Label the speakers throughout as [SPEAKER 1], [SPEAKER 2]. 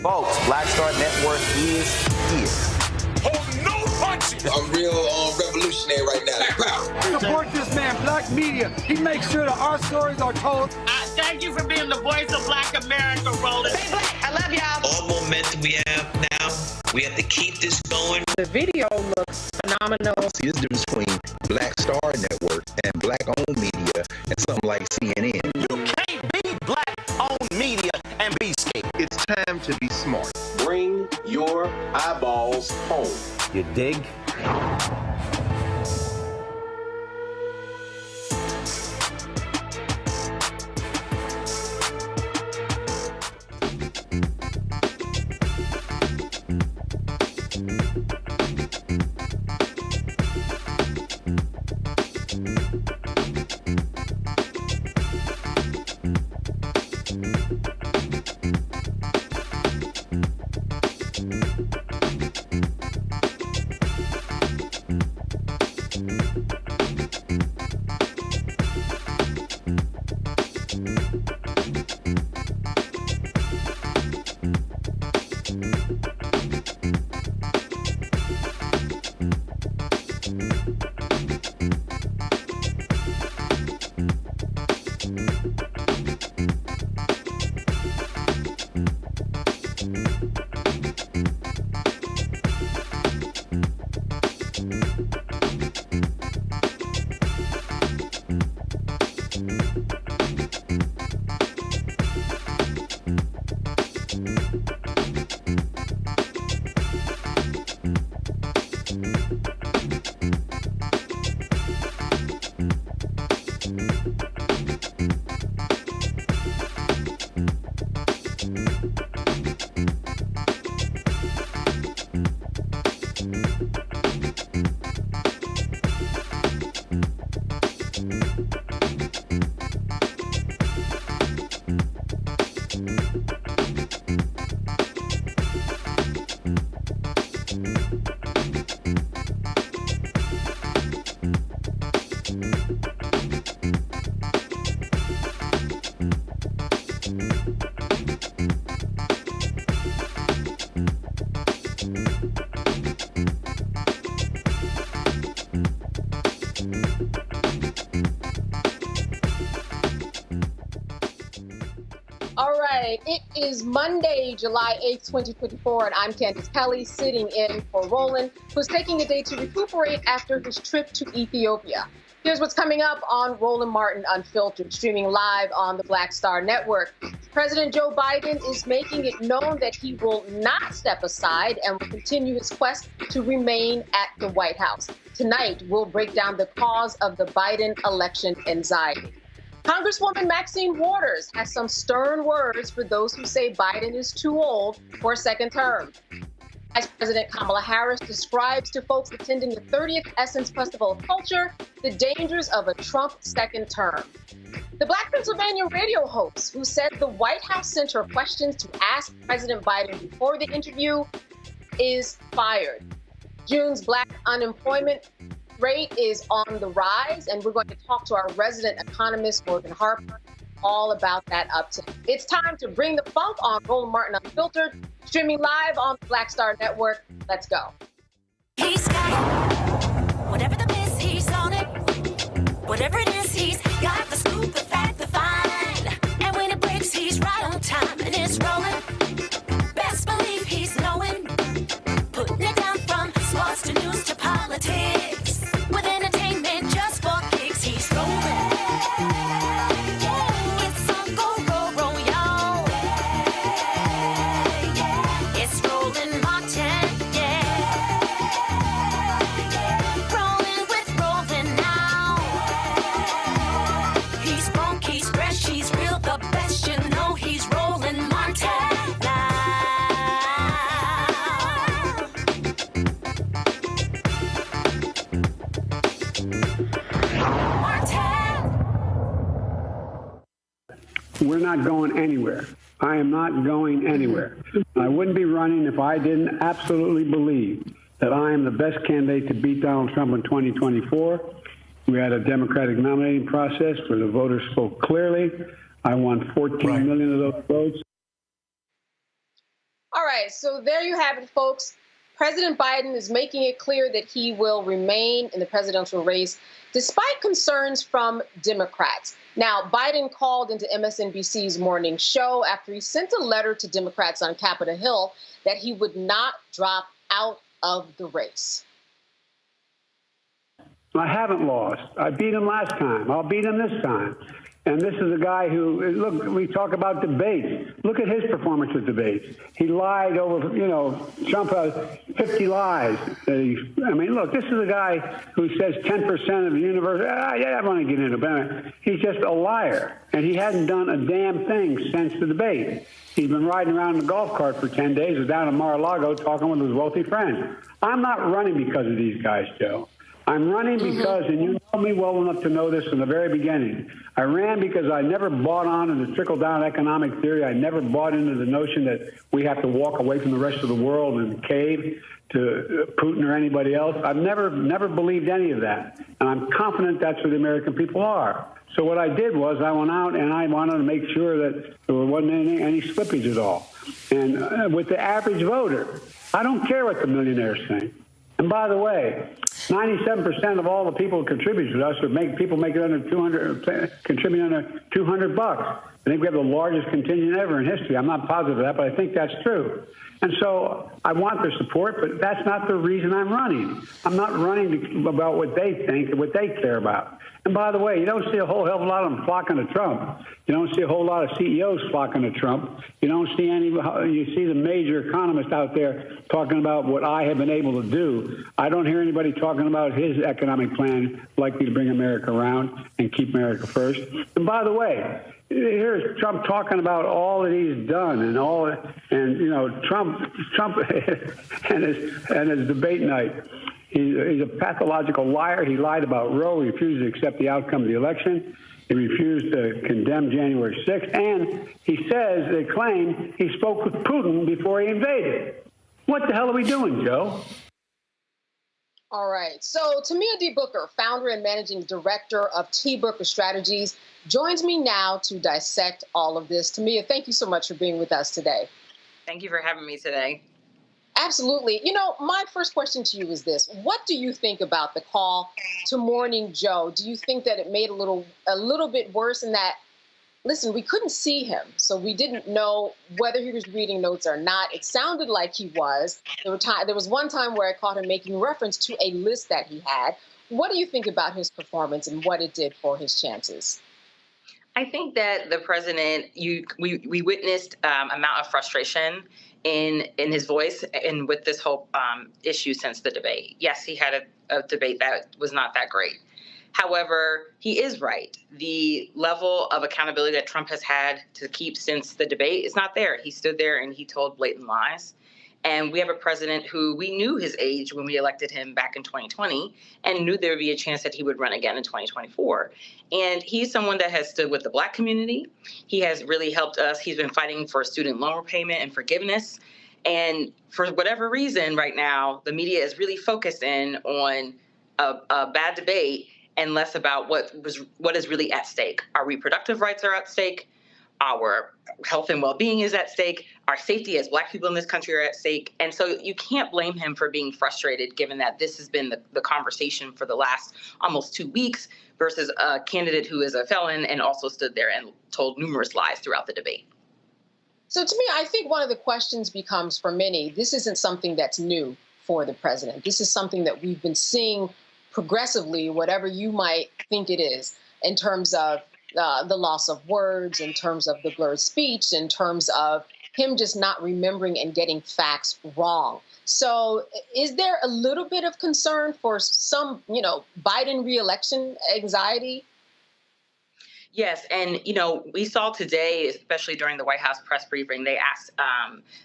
[SPEAKER 1] Folks, Black Star Network is here.
[SPEAKER 2] Hold no punches.
[SPEAKER 3] A real revolution.
[SPEAKER 1] revolutionary right now. Pow.
[SPEAKER 2] Support this man, Black media. He makes sure that our stories are told.
[SPEAKER 3] Thank you for being the voice of Black America, Roland.
[SPEAKER 4] Stay black. I love y'all.
[SPEAKER 5] All momentum we have now, we have to keep this going.
[SPEAKER 6] The video looks phenomenal.
[SPEAKER 7] See, there's a difference between Black Star Network and Black-owned media and something like CNN.
[SPEAKER 8] You can't be Black-owned media and be scared.
[SPEAKER 9] It's time to be smart.
[SPEAKER 10] Bring your eyeballs home.
[SPEAKER 8] You dig?
[SPEAKER 11] It is Monday, July 8th, 2024, and I'm Candace Kelly, sitting in for Roland, who's taking a day to recuperate after his trip to Ethiopia. Here's what's coming up on Roland Martin Unfiltered, streaming live on the Black Star Network. President Joe Biden is making it known that he will not step aside and will continue his quest to remain at the White House. Tonight, we'll break down the cause of the Biden election anxiety. Congresswoman Maxine Waters has some stern words for those who say Biden is too old for a second term. Vice President Kamala Harris describes to folks attending the 30th Essence Festival of Culture the dangers of a Trump second term. The Black Pennsylvania radio host who said the White House sent her questions to ask President Biden before the interview is fired. June's Black unemployment rate is on the rise, and we're going to talk to our resident economist, Harper, all about that uptick. It's time to bring the funk on Roland Martin Unfiltered, streaming live on the Black Star Network. Let's go.
[SPEAKER 12] He's got it. Whatever the miss, he's on it. Whatever it is, he's got the scoop, the fact, the find. And when it breaks, he's right on time, and it's rolling. Best believe he's knowing. Putting it down from sports to news to politics. With entertainment just for kicks, he's rolling. It's on go, roll, y'all. It's Roland Martin, rolling with Roland now. He's funk, he's fresh, he's real, the best, you know he's Roland Martin now.
[SPEAKER 13] We're not going anywhere. I am not going anywhere. I wouldn't be running if I didn't absolutely believe that I am the best candidate to beat Donald Trump in 2024. We had a Democratic nominating process where the voters spoke clearly. I won 14 million of those votes.
[SPEAKER 11] All right, so there you have it, folks. President Biden is making it clear that he will remain in the presidential race despite concerns from Democrats. Now, Biden called into MSNBC's morning show after he sent a letter to Democrats on Capitol Hill that he would not drop out of the race.
[SPEAKER 13] I haven't lost. I beat him last time. I'll beat him this time. And this is a guy who, look, we talk about debates. Look at his performance with debates. He lied over, Trump has 50 lies. Look, this is a guy who says 10% of the universe. I want to get into it. He's just a liar. And he hasn't done a damn thing since the debate. He's been riding around in a golf cart for 10 days. He's down in Mar-a-Lago talking with his wealthy friends. I'm not running because of these guys, Joe. I'm running because, and you know me well enough to know this from the very beginning, I ran because I never bought on to the trickle-down economic theory. I never bought into the notion that we have to walk away from the rest of the world and cave to Putin or anybody else. I've never believed any of that. And I'm confident that's where the American people are. So what I did was I went out and I wanted to make sure that there wasn't any slippage at all. And with the average voter, I don't care what the millionaires think. And by the way, 97% of all the people who contribute to us are people making under 200, contributing under $200. I think we have the largest contingent ever in history. I'm not positive of that, but I think that's true. And so I want their support, but that's not the reason I'm running. I'm not running about what they think and what they care about. And by the way, you don't see a whole hell of a lot of them flocking to Trump. You don't see a whole lot of CEOs flocking to Trump. You don't see any. You see the major economists out there talking about what I have been able to do. I don't hear anybody talking about his economic plan likely to bring America around and keep America first. And by the way, here's Trump talking about all that he's done and Trump and his debate night. He's a pathological liar. He lied about Roe. He refused to accept the outcome of the election. He refused to condemn January 6th. And he says, they claim, he spoke with Putin before he invaded. What the hell are we doing, Joe?
[SPEAKER 11] All right. So Tamia D. Booker, founder and managing director of T. Booker Strategies, joins me now to dissect all of this. Tamia, thank you so much for being with us today.
[SPEAKER 4] Thank you for having me today.
[SPEAKER 11] Absolutely. My first question to you is this. What do you think about the call to Morning Joe? Do you think that it made a little bit worse in that, listen, we couldn't see him, so we didn't know whether he was reading notes or not. It sounded like he was. There was one time where I caught him making reference to a list that he had. What do you think about his performance and what it did for his chances?
[SPEAKER 4] I think that the president, we witnessed amount of frustration in his voice and with this whole issue since the debate. Yes, he had a debate that was not that great. However, he is right. The level of accountability that Trump has had to keep since the debate is not there. He stood there and he told blatant lies. And we have a president who we knew his age when we elected him back in 2020 and knew there would be a chance that he would run again in 2024. And he's someone that has stood with the Black community. He has really helped us. He's been fighting for student loan repayment and forgiveness. And for whatever reason right now, the media is really focused in on a bad debate and less about what is really at stake. Our reproductive rights are at stake. Our health and well-being is at stake. Our safety as Black people in this country are at stake. And so you can't blame him for being frustrated, given that this has been the conversation for the last almost 2 weeks versus a candidate who is a felon and also stood there and told numerous lies throughout the debate.
[SPEAKER 11] So to me, I think one of the questions becomes for many, this isn't something that's new for the president. This is something that we've been seeing progressively, whatever you might think it is, in terms of the loss of words, in terms of the blurred speech, in terms of him just not remembering and getting facts wrong. So is there a little bit of concern for some, Biden reelection anxiety?
[SPEAKER 4] Yes. And, we saw today, especially during the White House press briefing, they asked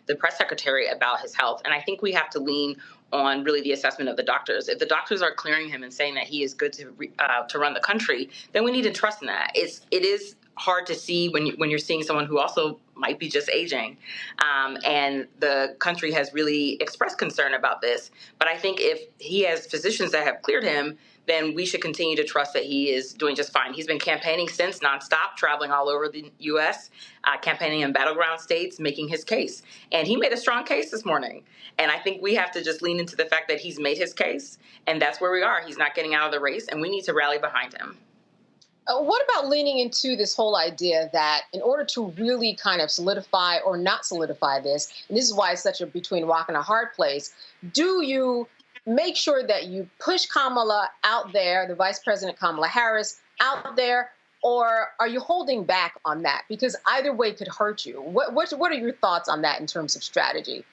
[SPEAKER 4] the press secretary about his health. And I think we have to lean on really the assessment of the doctors. If the doctors are clearing him and saying that he is good to run the country, then we need to trust in that. It is hard to see when you're seeing someone who also might be just aging. And the country has really expressed concern about this. But I think if he has physicians that have cleared him, then we should continue to trust that he is doing just fine. He's been campaigning since, nonstop, traveling all over the U.S., campaigning in battleground states, making his case. And he made a strong case this morning. And I think we have to just lean into the fact that he's made his case, and that's where we are. He's not getting out of the race, and we need to rally behind him.
[SPEAKER 11] What about leaning into this whole idea that in order to really kind of solidify or not solidify this, and this is why it's such a between rock and a hard place, do you make sure that you push Kamala out there, the Vice President Kamala Harris out there, or are you holding back on that? Because either way could hurt you. What are your thoughts on that in terms of strategy?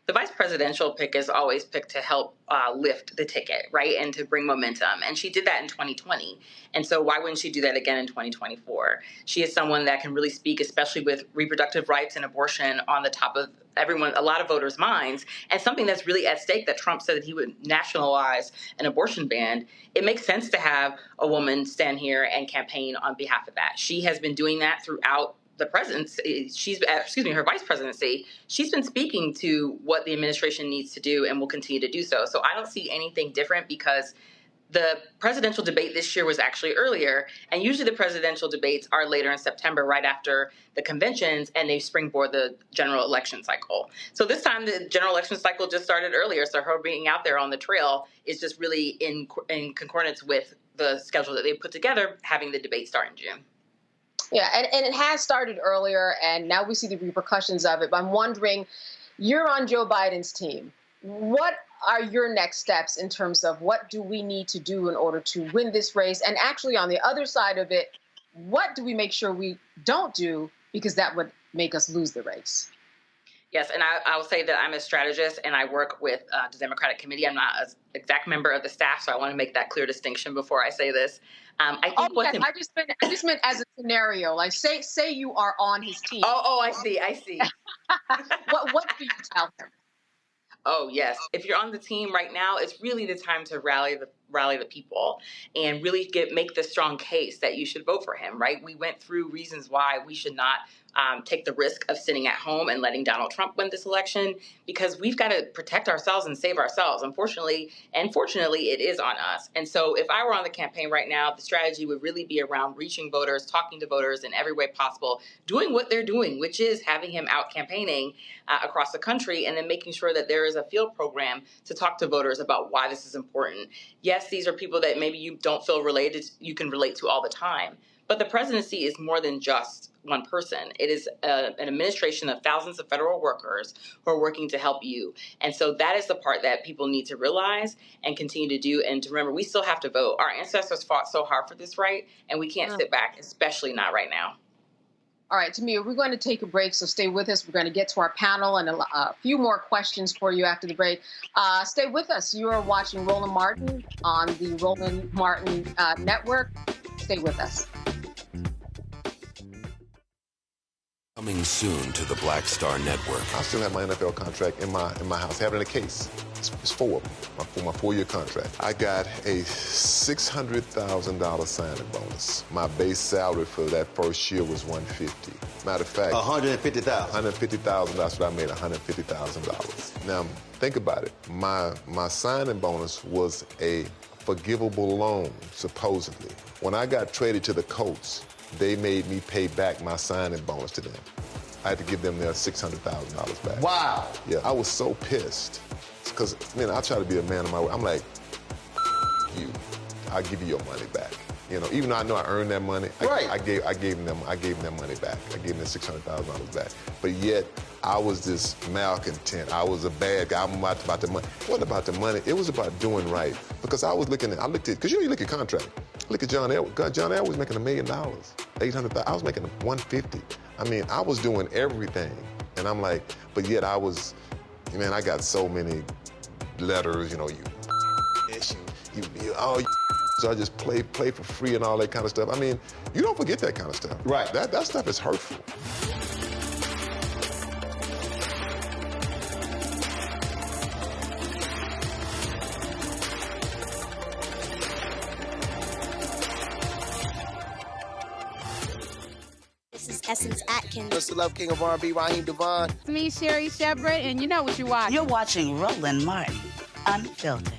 [SPEAKER 4] The vice presidential pick is always picked to help lift the ticket, right, and to bring momentum. And she did that in 2020. And so why wouldn't she do that again in 2024? She is someone that can really speak, especially with reproductive rights and abortion on the top of a lot of voters' minds, and something that's really at stake that Trump said that he would nationalize an abortion ban. It makes sense to have a woman stand here and campaign on behalf of that. She has been doing that throughout the presidency, her vice presidency. She's been speaking to what the administration needs to do and will continue to do so. So I don't see anything different because the presidential debate this year was actually earlier, and usually the presidential debates are later in September, right after the conventions, and they springboard the general election cycle. So this time the general election cycle just started earlier, so her being out there on the trail is just really in concordance with the schedule that they put together, having the debate start in June.
[SPEAKER 11] Yeah, and it has started earlier, and now we see the repercussions of it. But I'm wondering, you're on Joe Biden's team. What are your next steps in terms of what do we need to do in order to win this race? And actually, on the other side of it, what do we make sure we don't do, because that would make us lose the race?
[SPEAKER 4] Yes, and I will say that I'm a strategist and I work with the Democratic Committee. I'm not an exact member of the staff, so I want to make that clear distinction before I say this. I just meant as a scenario. Like, say you are on his team. I see.
[SPEAKER 11] What do you tell him?
[SPEAKER 4] Oh, yes. If you're on the team right now, it's really the time to rally the people and really make the strong case that you should vote for him, right? We went through reasons why we should not take the risk of sitting at home and letting Donald Trump win this election, because we've got to protect ourselves and save ourselves. Unfortunately, and fortunately, it is on us. And so if I were on the campaign right now, the strategy would really be around reaching voters, talking to voters in every way possible, doing what they're doing, which is having him out campaigning across the country, and then making sure that there is a field program to talk to voters about why this is important. Yes, these are people that maybe you don't feel you can relate to all the time. But the presidency is more than just one person. It is an administration of thousands of federal workers who are working to help you. And so that is the part that people need to realize and continue to do. And to remember, we still have to vote. Our ancestors fought so hard for this right, and we can't sit back, especially not right now.
[SPEAKER 11] All right, Tamia, we're going to take a break, so stay with us. We're going to get to our panel and a few more questions for you after the break. Stay with us. You are watching Roland Martin on the Roland Martin Network. Stay with us.
[SPEAKER 14] Coming soon to the Black Star Network.
[SPEAKER 15] I still have my NFL contract in my house, having a case. It's 4 of them, for my 4-year contract. I got a $600,000 signing bonus. My base salary for that first year was $150,000. Matter of fact,
[SPEAKER 16] $150,000.
[SPEAKER 15] $150,000. That's what I made, $150,000. Now think about it. My signing bonus was a forgivable loan, supposedly. When I got traded to the Colts, they made me pay back my signing bonus to them. I had to give them their $600,000 back.
[SPEAKER 16] Wow.
[SPEAKER 15] Yeah, I was so pissed. Because, I try to be a man of my word. I'm like, you, I'll give you your money back. Even though I know I earned that money, I gave them their money back. I gave them their $600,000 back. But yet, I was this malcontent. I was a bad guy. I'm about the money. It wasn't about the money. It was about doing right. Because I looked at, because you look at contract. Look at John Elway. John Elway was making $1 million, $800,000. I was making $150,000. I was doing everything. And I'm like, but yet I was, I got so many letters, so I just play for free and all that kind of stuff. You don't forget that kind of stuff.
[SPEAKER 16] Right.
[SPEAKER 15] That stuff is hurtful.
[SPEAKER 17] Essence Atkins.
[SPEAKER 18] What's the love king of R&B, Raheem Devon?
[SPEAKER 19] It's me, Sherry Shepherd, and you know what you're watching.
[SPEAKER 20] You're watching Roland Martin, Unfiltered.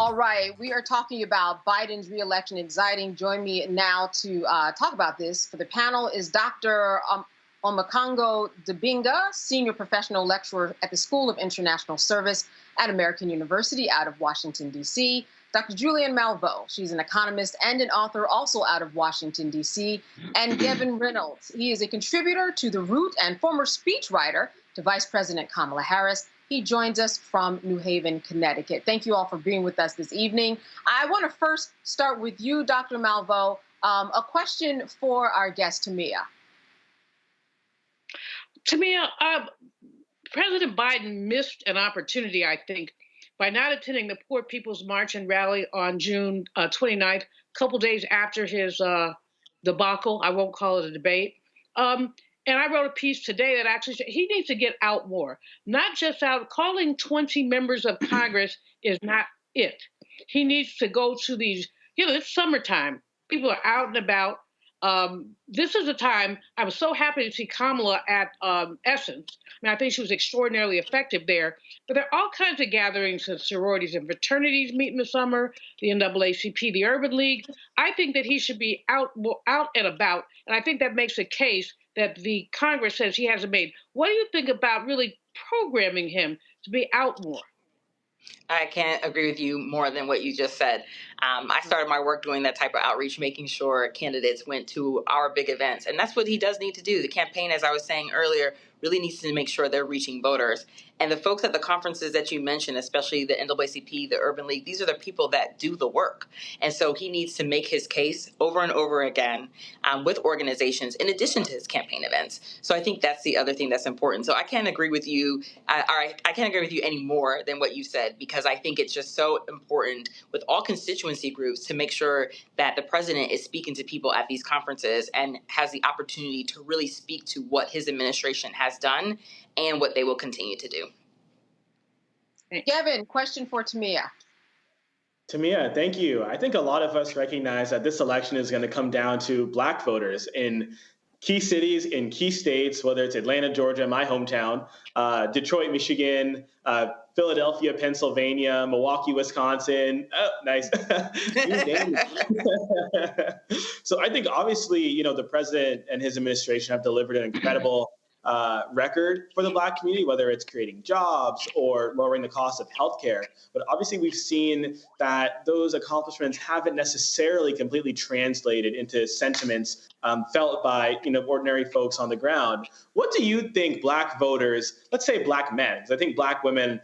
[SPEAKER 11] All right, we are talking about Biden's reelection anxiety. Join me now to talk about this. For the panel is Dr. Omekongo Dibinga, senior professional lecturer at the School of International Service at American University out of Washington, D.C. Dr. Julianne Malveaux, she's an economist and an author also out of Washington, D.C. And Gavin Reynolds, he is a contributor to The Root and former speechwriter to Vice President Kamala Harris. He joins us from New Haven, Connecticut. Thank you all for being with us this evening. I want to first start with you, Dr. Malveaux. A question for our guest, Tamia.
[SPEAKER 6] Tamia, President Biden missed an opportunity, I think, by not attending the Poor People's March and Rally on June 29th, a couple days after his debacle. I won't call it a debate. And I wrote a piece today that actually said he needs to get out more, not just out. Calling 20 members of Congress is not it. He needs to go to these, it's summertime. People are out and about. This is a time, I was so happy to see Kamala at Essence. I think she was extraordinarily effective there. But there are all kinds of gatherings and sororities and fraternities meet in the summer, the NAACP, the Urban League. I think that he should be out and about. And I think that makes a case that the Congress says he hasn't made. What do you think about really programming him to be out more?
[SPEAKER 4] I can't agree with you more than what you just said. I started my work doing that type of outreach, making sure candidates went to our big events. And that's what he does need to do. The campaign, as I was saying earlier, really needs to make sure they're reaching voters. And the folks at the conferences that you mentioned, especially the NAACP, the Urban League, these are the people that do the work. And so he needs to make his case over and over again with organizations in addition to his campaign events. So I think that's the other thing that's important. So I can't agree with you. I can't agree with you any more than what you said, because I think it's just so important with all constituency groups to make sure that the president is speaking to people at these conferences and has the opportunity to really speak to what his administration has done and what they will continue to do.
[SPEAKER 11] Gavin, question for Tamia.
[SPEAKER 16] Tamia, thank you. I think a lot of us recognize that this election is going to come down to Black voters in key cities, in key states, whether it's Atlanta, Georgia, my hometown, Detroit, Michigan, Philadelphia, Pennsylvania, Milwaukee, Wisconsin. Oh, nice. So I think obviously, the president and his administration have delivered an incredible record for the Black community, whether it's creating jobs or lowering the cost of healthcare. But obviously, we've seen that those accomplishments haven't necessarily completely translated into sentiments felt by ordinary folks on the ground. What do you think Black voters, let's say Black men, because I think Black women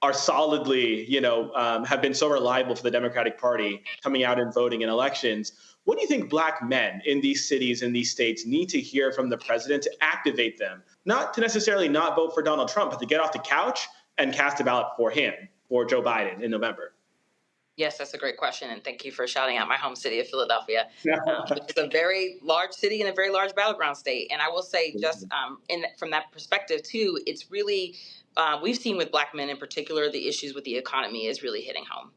[SPEAKER 16] are solidly, have been so reliable for the Democratic Party coming out and voting in elections. What do you think Black men in these cities and these states need to hear from the president to activate them? Not to necessarily not vote for Donald Trump, but to get off the couch and cast a ballot for him, for Joe Biden in November.
[SPEAKER 4] Yes, that's a great question, and thank you for shouting out my home city of Philadelphia. It's a very large city and a very large battleground state, and I will say just from that perspective, too, it's really, we've seen with Black men in particular, the issues with the economy is really hitting home.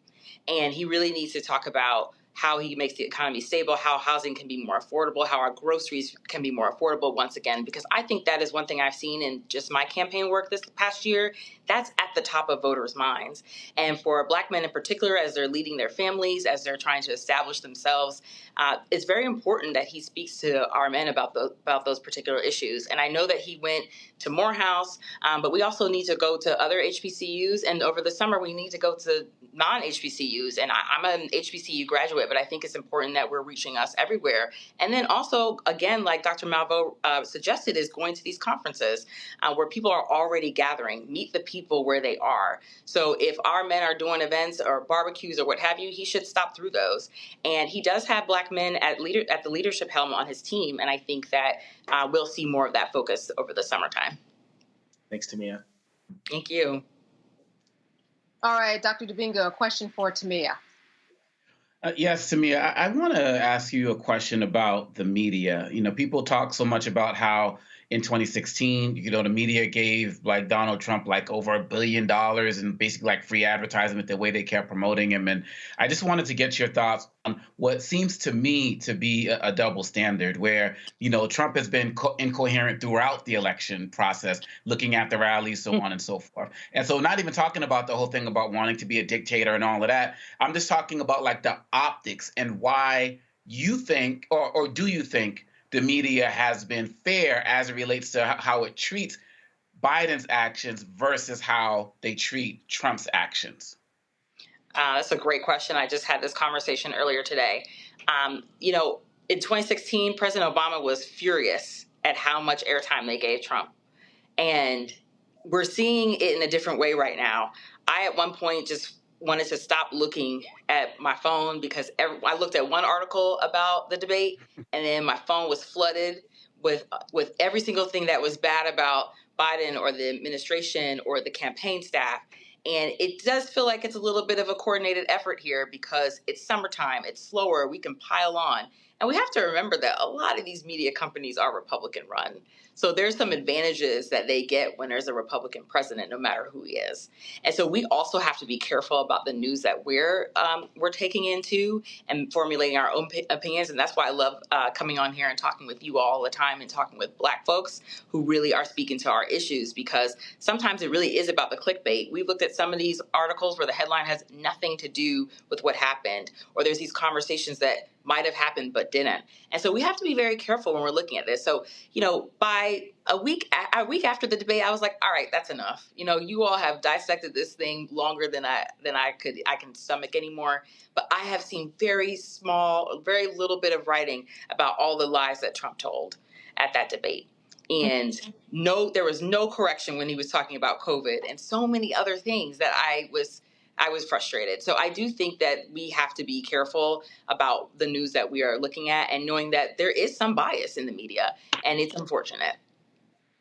[SPEAKER 4] And he really needs to talk about how he makes the economy stable, how housing can be more affordable, how our groceries can be more affordable once again, because I think that is one thing I've seen in just my campaign work this past year. That's at the top of voters' minds. And for Black men in particular, as they're leading their families, as they're trying to establish themselves, it's very important that he speaks to our men about those particular issues. And I know that he went to Morehouse, but we also need to go to other HBCUs. And over the summer, we need to go to non-HBCUs. And I'm an HBCU graduate, but I think it's important that we're reaching us everywhere. And then also, again, like Dr. Malveaux suggested, is going to these conferences where people are already gathering, meet the people where they are. So if our men are doing events or barbecues or what have you, he should stop through those. And he does have Black men at the leadership helm on his team. And I think that we'll see more of that focus over the summertime.
[SPEAKER 16] Thanks, Tamia.
[SPEAKER 4] Thank you.
[SPEAKER 11] All right, Dr. Dibinga, a question for Tamia.
[SPEAKER 20] Yes, Tamia, I want to ask you a question about the media. People talk so much about how in 2016. You know, the media gave like Donald Trump like over $1 billion and basically like free advertisement, the way they kept promoting him. And I just wanted to get your thoughts on what seems to me to be a double standard where, you know, Trump has been incoherent throughout the election process, looking at the rallies, so on and so forth. And so not even talking about the whole thing about wanting to be a dictator and all of that. I'm just talking about like the optics and why you think, or do you think the media has been fair as it relates to how it treats Biden's actions versus how they treat Trump's actions?
[SPEAKER 4] That's a great question. I just had this conversation earlier today. You know, in 2016, President Obama was furious at how much airtime they gave Trump. And we're seeing it in a different way right now. I, at one point, just wanted to stop looking at my phone because I looked at one article about the debate, and then my phone was flooded with every single thing that was bad about Biden or the administration or the campaign staff. And it does feel like it's a little bit of a coordinated effort here because it's summertime, it's slower, we can pile on. And we have to remember that a lot of these media companies are Republican run. So there's some advantages that they get when there's a Republican president, no matter who he is. And so we also have to be careful about the news that we're taking into and formulating our own opinions. And that's why I love coming on here and talking with you all the time and talking with Black folks who really are speaking to our issues, because sometimes it really is about the clickbait. We've looked at some of these articles where the headline has nothing to do with what happened, or there's these conversations that might have happened but didn't. And so we have to be very careful when we're looking at this. So, you know, by a week after the debate, I was like, all right, that's enough. You know, you all have dissected this thing longer than I can stomach anymore. But I have seen very little bit of writing about all the lies that Trump told at that debate. And there was no correction when he was talking about COVID and so many other things that I was frustrated. So I do think that we have to be careful about the news that we are looking at and knowing that there is some bias in the media, and it's unfortunate.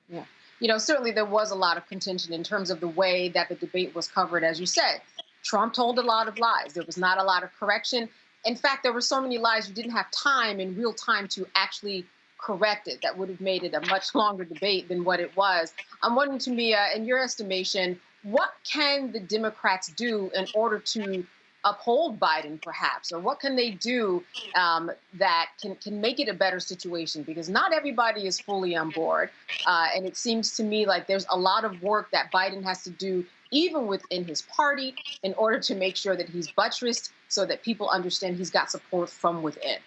[SPEAKER 11] Yeah. You know, certainly there was a lot of contention in terms of the way that the debate was covered. As you said, Trump told a lot of lies. There was not a lot of correction. In fact, there were so many lies you didn't have time in real time to actually correct it. That would have made it a much longer debate than what it was. I'm wondering, Tamia, in your estimation, what can the Democrats do in order to uphold Biden, perhaps? Or what can they do that can make it a better situation? Because not everybody is fully on board. And it seems to me like there's a lot of work that Biden has to do, even within his party, in order to make sure that he's buttressed so that people understand he's got support from within.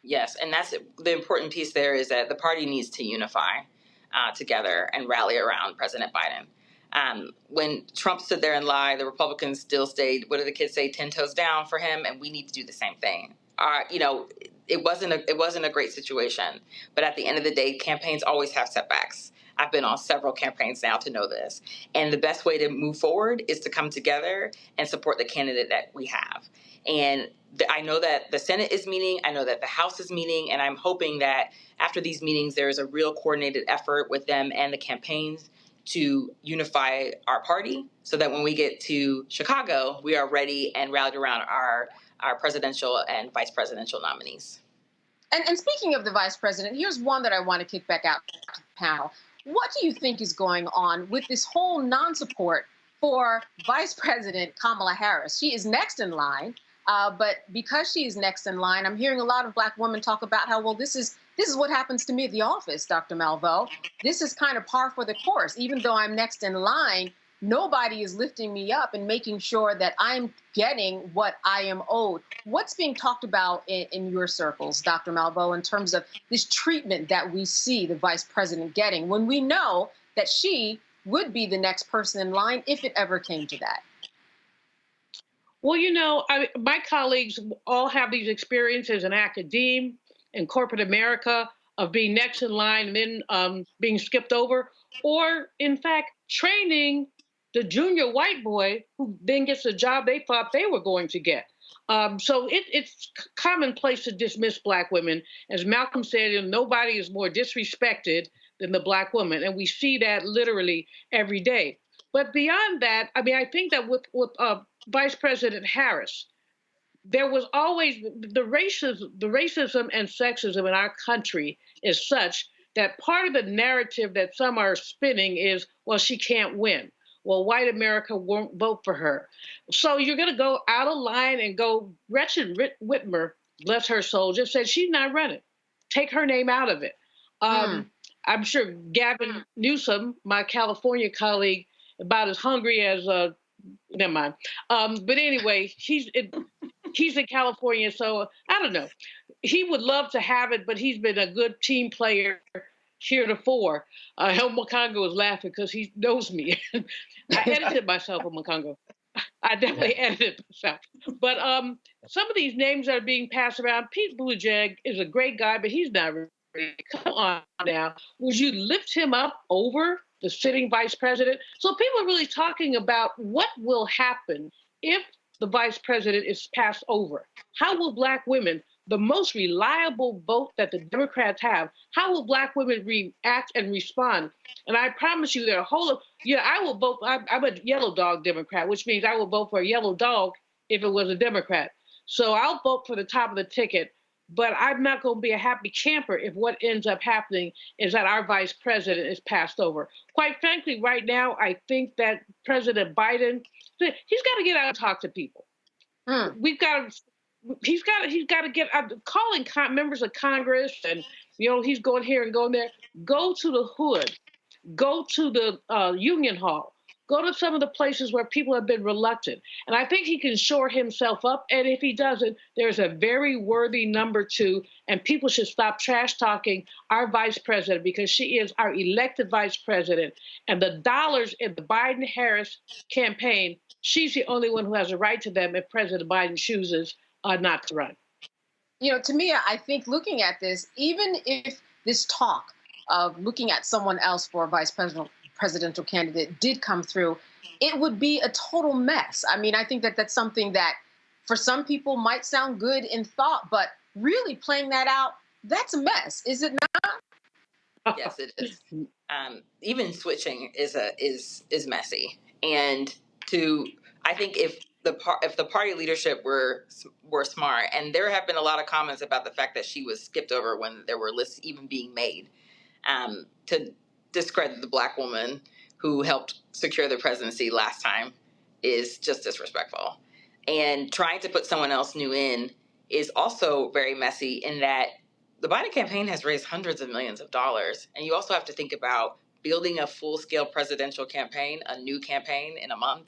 [SPEAKER 4] Yes, and that's the important piece there, is that the party needs to unify together and rally around President Biden. When Trump stood there and lied, the Republicans still stayed, what do the kids say, 10 toes down for him, and we need to do the same thing. You know, it wasn't a great situation, but at the end of the day, campaigns always have setbacks. I've been on several campaigns now to know this. And the best way to move forward is to come together and support the candidate that we have. And I know that the Senate is meeting, I know that the House is meeting, and I'm hoping that after these meetings, there is a real coordinated effort with them and the campaigns to unify our party so that when we get to Chicago, we are ready and rallied around our presidential and vice presidential nominees.
[SPEAKER 11] And speaking of the vice president, here's one that I want to kick back out to the panel. What do you think is going on with this whole non-support for Vice President Kamala Harris? She is next in line, but because she is next in line, I'm hearing a lot of Black women talk about how, well, this is what happens to me at the office, Dr. Malveaux. This is kind of par for the course. Even though I'm next in line, nobody is lifting me up and making sure that I'm getting what I am owed. What's being talked about in your circles, Dr. Malveaux, in terms of this treatment that we see the vice president getting when we know that she would be the next person in line if it ever came to that?
[SPEAKER 6] Well, you know, my colleagues all have these experiences in academia, in corporate America, of being next in line and then being skipped over, or in fact, training the junior white boy who then gets the job they thought they were going to get. So it's commonplace to dismiss Black women. As Malcolm said, nobody is more disrespected than the Black woman. And we see that literally every day. But beyond that, I mean, I think that with Vice President Harris, there was always the racism and sexism in our country is such that part of the narrative that some are spinning is, well, she can't win. Well, white America won't vote for her. So you're going to go out of line and go, Gretchen Whitmer, bless her soul, just said she's not running. Take her name out of it. I'm sure Gavin Newsom, my California colleague, about as hungry as, never mind. But anyway, he's in California, so I don't know. He would love to have it, but he's been a good team player heretofore. El Mokongo was laughing because he knows me. I edited myself on Mokongo. I definitely edited myself. But some of these names that are being passed around, Pete Buttigieg is a great guy, but he's not really. Come on now. Would you lift him up over the sitting vice president? So people are really talking about what will happen if the vice president is passed over. How will Black women, the most reliable vote that the Democrats have, how will Black women react and respond? And I promise you there are a whole lot, I will vote, I'm a yellow dog Democrat, which means I will vote for a yellow dog if it was a Democrat. So I'll vote for the top of the ticket, but I'm not going to be a happy camper if what ends up happening is that our vice president is passed over. Quite frankly, right now, I think that President Biden, he's got to get out and talk to people. He's got to get out, calling members of Congress, and he's going here and going there. Go to the hood, go to the Union Hall, go to some of the places where people have been reluctant. And I think he can shore himself up. And if he doesn't, there's a very worthy number 2, and people should stop trash talking our vice president, because she is our elected vice president. And the dollars in the Biden-Harris campaign, she's the only one who has a right to them if President Biden chooses not to run.
[SPEAKER 11] To me, I think looking at this, even if this talk of looking at someone else for a presidential candidate did come through, it would be a total mess. I mean, I think that that's something that for some people might sound good in thought, but really playing that out, that's a mess, is it not?
[SPEAKER 4] Yes, it is. Even switching is messy. And I think if the party leadership were smart, and there have been a lot of comments about the fact that she was skipped over when there were lists even being made, to discredit the Black woman who helped secure the presidency last time is just disrespectful. And trying to put someone else new in is also very messy, in that the Biden campaign has raised hundreds of millions of dollars. And you also have to think about building a full-scale presidential campaign, a new campaign in a month,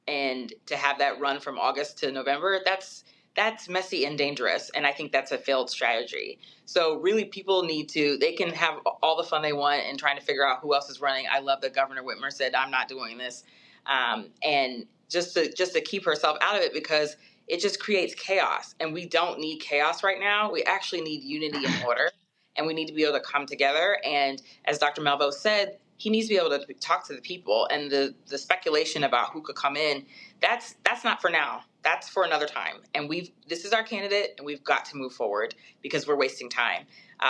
[SPEAKER 4] and to have that run from August to November, that's messy and dangerous. And I think that's a failed strategy. So really people they can have all the fun they want in trying to figure out who else is running. I love that Governor Whitmer said, I'm not doing this. And just to keep herself out of it, because it just creates chaos. And we don't need chaos right now. We actually need unity and order. And we need to be able to come together. And as Dr. Malveaux said, he needs to be able to talk to the people. And the speculation about who could come in, that's not for now. That's for another time. And this is our candidate, and we've got to move forward because we're wasting time.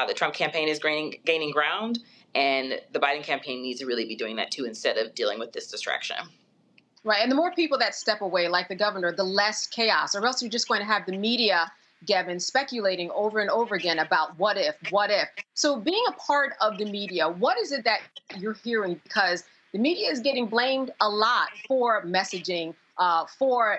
[SPEAKER 4] The Trump campaign is gaining ground, and the Biden campaign needs to really be doing that too, instead of dealing with this distraction.
[SPEAKER 11] Right. And the more people that step away, like the governor, the less chaos, or else you're just going to have the media, Gavin, speculating over and over again about what if. So being a part of the media, what is it that you're hearing? Because the media is getting blamed a lot for messaging, for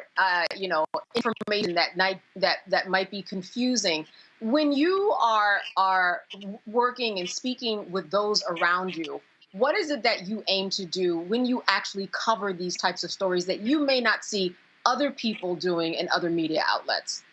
[SPEAKER 11] information that might be confusing. When you are working and speaking with those around you, what is it that you aim to do when you actually cover these types of stories that you may not see other people doing in other media outlets?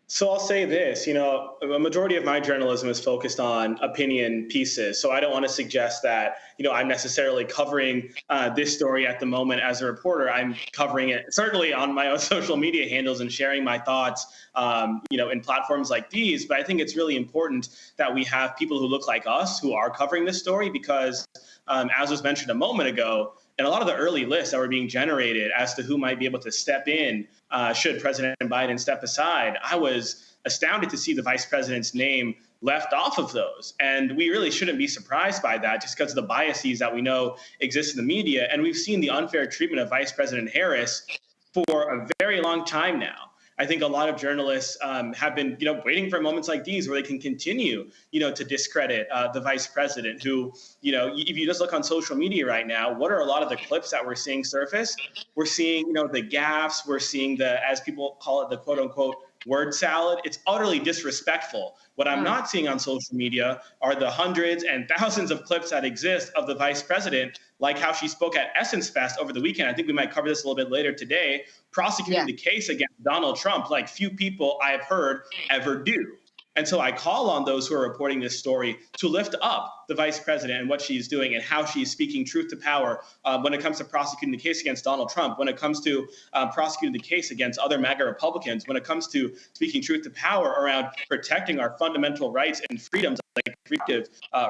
[SPEAKER 16] So I'll say this, a majority of my journalism is focused on opinion pieces. So I don't want to suggest that, I'm necessarily covering this story at the moment as a reporter. I'm covering it certainly on my own social media handles and sharing my thoughts, in platforms like these. But I think it's really important that we have people who look like us who are covering this story, because as was mentioned a moment ago, and a lot of the early lists that were being generated as to who might be able to step in should President Biden step aside, I was astounded to see the vice president's name left off of those. And we really shouldn't be surprised by that, just because of the biases that we know exist in the media. And we've seen the unfair treatment of Vice President Harris for a very long time now. I think a lot of journalists have been, waiting for moments like these where they can continue, to discredit the vice president who, if you just look on social media right now, what are a lot of the clips that we're seeing surface? We're seeing, the gaffes, we're seeing the, as people call it, the quote unquote word salad. It's utterly disrespectful. What I'm not seeing on social media are the hundreds and thousands of clips that exist of the vice president, like how she spoke at Essence Fest over the weekend. I think we might cover this a little bit later today, prosecuting the case against Donald Trump like few people I have heard ever do. And so I call on those who are reporting this story to lift up the vice president and what she's doing and how she's speaking truth to power when it comes to prosecuting the case against Donald Trump, when it comes to prosecuting the case against other MAGA Republicans, when it comes to speaking truth to power around protecting our fundamental rights and freedoms, like reproductive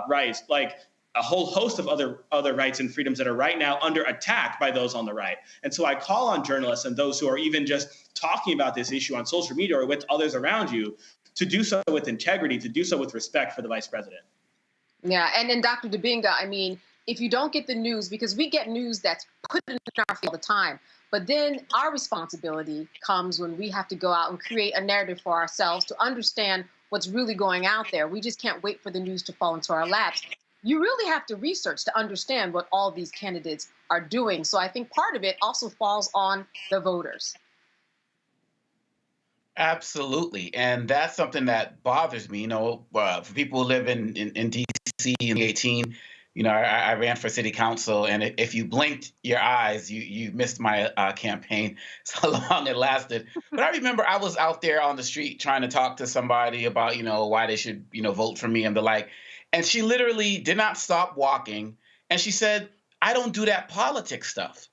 [SPEAKER 16] rights, like a whole host of other rights and freedoms that are right now under attack by those on the right. And so I call on journalists and those who are even just talking about this issue on social media or with others around you to do so with integrity, to do so with respect for the vice president.
[SPEAKER 11] Yeah, and then Dr. Dibinga, I mean, if you don't get the news, because we get news that's put in our feed all the time, but then our responsibility comes when we have to go out and create a narrative for ourselves to understand what's really going out there. We just can't wait for the news to fall into our laps. You really have to research to understand what all these candidates are doing. So I think part of it also falls on the voters.
[SPEAKER 20] Absolutely. And that's something that bothers me. For people who live in D.C. in 2018, I ran for city council. And if you blinked your eyes, you missed my campaign. That's how long it lasted. But I remember I was out there on the street trying to talk to somebody about, why they should, vote for me and the like. And she literally did not stop walking. And she said, I don't do that politics stuff.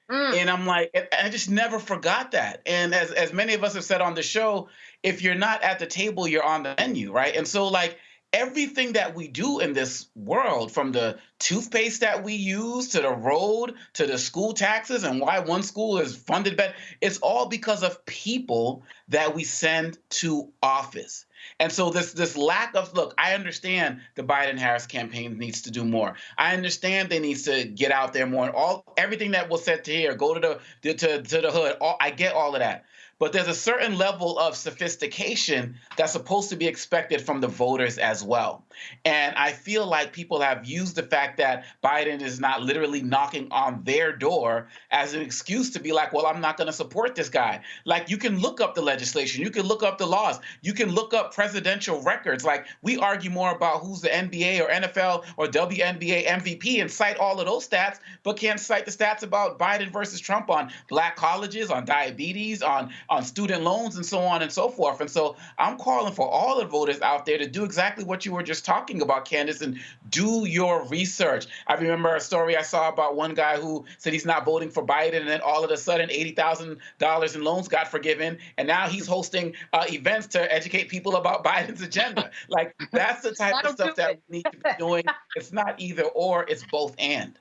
[SPEAKER 20] And I'm like, I just never forgot that. And as many of us have said on the show, if you're not at the table, you're on the menu, right? And so like everything that we do in this world, from the toothpaste that we use to the road to the school taxes and why one school is funded better, it's all because of people that we send to office. And so this lack of, look, I understand the Biden-Harris campaign needs to do more. I understand they need to get out there more, and everything that was said to here, go to the hood. I get all of that. But there's a certain level of sophistication that's supposed to be expected from the voters as well. And I feel like people have used the fact that Biden is not literally knocking on their door as an excuse to be like, well, I'm not going to support this guy. Like, you can look up the legislation. You can look up the laws. You can look up presidential records. Like, we argue more about who's the NBA or NFL or WNBA MVP and cite all of those stats, but can't cite the stats about Biden versus Trump on black colleges, on diabetes, on student loans, and so on and so forth. And so I'm calling for all the voters out there to do exactly what you were just talking about, Candace, and do your research. I remember a story I saw about one guy who said he's not voting for Biden, and then all of a sudden $80,000 in loans got forgiven, and now he's hosting events to educate people about Biden's agenda. Like, that's the type of stuff that we need to be doing. It's not either or, it's both and.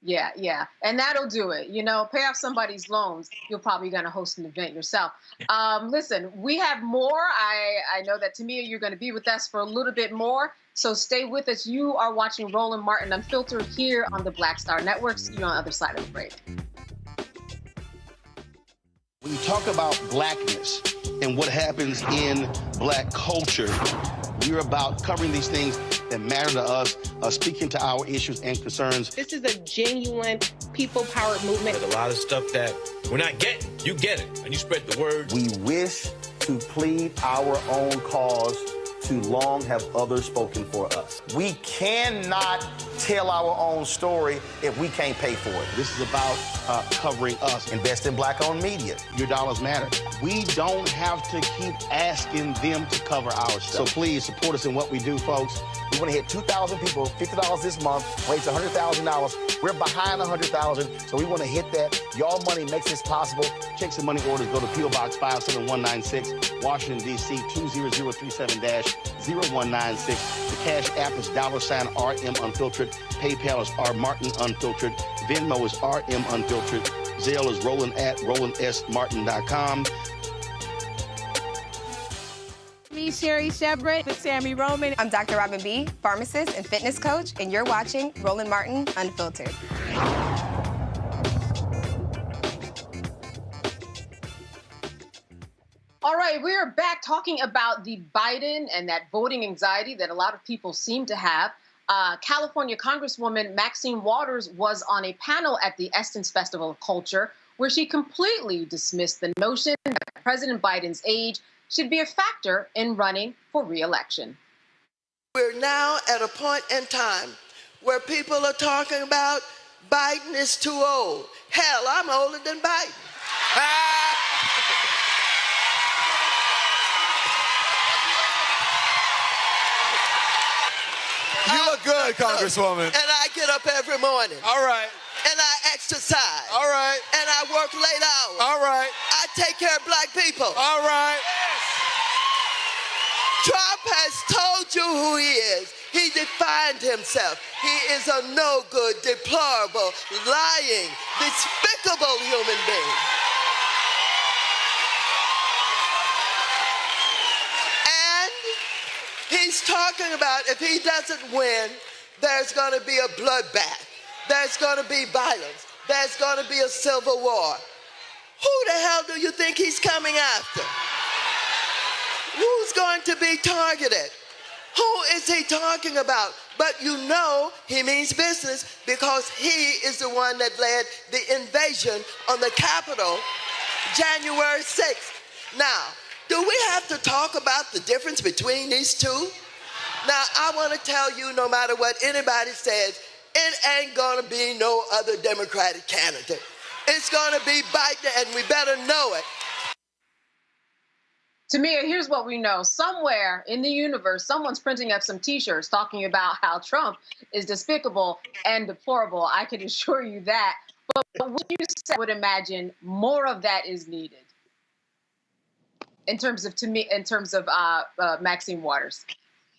[SPEAKER 11] Yeah. And that'll do it. Pay off somebody's loans. You're probably going to host an event yourself. Listen, we have more. I know that, Tamia, you're going to be with us for a little bit more. So stay with us. You are watching Roland Martin Unfiltered here on the Black Star Network. See you on the other side of the break.
[SPEAKER 8] When you talk about blackness and what happens in black culture, we're about covering these things that matter to us, speaking to our issues and concerns.
[SPEAKER 21] This is a genuine people-powered movement.
[SPEAKER 22] There's a lot of stuff that we're not getting. You get it, and you spread the word.
[SPEAKER 23] We wish to plead our own cause. Too long have others spoken for us.
[SPEAKER 8] We cannot tell our own story if we can't pay for it. This is about covering us. Invest in black-owned media. Your dollars matter. We don't have to keep asking them to cover our stuff. So please support us in what we do, folks.
[SPEAKER 23] We want to hit 2,000 people, $50 this month, raise $100,000. We're behind 100,000, so we want to hit that. Y'all money makes this possible.
[SPEAKER 8] Checks and money orders go to P.O. Box 57196, Washington, D.C. 20037-0196. The Cash App is $RM Unfiltered. PayPal is R Martin Unfiltered. Venmo is RM Unfiltered. Zelle is Roland at RolandSMartin.com.
[SPEAKER 19] Me, Sherry Shepard, with Sammy Roman.
[SPEAKER 24] I'm Dr. Robin B., pharmacist and fitness coach, and you're watching Roland Martin Unfiltered.
[SPEAKER 11] All right, we are back talking about the Biden and that voting anxiety that a lot of people seem to have. California Congresswoman Maxine Waters was on a panel at the Essence Festival of Culture where she completely dismissed the notion that President Biden's age should be a factor in running for re-election.
[SPEAKER 1] We're now at a point in time where people are talking about Biden is too old. Hell, I'm older than Biden.
[SPEAKER 2] You look good, Congresswoman.
[SPEAKER 1] And I get up every morning.
[SPEAKER 2] All right.
[SPEAKER 1] And I exercise.
[SPEAKER 2] All right.
[SPEAKER 1] And I work late hours.
[SPEAKER 2] All right.
[SPEAKER 1] I take care of black people.
[SPEAKER 2] All right.
[SPEAKER 1] Trump has told you who he is. He defined himself. He is a no-good, deplorable, lying, despicable human being. And he's talking about if he doesn't win, there's going to be a bloodbath. There's going to be violence. There's going to be a civil war. Who the hell do you think he's coming after? Who's going to be targeted? Who is he talking about? But you know he means business because he is the one that led the invasion on the Capitol January 6th. Now, do we have to talk about the difference between these two? Now, I want to tell you, no matter what anybody says, it ain't going to be no other Democratic candidate. It's going to be Biden, and we better know it.
[SPEAKER 11] Tamia, here's what we know. Somewhere in the universe, someone's printing up some T-shirts talking about how Trump is despicable and deplorable. I can assure you that. But what you said, I would imagine more of that is needed in terms of Maxine Waters.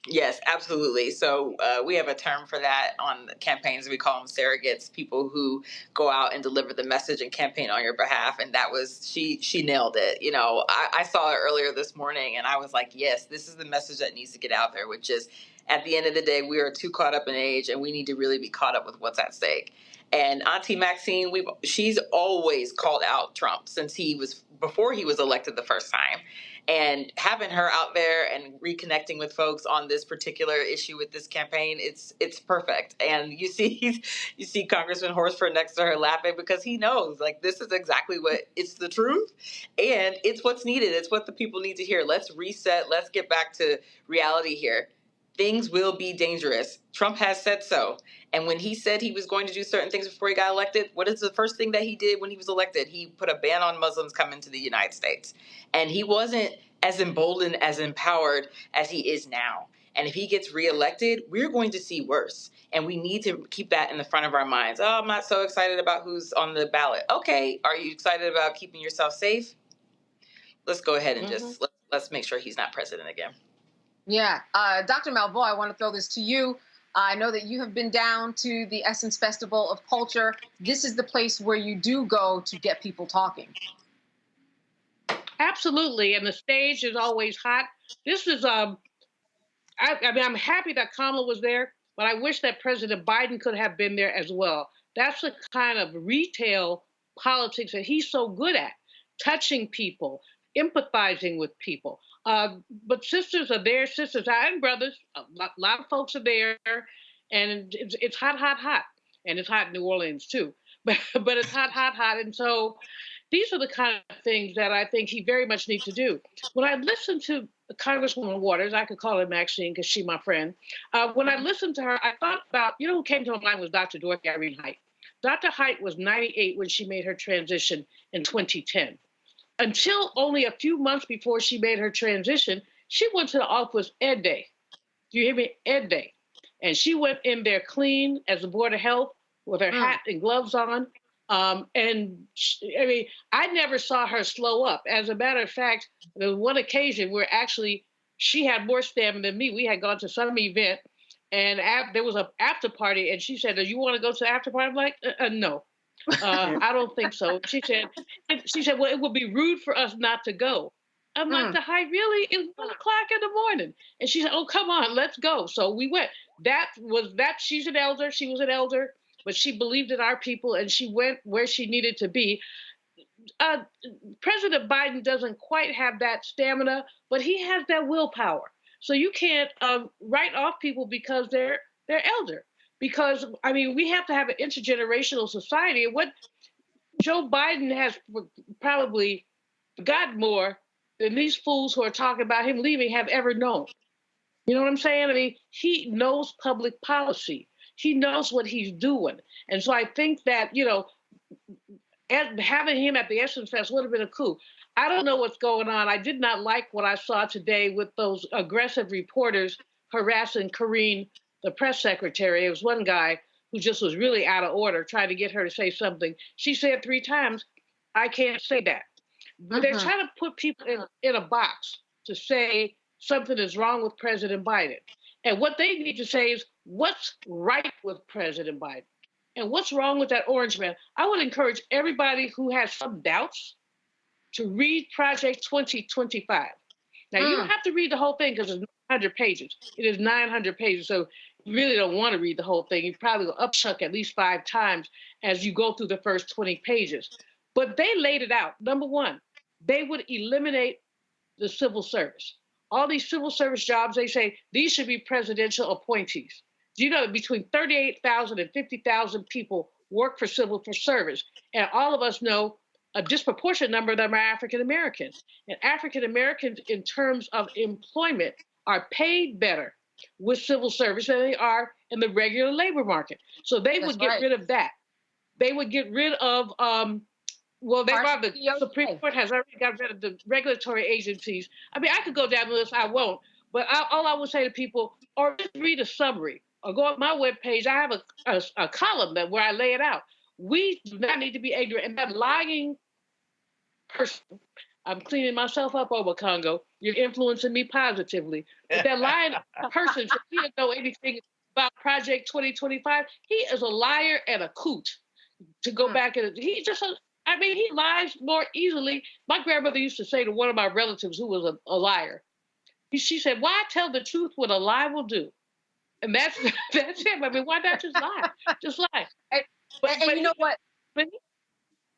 [SPEAKER 4] Yes, absolutely. So we have a term for that on the campaigns. We call them surrogates, people who go out and deliver the message and campaign on your behalf. And that was, she nailed it. You know, I saw it earlier this morning and I was like, yes, this is the message that needs to get out there, which is at the end of the day, we are too caught up in age and we need to really be caught up with what's at stake. And Auntie Maxine, she's always called out Trump since before he was elected the first time. And having her out there and reconnecting with folks on this particular issue with this campaign, it's perfect. And you see Congressman Horsford next to her laughing because he knows, like, this is exactly it's the truth. And it's what's needed. It's what the people need to hear. Let's reset. Let's get back to reality here. Things will be dangerous. Trump has said so. And when he said he was going to do certain things before he got elected, what is the first thing that he did when he was elected? He put a ban on Muslims coming to the United States. And he wasn't as emboldened, as empowered as he is now. And if he gets reelected, we're going to see worse. And we need to keep that in the front of our minds. Oh, I'm not so excited about who's on the ballot. Okay, are you excited about keeping yourself safe? Let's go ahead and just let's make sure he's not president again.
[SPEAKER 11] Yeah. Dr. Malveaux, I want to throw this to you. I know that you have been down to the Essence Festival of Culture. This is the place where you do go to get people talking.
[SPEAKER 6] Absolutely. And the stage is always hot. This is, I mean, I'm happy that Kamala was there, but I wish that President Biden could have been there as well. That's the kind of retail politics that he's so good at, touching people, empathizing with people. But sisters are there, sisters and brothers. A lot of folks are there, and it's hot, hot, hot. And it's hot in New Orleans, too. But it's hot, hot, hot. And so these are the kind of things that I think he very much needs to do. When I listened to Congresswoman Waters, I could call her Maxine because she's my friend. When I listened to her, I thought about, who came to my mind was Dr. Dorothy Irene Height. Dr. Height was 98 when she made her transition in 2010. Until only a few months before she made her transition, she went to the office Ed Day. Do you hear me? Ed Day. And she went in there clean as the Board of Health with her hat and gloves on. I never saw her slow up. As a matter of fact, there was one occasion where actually she had more stamina than me. We had gone to some event and there was an after party and she said, do you want to go to the after party? I'm like, no. I don't think so. She said, well, it would be rude for us not to go. I'm like, the high really? It's 1 o'clock in the morning. And she said, oh, come on, let's go. So we went. She's an elder. She was an elder, but she believed in our people and she went where she needed to be. President Biden doesn't quite have that stamina, but he has that willpower. So you can't write off people because they're elder. Because I mean, we have to have an intergenerational society. And what Joe Biden has probably got more than these fools who are talking about him leaving have ever known. You know what I'm saying? I mean, he knows public policy. He knows what he's doing. And so I think that, you know, having him at the Essence Fest would have been a coup. I don't know what's going on. I did not like what I saw today with those aggressive reporters harassing Karine, the press secretary. There was one guy who just was really out of order, trying to get her to say something. She said 3 times, I can't say that. But they're trying to put people in a box to say something is wrong with President Biden. And what they need to say is, what's right with President Biden? And what's wrong with that orange man? I would encourage everybody who has some doubts to read Project 2025. Now, you don't have to read the whole thing because it's 900 pages. It is 900 pages, so you really don't want to read the whole thing. You probably will upchuck at least 5 times as you go through the first 20 pages. But they laid it out. Number one, they would eliminate the civil service. All these civil service jobs, they say, these should be presidential appointees. Do you know that between 38,000 and 50,000 people work for civil service? And all of us know a disproportionate number of them are African Americans. And African Americans, in terms of employment, are paid better with civil service than they are in the regular labor market. So they would get rid of that. They would get rid of, the Supreme Court has already got rid of the regulatory agencies. I mean, I could go down the list, I won't. But all I would say to people, or just read a summary, or go on my webpage. I have a column where I lay it out. We do not need to be ignorant. And that lying person, I'm cleaning myself up over Congo. You're influencing me positively. But that lying person, he doesn't know anything about Project 2025. He is a liar and a coot. To go back and he lies more easily. My grandmother used to say to one of my relatives who was a liar. She said, "Why tell the truth what a lie will do?" And that's him. I mean, why not just lie? Just lie.
[SPEAKER 11] But you know what?
[SPEAKER 6] But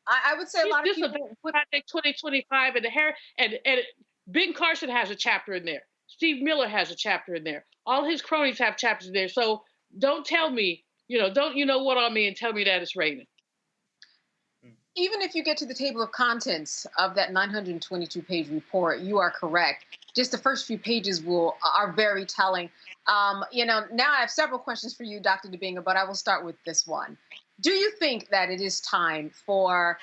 [SPEAKER 11] I would say a lot of people
[SPEAKER 6] put Project 2025 in the hair, and Ben Carson has a chapter in there. Steve Miller has a chapter in there. All his cronies have chapters in there. So don't tell me, don't what on me and tell me that it's raining.
[SPEAKER 11] Even if you get to the table of contents of that 922-page report, you are correct. Just the first few pages are very telling. Now I have several questions for you, Dr. Dibinga, but I will start with this one. Do you think that it is time for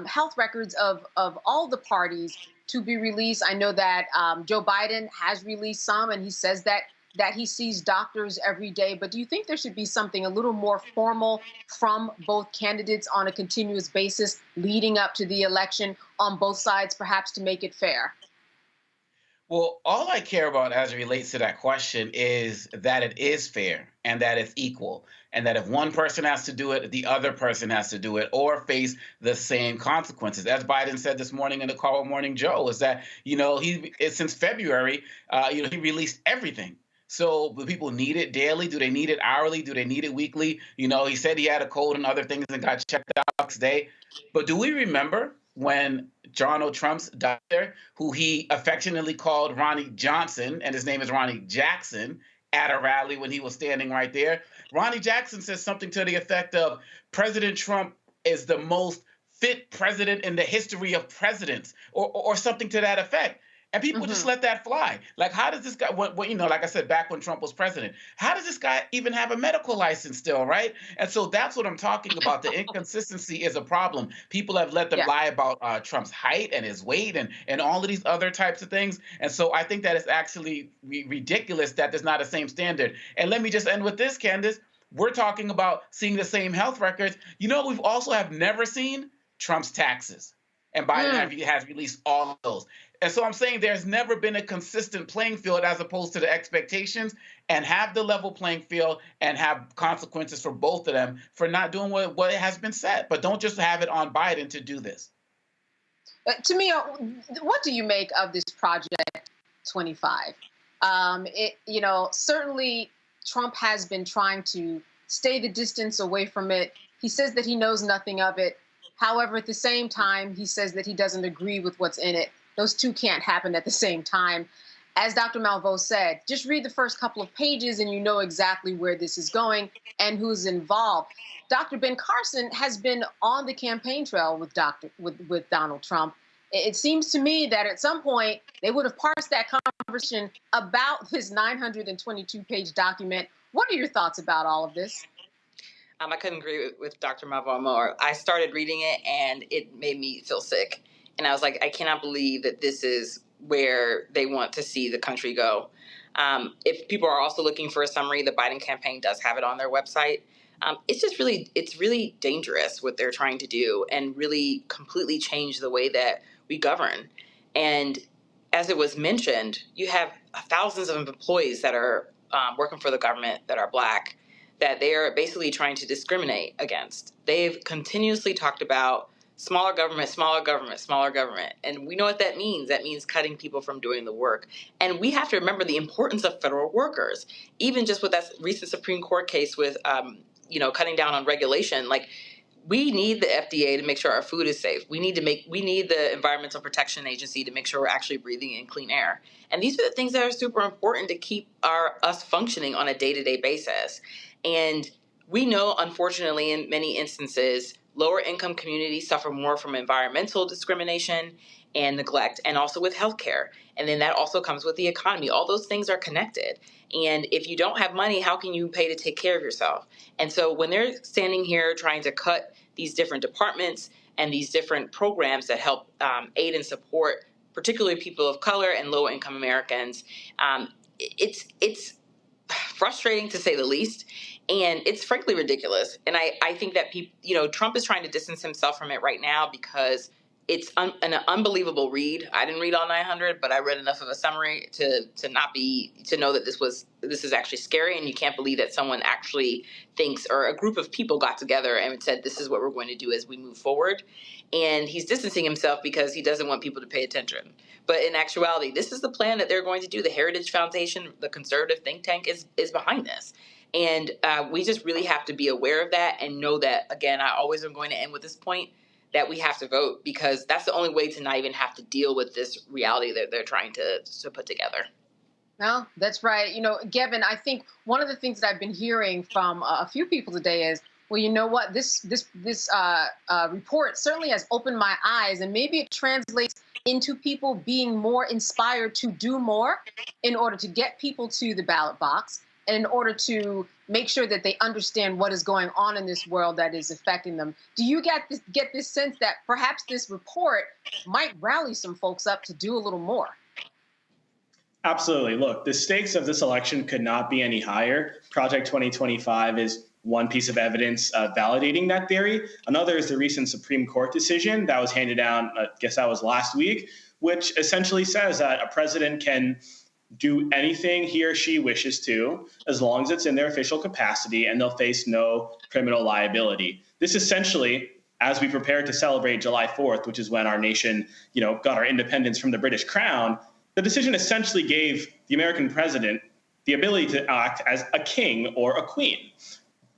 [SPEAKER 11] health records of all the parties to be released? I know that Joe Biden has released some, and he says that he sees doctors every day. But do you think there should be something a little more formal from both candidates on a continuous basis leading up to the election on both sides, perhaps to make it fair?
[SPEAKER 20] Well, all I care about as it relates to that question is that it is fair and that it's equal, and that if one person has to do it, the other person has to do it or face the same consequences. As Biden said this morning in the call with Morning Joe, is that, since February, he released everything. So do people need it daily? Do they need it hourly? Do they need it weekly? He said he had a cold and other things and got checked out next day. But do we remember when Donald Trump's doctor, who he affectionately called Ronnie Johnson, and his name is Ronnie Jackson, at a rally when he was standing right there? Ronnie Jackson says something to the effect of, President Trump is the most fit president in the history of presidents, or something to that effect. And people just let that fly. Like, how does this guy, like I said, back when Trump was president, how does this guy even have a medical license still, right? And so that's what I'm talking about. The inconsistency is a problem. People have let them lie about Trump's height and his weight and all of these other types of things. And so I think that it's actually ridiculous that there's not a same standard. And let me just end with this, Candace. We're talking about seeing the same health records. We've also have never seen Trump's taxes. And Biden has released all of those. And so I'm saying there's never been a consistent playing field as opposed to the expectations, and have the level playing field and have consequences for both of them for not doing what has been set. But don't just have it on Biden to do this.
[SPEAKER 11] To me, what do you make of this Project 25? Certainly Trump has been trying to stay the distance away from it. He says that he knows nothing of it. However, at the same time, he says that he doesn't agree with what's in it. Those two can't happen at the same time. As Dr. Malveaux said, just read the first couple of pages and you know exactly where this is going and who's involved. Dr. Ben Carson has been on the campaign trail with Donald Trump. It seems to me that at some point they would have parsed that conversation about his 922-page document. What are your thoughts about all of this?
[SPEAKER 4] I couldn't agree with Dr. Malveaux more. I started reading it and it made me feel sick. And I was like, I cannot believe that this is where they want to see the country go. If people are also looking for a summary, the Biden campaign does have it on their website. It's really dangerous what they're trying to do and really completely change the way that we govern. And as it was mentioned, you have thousands of employees that are working for the government that are Black, that they are basically trying to discriminate against. They've continuously talked about smaller government, smaller government, smaller government. And we know what that means. That means cutting people from doing the work. And we have to remember the importance of federal workers. Even just with that recent Supreme Court case with, cutting down on regulation, like we need the FDA to make sure our food is safe. We need the Environmental Protection Agency to make sure we're actually breathing in clean air. And these are the things that are super important to keep us functioning on a day-to-day basis. And we know, unfortunately, in many instances, lower income communities suffer more from environmental discrimination and neglect, and also with healthcare. And then that also comes with the economy. All those things are connected. And if you don't have money, how can you pay to take care of yourself? And so when they're standing here trying to cut these different departments and these different programs that help aid and support, particularly people of color and low income Americans, it's frustrating to say the least. And it's frankly ridiculous. And I think that Trump is trying to distance himself from it right now because it's an unbelievable read. I didn't read all 900, but I read enough of a summary to know that this is actually scary, and you can't believe that someone actually thinks, or a group of people got together and said, this is what we're going to do as we move forward. And he's distancing himself because he doesn't want people to pay attention. But in actuality, this is the plan that they're going to do. The Heritage Foundation, the conservative think tank, is behind this. And we just really have to be aware of that and know that, again, I always am going to end with this point, that we have to vote, because that's the only way to not even have to deal with this reality that they're trying to put together.
[SPEAKER 11] No, that's right. Gavin, I think one of the things that I've been hearing from a few people today is, well, you know what, this report certainly has opened my eyes, and maybe it translates into people being more inspired to do more in order to get people to the ballot box, and in order to make sure that they understand what is going on in this world that is affecting them. Do you get this sense that perhaps this report might rally some folks up to do a little more?
[SPEAKER 16] Absolutely. Look, the stakes of this election could not be any higher. Project 2025 is one piece of evidence validating that theory. Another is the recent Supreme Court decision that was handed down, I guess that was last week, which essentially says that a president can do anything he or she wishes to, as long as it's in their official capacity, and they'll face no criminal liability. This essentially, as we prepare to celebrate July 4th, which is when our nation, got our independence from the British Crown, the decision essentially gave the American president the ability to act as a king or a queen.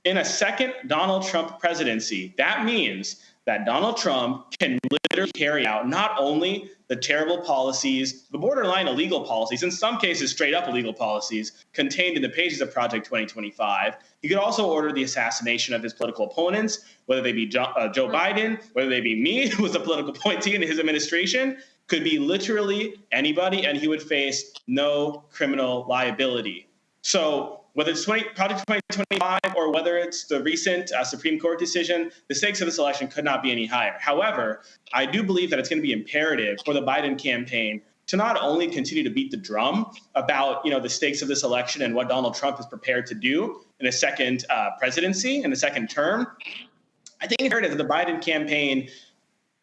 [SPEAKER 16] In a second Donald Trump presidency, that means that Donald Trump can literally carry out not only the terrible policies, the borderline illegal policies, in some cases straight up illegal policies contained in the pages of Project 2025. He could also order the assassination of his political opponents, whether they be Joe Biden, whether they be me, who was a political appointee in his administration, could be literally anybody, and he would face no criminal liability. So whether it's Project 2025 or whether it's the recent Supreme Court decision, the stakes of this election could not be any higher. However, I do believe that it's going to be imperative for the Biden campaign to not only continue to beat the drum about the stakes of this election and what Donald Trump is prepared to do in a second presidency, in a second term. I think it's imperative that the Biden campaign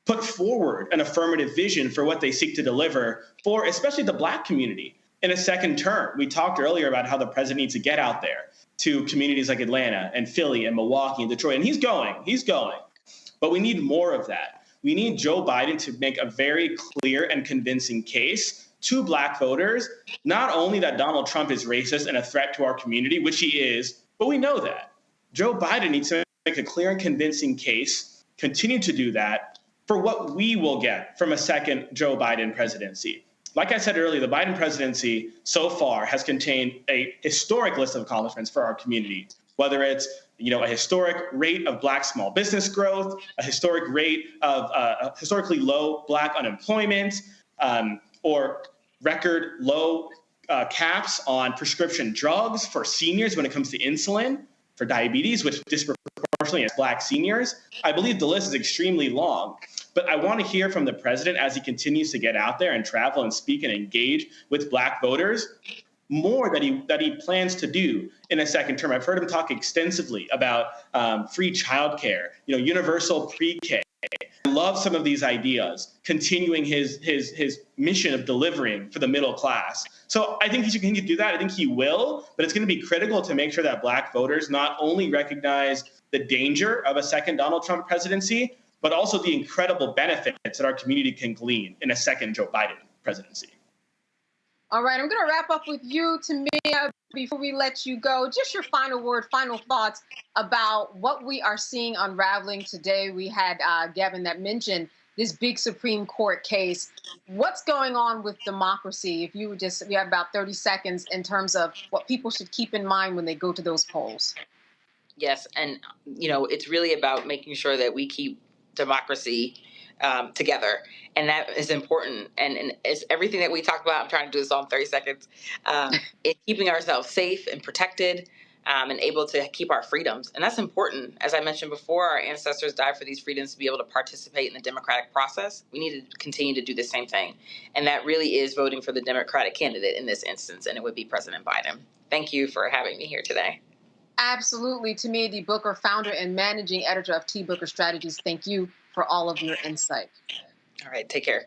[SPEAKER 16] put forward an affirmative vision for what they seek to deliver for especially the Black community in a second term. We talked earlier about how the president needs to get out there to communities like Atlanta and Philly and Milwaukee and Detroit. And he's going. But we need more of that. We need Joe Biden to make a very clear and convincing case to Black voters, not only that Donald Trump is racist and a threat to our community, which he is, but we know that. Joe Biden needs to make a clear and convincing case continue to do that for what we will get from a second Joe Biden presidency. Like I said earlier, the Biden presidency so far has contained a historic list of accomplishments for our community, whether it's a historic rate of Black small business growth, a historic rate of historically low Black unemployment, or record low caps on prescription drugs for seniors when it comes to insulin, for diabetes, which disproportionately is Black seniors. I believe the list is extremely long. But I want to hear from the president as he continues to get out there and travel and speak and engage with Black voters more that he plans to do in a second term. I've heard him talk extensively about free childcare, universal pre-K. I love some of these ideas, continuing his mission of delivering for the middle class. So I think he should continue to do that. I think he will, but it's going to be critical to make sure that Black voters not only recognize the danger of a second Donald Trump presidency, but also the incredible benefits that our community can glean in a second Joe Biden presidency.
[SPEAKER 11] All right, I'm going to wrap up with you, Tamia, before we let you go. Just your final word, final thoughts about what we are seeing unraveling today. We had Gavin that mentioned this big Supreme Court case. What's going on with democracy? If you would we have about 30 seconds in terms of what people should keep in mind when they go to those polls.
[SPEAKER 4] Yes, and it's really about making sure that we keep democracy together, and that is important. And it's everything that we talked about. I'm trying to do this all in 30 seconds. It's keeping ourselves safe and protected, and able to keep our freedoms, and that's important. As I mentioned before, our ancestors died for these freedoms to be able to participate in the democratic process. We need to continue to do the same thing, and that really is voting for the Democratic candidate in this instance, and it would be President Biden. Thank you for having me here today.
[SPEAKER 11] Absolutely. Tamia D. Booker, founder and managing editor of T. Booker Strategies. Thank you for all of your insight.
[SPEAKER 4] All right. Take care.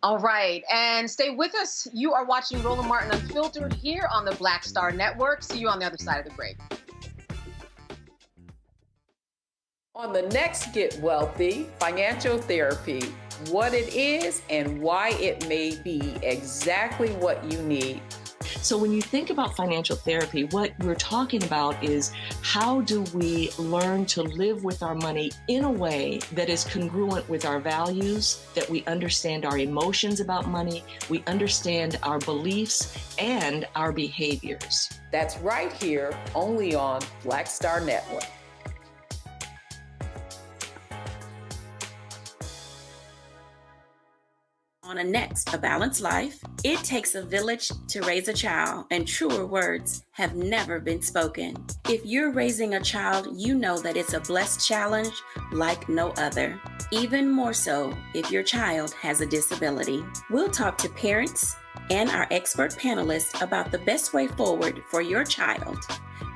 [SPEAKER 11] All right. And stay with us. You are watching Roland Martin Unfiltered here on the Black Star Network. See you on the other side of the break.
[SPEAKER 3] On the next Get Wealthy, financial therapy, what it is and why it may be exactly what you need.
[SPEAKER 5] So when you think about financial therapy, what we're talking about is how do we learn to live with our money in a way that is congruent with our values, that we understand our emotions about money, we understand our beliefs and our behaviors.
[SPEAKER 3] That's right here, only on Black Star Network.
[SPEAKER 7] On a next, A Balanced Life, it takes a village to raise a child, and truer words have never been spoken. If you're raising a child, you know that it's a blessed challenge like no other. Even more so if your child has a disability. We'll talk to parents and our expert panelists about the best way forward for your child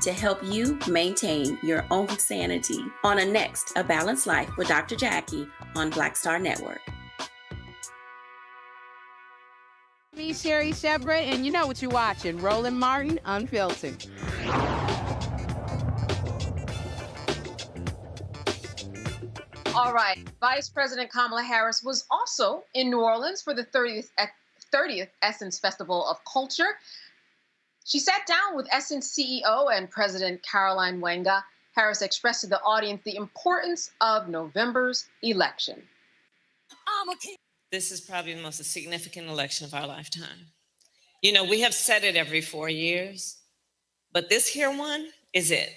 [SPEAKER 7] to help you maintain your own sanity. On a next, A Balanced Life with Dr. Jackie on Black Star Network.
[SPEAKER 19] Me, Sherry Shepard, and you know what you're watching, Roland Martin Unfiltered.
[SPEAKER 11] All right. Vice President Kamala Harris was also in New Orleans for the 30th Essence Festival of Culture. She sat down with Essence CEO and President Caroline Wenger. Harris expressed to the audience the importance of November's election.
[SPEAKER 9] This is probably the most significant election of our lifetime. You know, we have said it every 4 years, but this here one is it.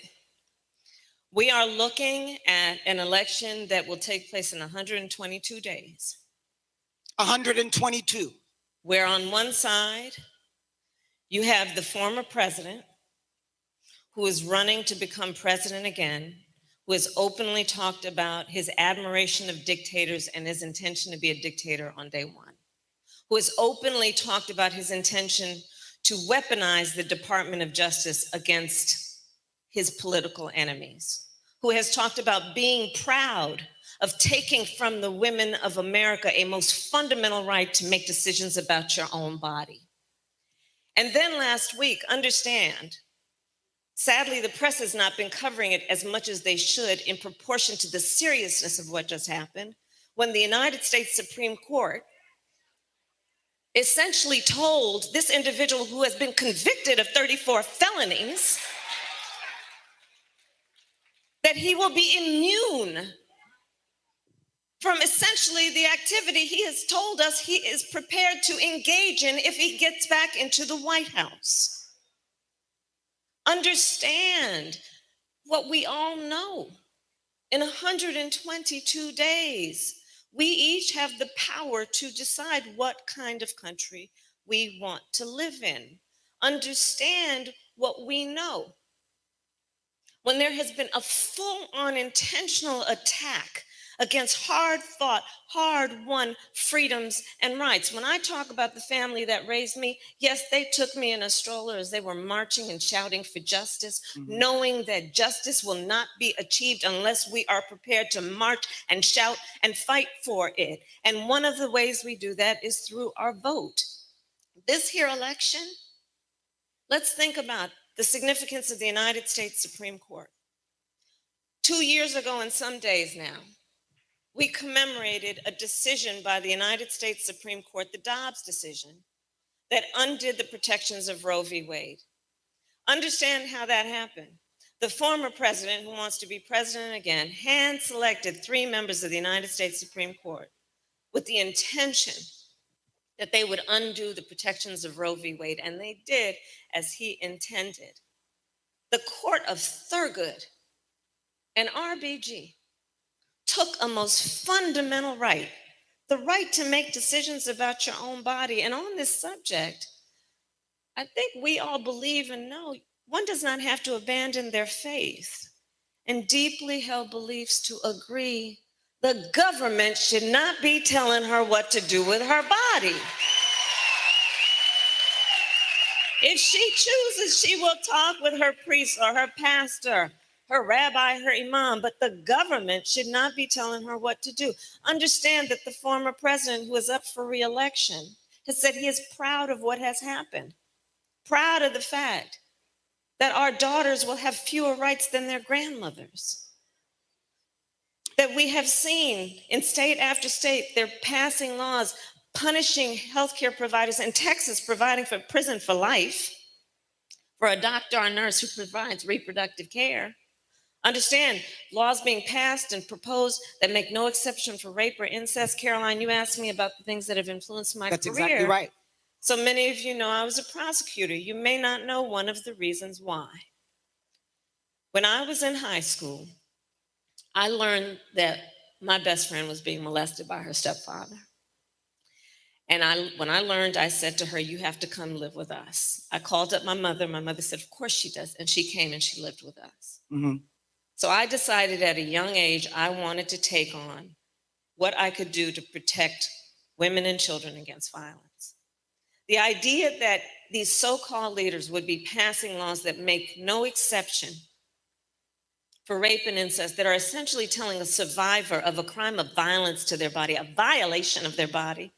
[SPEAKER 9] We are looking at an election that will take place in 122 days.
[SPEAKER 25] 122.
[SPEAKER 9] Where on one side, you have the former president who is running to become president again, who has openly talked about his admiration of dictators and his intention to be a dictator on day one, who has openly talked about his intention to weaponize the Department of Justice against his political enemies, who has talked about being proud of taking from the women of America a most fundamental right to make decisions about your own body. And then last week, understand, sadly, the press has not been covering it as much as they should in proportion to the seriousness of what just happened, when the United States Supreme Court essentially told this individual who has been convicted of 34 felonies that he will be immune from essentially the activity he has told us he is prepared to engage in if he gets back into the White House. Understand what we all know. In 122 days, we each have the power to decide what kind of country we want to live in. Understand what we know. When there has been a full-on intentional attack against hard-fought, hard-won freedoms and rights. When I talk about the family that raised me, yes, they took me in a stroller as they were marching and shouting for justice, knowing that justice will not be achieved unless we are prepared to march and shout and fight for it. And one of the ways we do that is through our vote. This here election, let's think about the significance of the United States Supreme Court. 2 years ago and some days now, we commemorated a decision by the United States Supreme Court, the Dobbs decision, that undid the protections of Roe v. Wade. Understand how that happened. The former president, who wants to be president again, hand-selected 3 members of the United States Supreme Court with the intention that they would undo the protections of Roe v. Wade, and they did as he intended. The Court of Thurgood and RBG took a most fundamental right, the right to make decisions about your own body. And on this subject, I think we all believe and know one does not have to abandon their faith and deeply held beliefs to agree the government should not be telling her what to do with her body. If she chooses, she will talk with her priest or her pastor, her rabbi, her imam, but the government should not be telling her what to do. Understand that the former president, who is up for re-election, has said he is proud of what has happened, proud of the fact that our daughters will have fewer rights than their grandmothers, that we have seen in state after state, they're passing laws punishing healthcare providers, in Texas providing for prison for life for a doctor or nurse who provides reproductive care. Understand, laws being passed and proposed that make no exception for rape or incest. Caroline, you asked me about the things that have influenced my career.
[SPEAKER 18] That's exactly right.
[SPEAKER 9] So many of you know I was a prosecutor. You may not know one of the reasons why. When I was in high school, I learned that my best friend was being molested by her stepfather. And when I learned, I said to her, you have to come live with us. I called up my mother. My mother said, of course she does. And she came and she lived with us. So I decided at a young age, I wanted to take on what I could do to protect women and children against violence. The idea that these so-called leaders would be passing laws that make no exception for rape and incest, that are essentially telling a survivor of a crime of violence to their body, a violation of their body,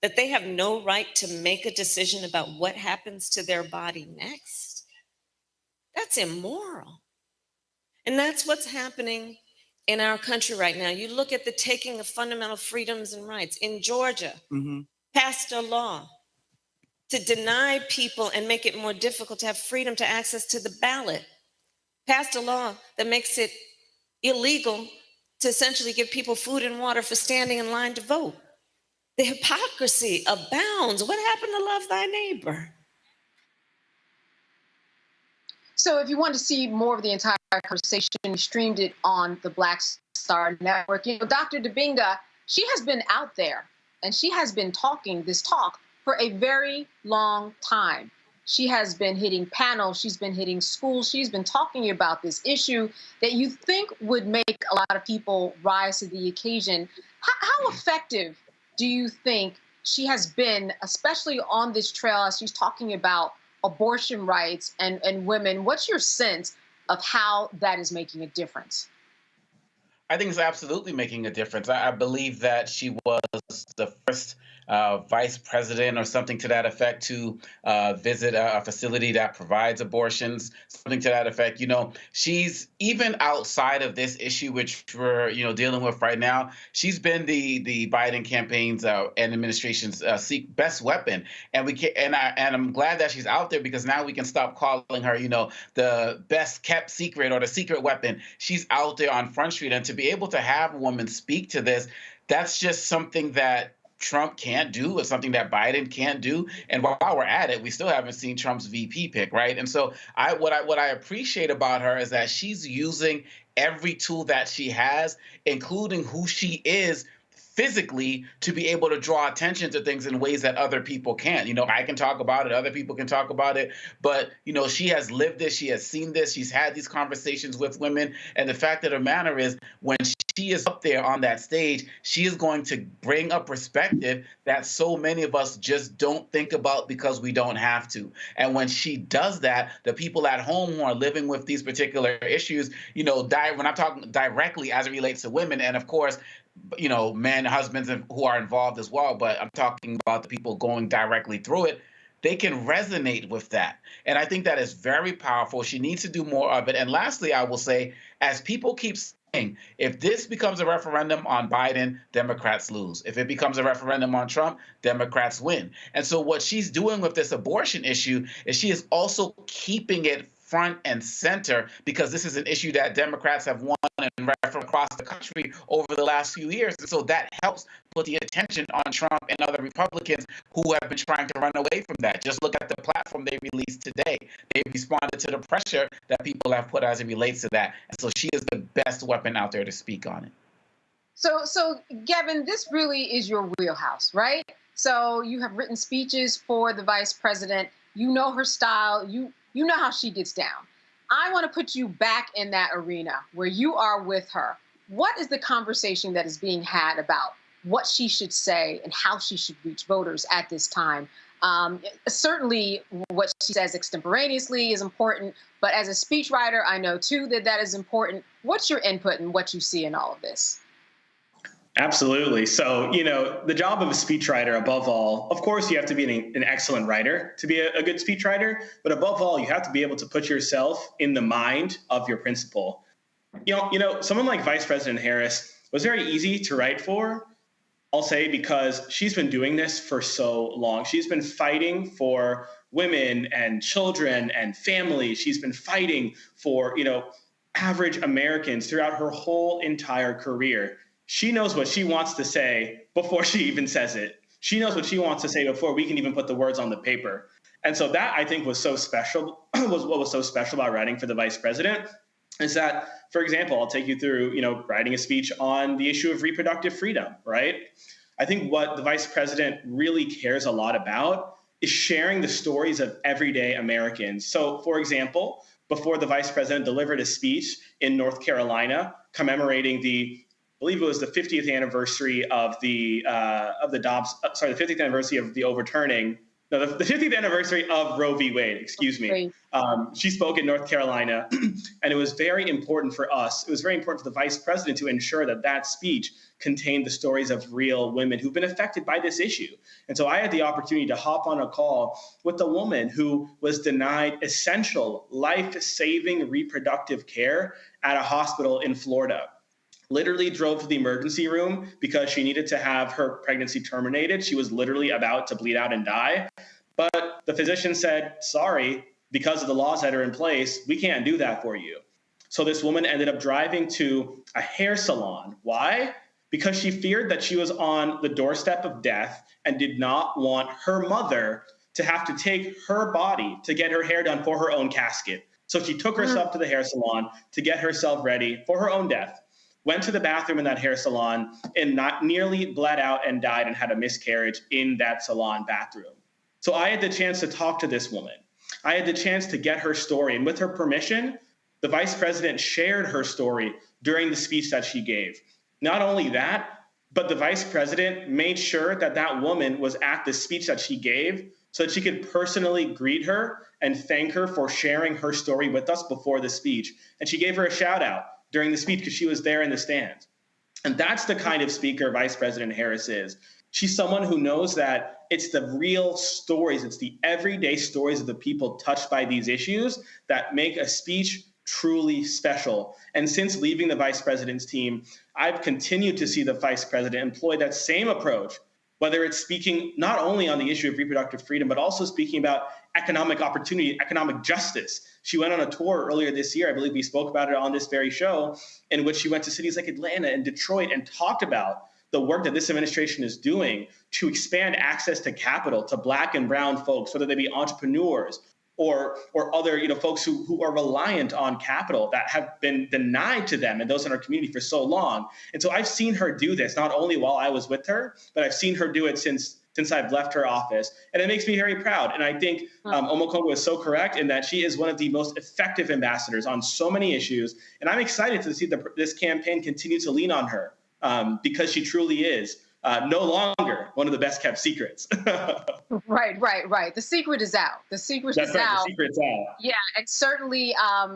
[SPEAKER 9] that they have no right to make a decision about what happens to their body next. That's immoral. And that's what's happening in our country right now. You look at the taking of fundamental freedoms and rights. In Georgia, passed a law to deny people and make it more difficult to have freedom to access to the ballot. Passed a law that makes it illegal to essentially give people food and water for standing in line to vote. The hypocrisy abounds. What happened to love thy neighbor?
[SPEAKER 11] So if you want to see more of the entire conversation, we streamed it on the Black Star Network. You know, Dr. Dibinga, she has been out there and she has been talking this talk for a very long time. She has been hitting panels, she's been hitting schools, she's been talking about this issue that you think would make a lot of people rise to the occasion. How effective do you think she has been, especially on this trail as she's talking about abortion rights and women? What's your sense of how that is making a difference?
[SPEAKER 20] I think it's absolutely making a difference. I believe that she was the first vice president or something to that effect to visit a facility that provides abortions, something to that effect. You know, she's even outside of this issue, which we're, dealing with right now, she's been the Biden campaign's and administration's best weapon. And I'm glad that she's out there, because now we can stop calling her, the best kept secret or the secret weapon. She's out there on Front Street, and to be able to have a woman speak to this, that's just something that Trump can't do. It's something that Biden can't do. And while we're at it, we still haven't seen Trump's VP pick, right? And so what I appreciate about her is that she's using every tool that she has, including who she is physically, to be able to draw attention to things in ways that other people can't. I can talk about it, other people can talk about it, but, she has lived this, she has seen this, she's had these conversations with women, and the fact of the matter is, when she is up there on that stage, she is going to bring a perspective that so many of us just don't think about because we don't have to. And when she does that, the people at home who are living with these particular issues, when I'm talking directly as it relates to women, and of course, men, husbands who are involved as well, but I'm talking about the people going directly through it, they can resonate with that. And I think that is very powerful. She needs to do more of it. And lastly, I will say, as people keep saying, if this becomes a referendum on Biden, Democrats lose. If it becomes a referendum on Trump, Democrats win. And so what she's doing with this abortion issue is she is also keeping it front and center, because this is an issue that Democrats have won and across the country over the last few years. And so that helps put the attention on Trump and other Republicans who have been trying to run away from that. Just look at the platform they released today. They responded to the pressure that people have put as it relates to that. And so she is the best weapon out there to speak on it.
[SPEAKER 11] So Gavin, this really is your wheelhouse, right? So you have written speeches for the vice president. You know her style. You know how she gets down. I want to put you back in that arena where you are with her. What is the conversation that is being had about what she should say and how she should reach voters at this time? Certainly what she says extemporaneously is important, but as a speechwriter, I know too that is important. What's your input and what you see in all of this?
[SPEAKER 16] Absolutely. So, the job of a speechwriter, above all, of course, you have to be an excellent writer to be a good speechwriter. But above all, you have to be able to put yourself in the mind of your principal. Someone like Vice President Harris was very easy to write for, I'll say, because she's been doing this for so long. She's been fighting for women and children and families. She's been fighting for, average Americans throughout her whole entire career. She knows what she wants to say before she even says it. She knows what she wants to say before we can even put the words on the paper. And so that, I think, was so special, was what was so special about writing for the vice president, is that, for example, I'll take you through, writing a speech on the issue of reproductive freedom, right? I think what the vice president really cares a lot about is sharing the stories of everyday Americans. So, for example, before the vice president delivered a speech in North Carolina commemorating the 50th anniversary of the 50th anniversary of the overturning, the 50th anniversary of Roe v. Wade, excuse me. She spoke in North Carolina, and it was very important for us. It was very important for the vice president to ensure that speech contained the stories of real women who've been affected by this issue. And so I had the opportunity to hop on a call with a woman who was denied essential life-saving reproductive care at a hospital in Florida. Literally drove to the emergency room because she needed to have her pregnancy terminated. She was literally about to bleed out and die. But the physician said, sorry, because of the laws that are in place, we can't do that for you. So this woman ended up driving to a hair salon. Why? Because she feared that she was on the doorstep of death and did not want her mother to have to take her body to get her hair done for her own casket. So she took herself to the hair salon to get herself ready for her own death. Went to the bathroom in that hair salon and nearly bled out and died and had a miscarriage in that salon bathroom. So I had the chance to talk to this woman. I had the chance to get her story. And with her permission, the vice president shared her story during the speech that she gave. Not only that, but the vice president made sure that woman was at the speech that she gave so that she could personally greet her and thank her for sharing her story with us before the speech. And she gave her a shout out during the speech because she was there in the stands. And that's the kind of speaker Vice President Harris is. She's someone who knows that it's the real stories, it's the everyday stories of the people touched by these issues that make a speech truly special. And since leaving the vice president's team, I've continued to see the vice president employ that same approach, whether it's speaking not only on the issue of reproductive freedom, but also speaking about economic opportunity, economic justice. She went on a tour earlier this year, I believe we spoke about it on this very show, in which she went to cities like Atlanta and Detroit and talked about the work that this administration is doing to expand access to capital to Black and brown folks, whether they be entrepreneurs or other folks who are reliant on capital that have been denied to them and those in our community for so long. And so I've seen her do this not only while I was with her, but I've seen her do it since I've left her office. And it makes me very proud. And I think Omokongo is so correct in that she is one of the most effective ambassadors on so many issues. And I'm excited to see this campaign continue to lean on her because she truly is no longer one of the best kept secrets.
[SPEAKER 11] Right. The secret is out. The secret is out.
[SPEAKER 16] The secret's out.
[SPEAKER 11] Yeah, and certainly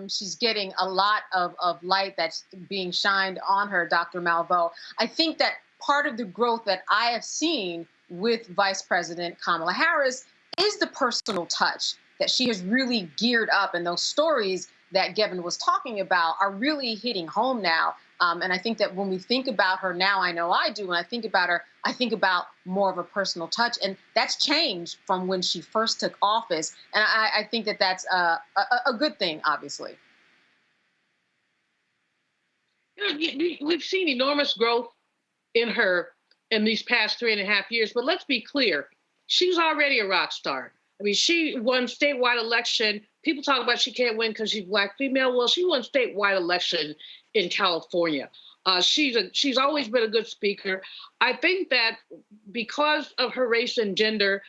[SPEAKER 11] she's getting a lot of light that's being shined on her, Dr. Malveaux. I think that part of the growth that I have seen with Vice President Kamala Harris is the personal touch that she has really geared up, and those stories that Gavin was talking about are really hitting home now. And I think that when we think about her now, I know I do, when I think about her, I think about more of a personal touch. And that's changed from when she first took office. And I think that that's a good thing, obviously.
[SPEAKER 6] We've seen enormous growth in her in these past 3.5 years. But let's be clear, she's already a rock star. I mean, she won statewide election. People talk about she can't win because she's Black female. Well, she won statewide election in California. She's always been a good speaker. I think that because of her race and gender,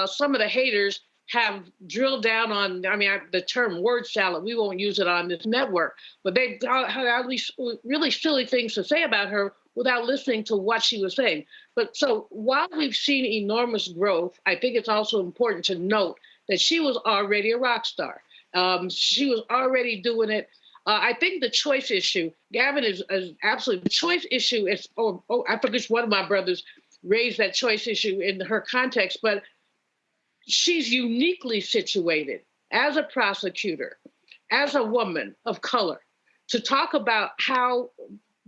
[SPEAKER 6] some of the haters have drilled down on, the term word salad, we won't use it on this network, but they had at least really silly things to say about her without listening to what she was saying. But so while we've seen enormous growth, I think it's also important to note that she was already a rock star. She was already doing it. I think the choice issue, Gavin is absolutely, the choice issue is, I forget one of my brothers raised that choice issue in her context, but she's uniquely situated as a prosecutor, as a woman of color, to talk about how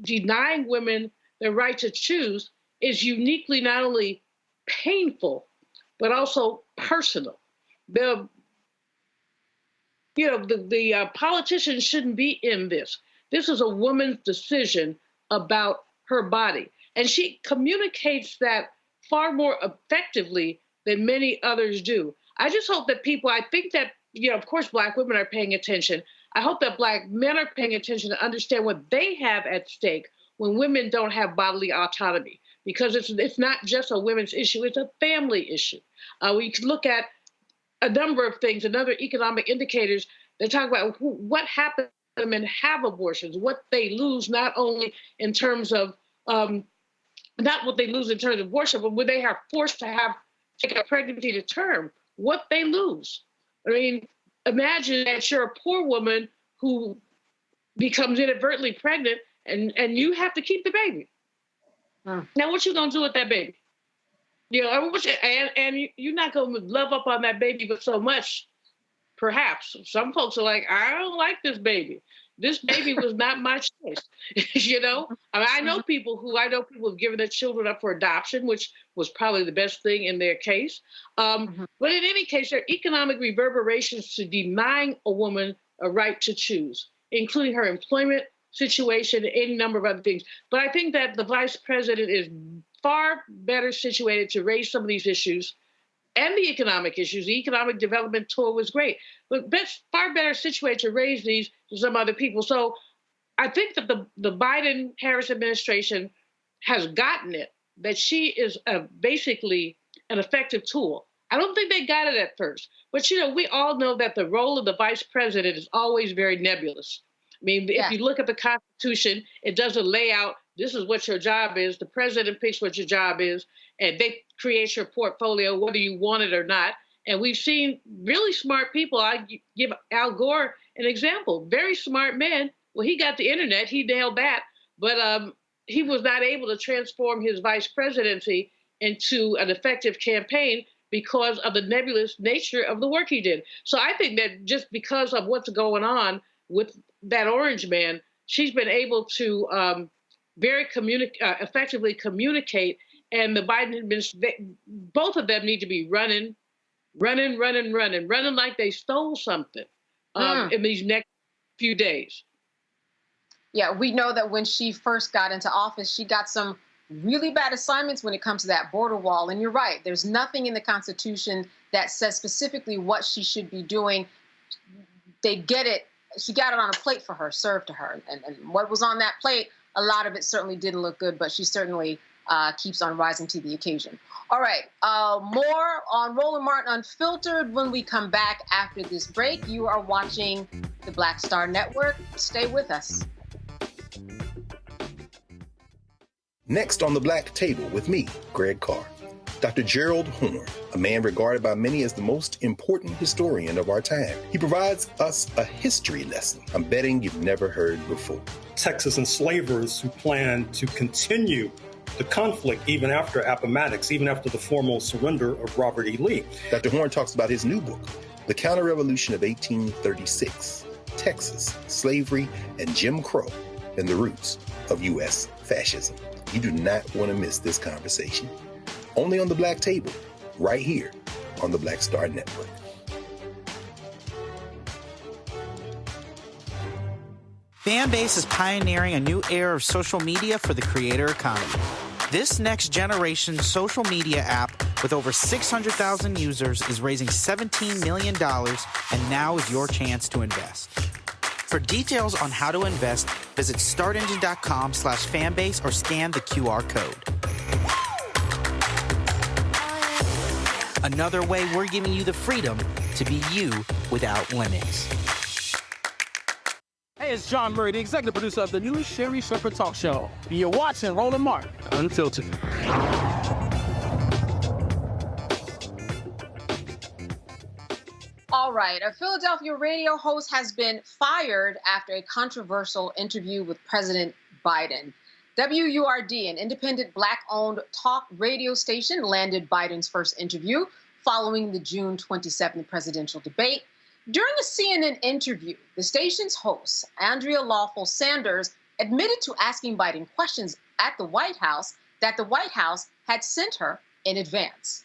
[SPEAKER 6] denying women the right to choose is uniquely not only painful, but also personal. The politicians shouldn't be in this. This is a woman's decision about her body. And she communicates that far more effectively than many others do. I just hope that I think that, of course, Black women are paying attention. I hope that Black men are paying attention to understand what they have at stake when women don't have bodily autonomy, because it's not just a women's issue, it's a family issue. We can look at a number of things, another economic indicators that talk about what happens when women have abortions, what they lose, not only in terms of, not what they lose in terms of abortion, but when they are forced to take a pregnancy to term, what they lose. I mean, imagine that you're a poor woman who becomes inadvertently pregnant and you have to keep the baby. Now, what you gonna do with that baby? And you're not gonna love up on that baby but so much, perhaps. Some folks are like, I don't like this baby. This baby was not my choice. I know people who have given their children up for adoption, which was probably the best thing in their case. But in any case, there are economic reverberations to denying a woman a right to choose, including her employment situation, any number of other things. But I think that the vice president is far better situated to raise some of these issues and the economic issues. The economic development tour was great, but far better situated to raise these than some other people. So I think that the Biden-Harris administration has gotten it, that she is basically an effective tool. I don't think they got it at first, but we all know that the role of the vice president is always very nebulous. I mean, if you look at the Constitution, it doesn't lay out, this is what your job is. The president picks what your job is, and they create your portfolio, whether you want it or not. And we've seen really smart people. I give Al Gore an example. Very smart man. Well, he got the internet. He nailed that. But he was not able to transform his vice presidency into an effective campaign because of the nebulous nature of the work he did. So I think that just because of what's going on with that orange man, she's been able to very effectively communicate, and the Biden administration, both of them need to be running like they stole something in these next few days.
[SPEAKER 11] Yeah, we know that when she first got into office, she got some really bad assignments when it comes to that border wall. And you're right, there's nothing in the Constitution that says specifically what she should be doing. They get it. She got it on a plate for her, served to her. And what was on that plate, a lot of it certainly didn't look good, but she certainly keeps on rising to the occasion. All right, more on Roland Martin Unfiltered when we come back after this break. You are watching the Black Star Network. Stay with us.
[SPEAKER 10] Next on the Black Table with me, Greg Carr. Dr. Gerald Horne, a man regarded by many as the most important historian of our time. He provides us a history lesson I'm betting you've never heard before.
[SPEAKER 12] Texas enslavers who plan to continue the conflict even after Appomattox, even after the formal surrender of Robert E. Lee.
[SPEAKER 10] Dr. Horne talks about his new book, The Counter-Revolution of 1836, Texas, Slavery, and Jim Crow, and the Roots of U.S. Fascism. You do not want to miss this conversation. Only on the Black Table, right here on the Black Star Network.
[SPEAKER 13] Fanbase is pioneering a new era of social media for the creator economy. This next generation social media app with over 600,000 users is raising $17 million, and now is your chance to invest. For details on how to invest, visit startengine.com/fanbase or scan the QR code. Another way we're giving you the freedom to be you without limits.
[SPEAKER 14] Hey, it's John Murray, the executive producer of the new Sherry Shepherd Talk Show. You're watching Roland Martin Unfiltered.
[SPEAKER 11] All right, a Philadelphia radio host has been fired after a controversial interview with President Biden. WURD, an independent Black-owned talk radio station, landed Biden's first interview following the June 27th presidential debate. During a CNN interview, the station's host, Andrea Lawful Sanders, admitted to asking Biden questions at the White House that the White House had sent her in advance.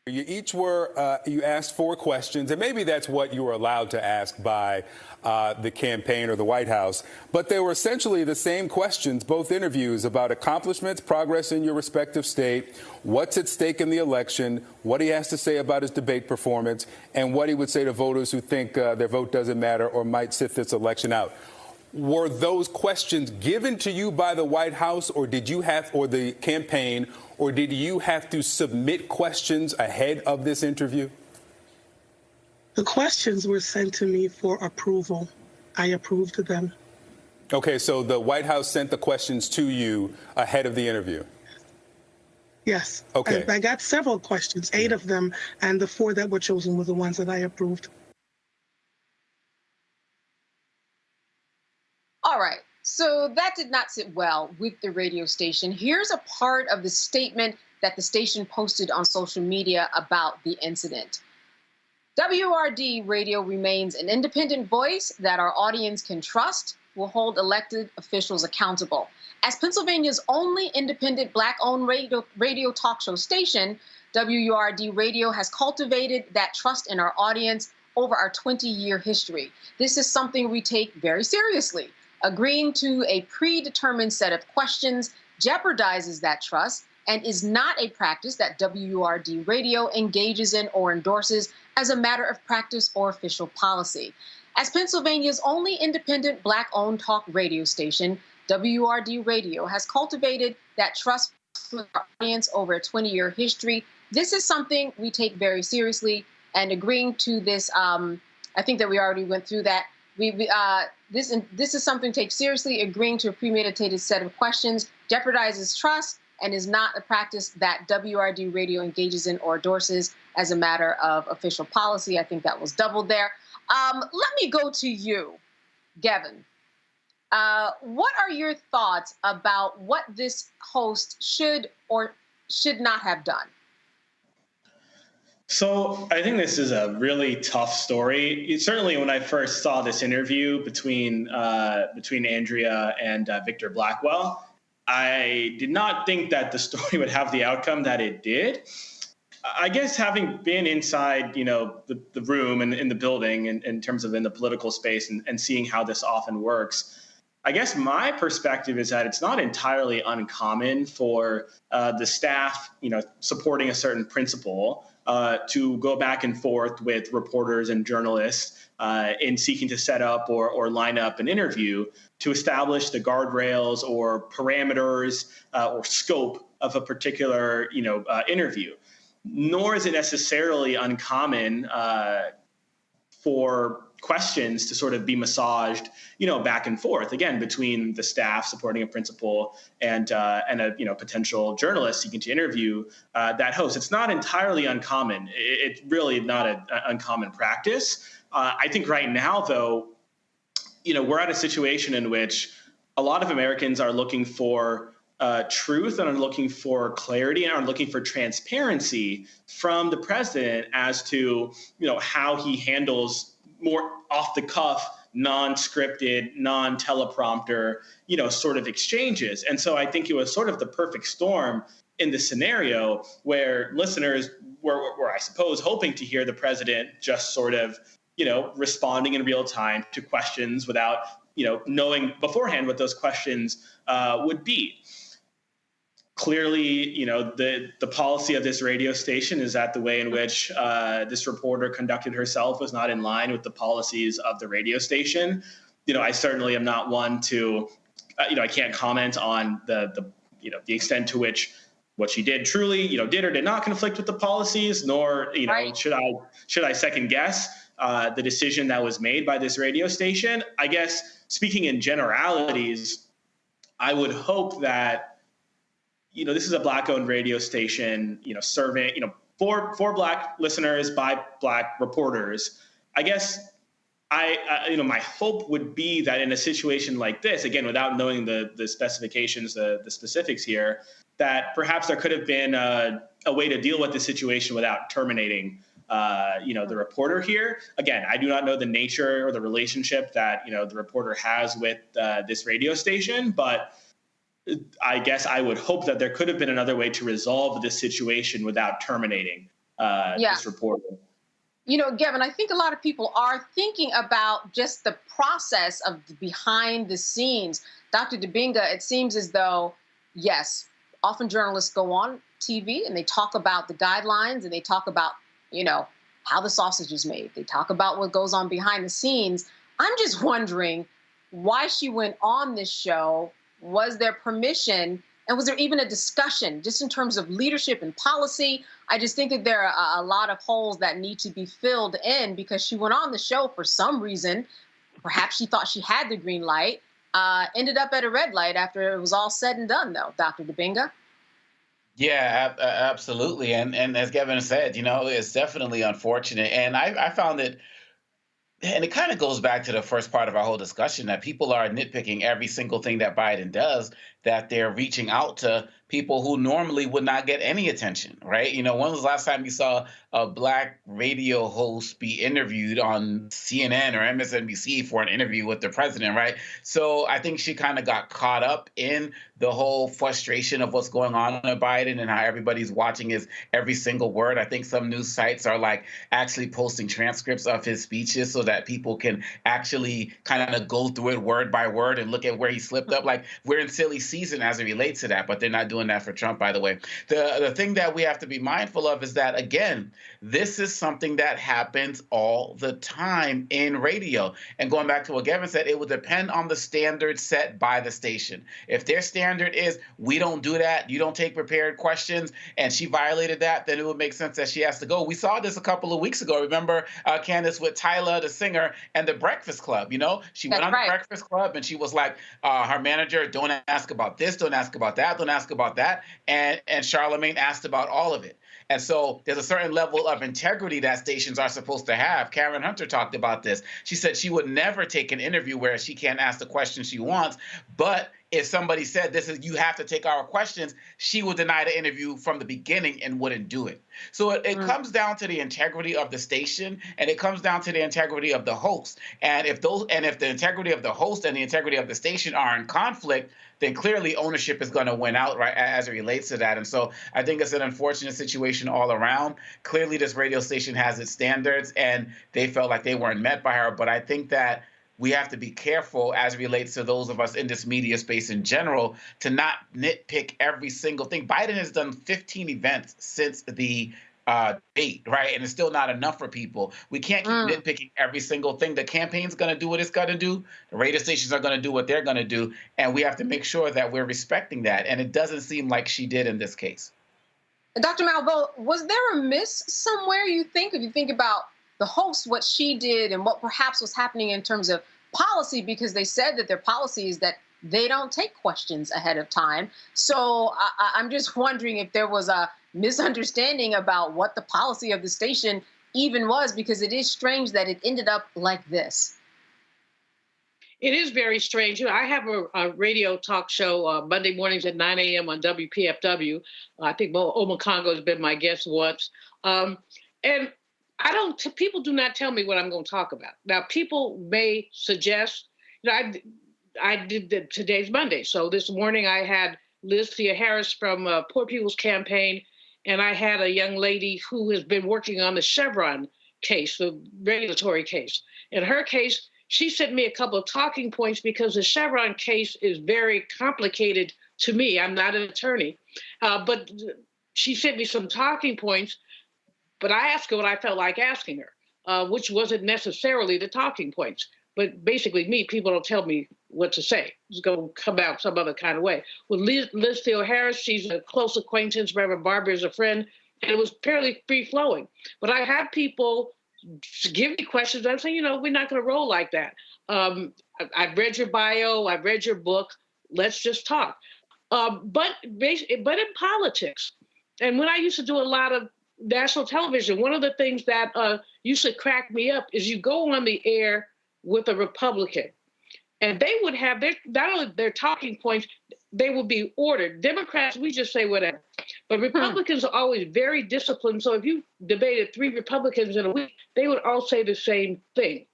[SPEAKER 25] You each you asked 4 questions, and maybe that's what you were allowed to ask by the campaign or the White House. But they were essentially the same questions, both interviews, about accomplishments, progress in your respective state, what's at stake in the election, what he has to say about his debate performance, and what he would say to voters who think their vote doesn't matter or might sit this election out. Were those questions given to you by the White House, or did you have, or the campaign, or did you have to submit questions ahead of this interview?
[SPEAKER 26] The questions were sent to me for approval. I approved them.
[SPEAKER 25] Okay, so the White House sent the questions to you ahead of the interview?
[SPEAKER 26] Yes.
[SPEAKER 25] Okay.
[SPEAKER 26] I got several questions, 8 of them, and the 4 that were chosen were the ones that I approved.
[SPEAKER 11] All right, so that did not sit well with the radio station. Here's a part of the statement that the station posted on social media about the incident. WRD Radio remains an independent voice that our audience can trust, will hold elected officials accountable. As Pennsylvania's only independent Black-owned radio talk show station, WURD Radio has cultivated that trust in our audience over our 20-year history. This is something we take very seriously. Agreeing to a predetermined set of questions jeopardizes that trust and is not a practice that WURD Radio engages in or endorses as a matter of practice or official policy. As Pennsylvania's only independent Black-owned talk radio station, WURD Radio has cultivated that trust with our audience over a 20-year history. This is something we take very seriously, and agreeing to this, I think that we already went through that. This is something to take seriously. Agreeing to a premeditated set of questions jeopardizes trust and is not a practice that WRD Radio engages in or endorses as a matter of official policy. I think that was doubled there. Let me go to you, Gavin. What are your thoughts about what this host should or should not have done?
[SPEAKER 16] So I think this is a really tough story. Certainly when I first saw this interview between Andrea and Victor Blackwell, I did not think that the story would have the outcome that it did. I guess having been inside, the room and in the building in terms of in the political space and seeing how this often works, I guess my perspective is that it's not entirely uncommon for the staff, supporting a certain principle to go back and forth with reporters and journalists in seeking to set up or line up an interview to establish the guardrails or parameters or scope of a particular, interview. Nor is it necessarily uncommon for questions to sort of be massaged, back and forth, again, between the staff supporting a principal and a potential journalist seeking to interview that host. It's not entirely uncommon. It's really not an uncommon practice. I think right now, though, we're at a situation in which a lot of Americans are looking for truth and are looking for clarity and are looking for transparency from the president as to, how he handles more off the cuff, non-scripted, non-teleprompter, sort of exchanges. And so I think it was sort of the perfect storm in the scenario where listeners were, I suppose, hoping to hear the president just sort of, responding in real time to questions without, knowing beforehand what those questions would be. Clearly, the policy of this radio station is that the way in which this reporter conducted herself was not in line with the policies of the radio station. I certainly am not one to, I can't comment on the extent to which what she did truly, did or did not conflict with the policies, nor, right. should I second guess the decision that was made by this radio station. I guess speaking in generalities, I would hope that, this is a Black-owned radio station, serving, for Black listeners by Black reporters. I guess my hope would be that in a situation like this, again, without knowing the specifications, the specifics here, that perhaps there could have been a way to deal with the situation without terminating, the reporter here. Again, I do not know the nature or the relationship that, the reporter has with this radio station, but I guess I would hope that there could have been another way to resolve this situation without terminating this reporter.
[SPEAKER 11] Gavin, I think a lot of people are thinking about just the process of the behind the scenes. Dr. Dibinga, it seems as though, yes, often journalists go on TV and they talk about the guidelines and they talk about, how the sausage is made. They talk about what goes on behind the scenes. I'm just wondering why she went on this show. Was there permission? And was there even a discussion just in terms of leadership and policy? I just think that there are a lot of holes that need to be filled in because she went on the show for some reason. Perhaps she thought she had the green light, ended up at a red light after it was all said and done, though, Dr. Dibinga.
[SPEAKER 20] Yeah, absolutely. And as Gavin said, it's definitely unfortunate. And I found it. And it kind of goes back to the first part of our whole discussion that people are nitpicking every single thing that Biden does, that they're reaching out to people who normally would not get any attention, right? When was the last time you saw a Black radio host be interviewed on CNN or MSNBC for an interview with the president, right? So I think she kind of got caught up in the whole frustration of what's going on with Biden and how everybody's watching his every single word. I think some news sites are actually posting transcripts of his speeches so that people can actually kind of go through it word by word and look at where he slipped up. We're in silly season as it relates to that, but they're not doing that for Trump, by the way. The thing that we have to be mindful of is that, again, this is something that happens all the time in radio. And going back to what Gavin said, it will depend on the standard set by the station. If their standard is, we don't do that, you don't take prepared questions, and she violated that, then it would make sense that she has to go. We saw this a couple of weeks ago. Remember, Candace, with Tyler, the singer, and the Breakfast Club, She went on the Breakfast Club, and she was like, her manager, don't ask about this, don't ask about that, don't ask about that. And Charlemagne asked about all of it. And so there's a certain level of integrity that stations are supposed to have. Karen Hunter talked about this. She said she would never take an interview where she can't ask the question she wants. But if somebody said, you have to take our questions, she would deny the interview from the beginning and wouldn't do it. So it comes down to the integrity of the station, and it comes down to the integrity of the host. And if the integrity of the host and the integrity of the station are in conflict, then clearly ownership is going to win out, right, as it relates to that. And so I think it's an unfortunate situation all around. Clearly, this radio station has its standards, and they felt like they weren't met by her. But I think that we have to be careful as it relates to those of us in this media space in general to not nitpick every single thing. Biden has done 15 events since the debate, right? And it's still not enough for people. We can't keep nitpicking every single thing. The campaign's going to do what it's going to do. The radio stations are going to do what they're going to do. And we have to make sure that we're respecting that. And it doesn't seem like she did in this case.
[SPEAKER 11] Dr. Malveaux, was there a miss somewhere, you think, if you think about the host, what she did and what perhaps was happening in terms of policy, because they said that their policy is that they don't take questions ahead of time. So I'm just wondering if there was a misunderstanding about what the policy of the station even was, because it is strange that it ended up like this.
[SPEAKER 6] It is very strange. I have a radio talk show Monday mornings at 9 a.m. on WPFW. I think Oma Congo has been my guest once. And people do not tell me what I'm going to talk about. Now, people may suggest, I did today's Monday. So this morning I had Liz Harris from Poor People's Campaign, and I had a young lady who has been working on the Chevron case, the regulatory case. In her case, she sent me a couple of talking points because the Chevron case is very complicated to me. I'm not an attorney, but she sent me some talking points, but I asked her what I felt like asking her, which wasn't necessarily the talking points. But basically, people don't tell me what to say. It's going to come out some other kind of way. With Liz Harris, she's a close acquaintance. Reverend Barber is a friend, and it was fairly free-flowing. But I had people give me questions. I'm saying, we're not going to roll like that. I've read your bio. I've read your book. Let's just talk. But in politics, and when I used to do a lot of national television, one of the things that used to crack me up is you go on the air with a Republican, and they would have not only their talking points, they would be ordered. Democrats, we just say whatever. But Republicans are always very disciplined. So if you debated 3 Republicans in a week, they would all say the same thing.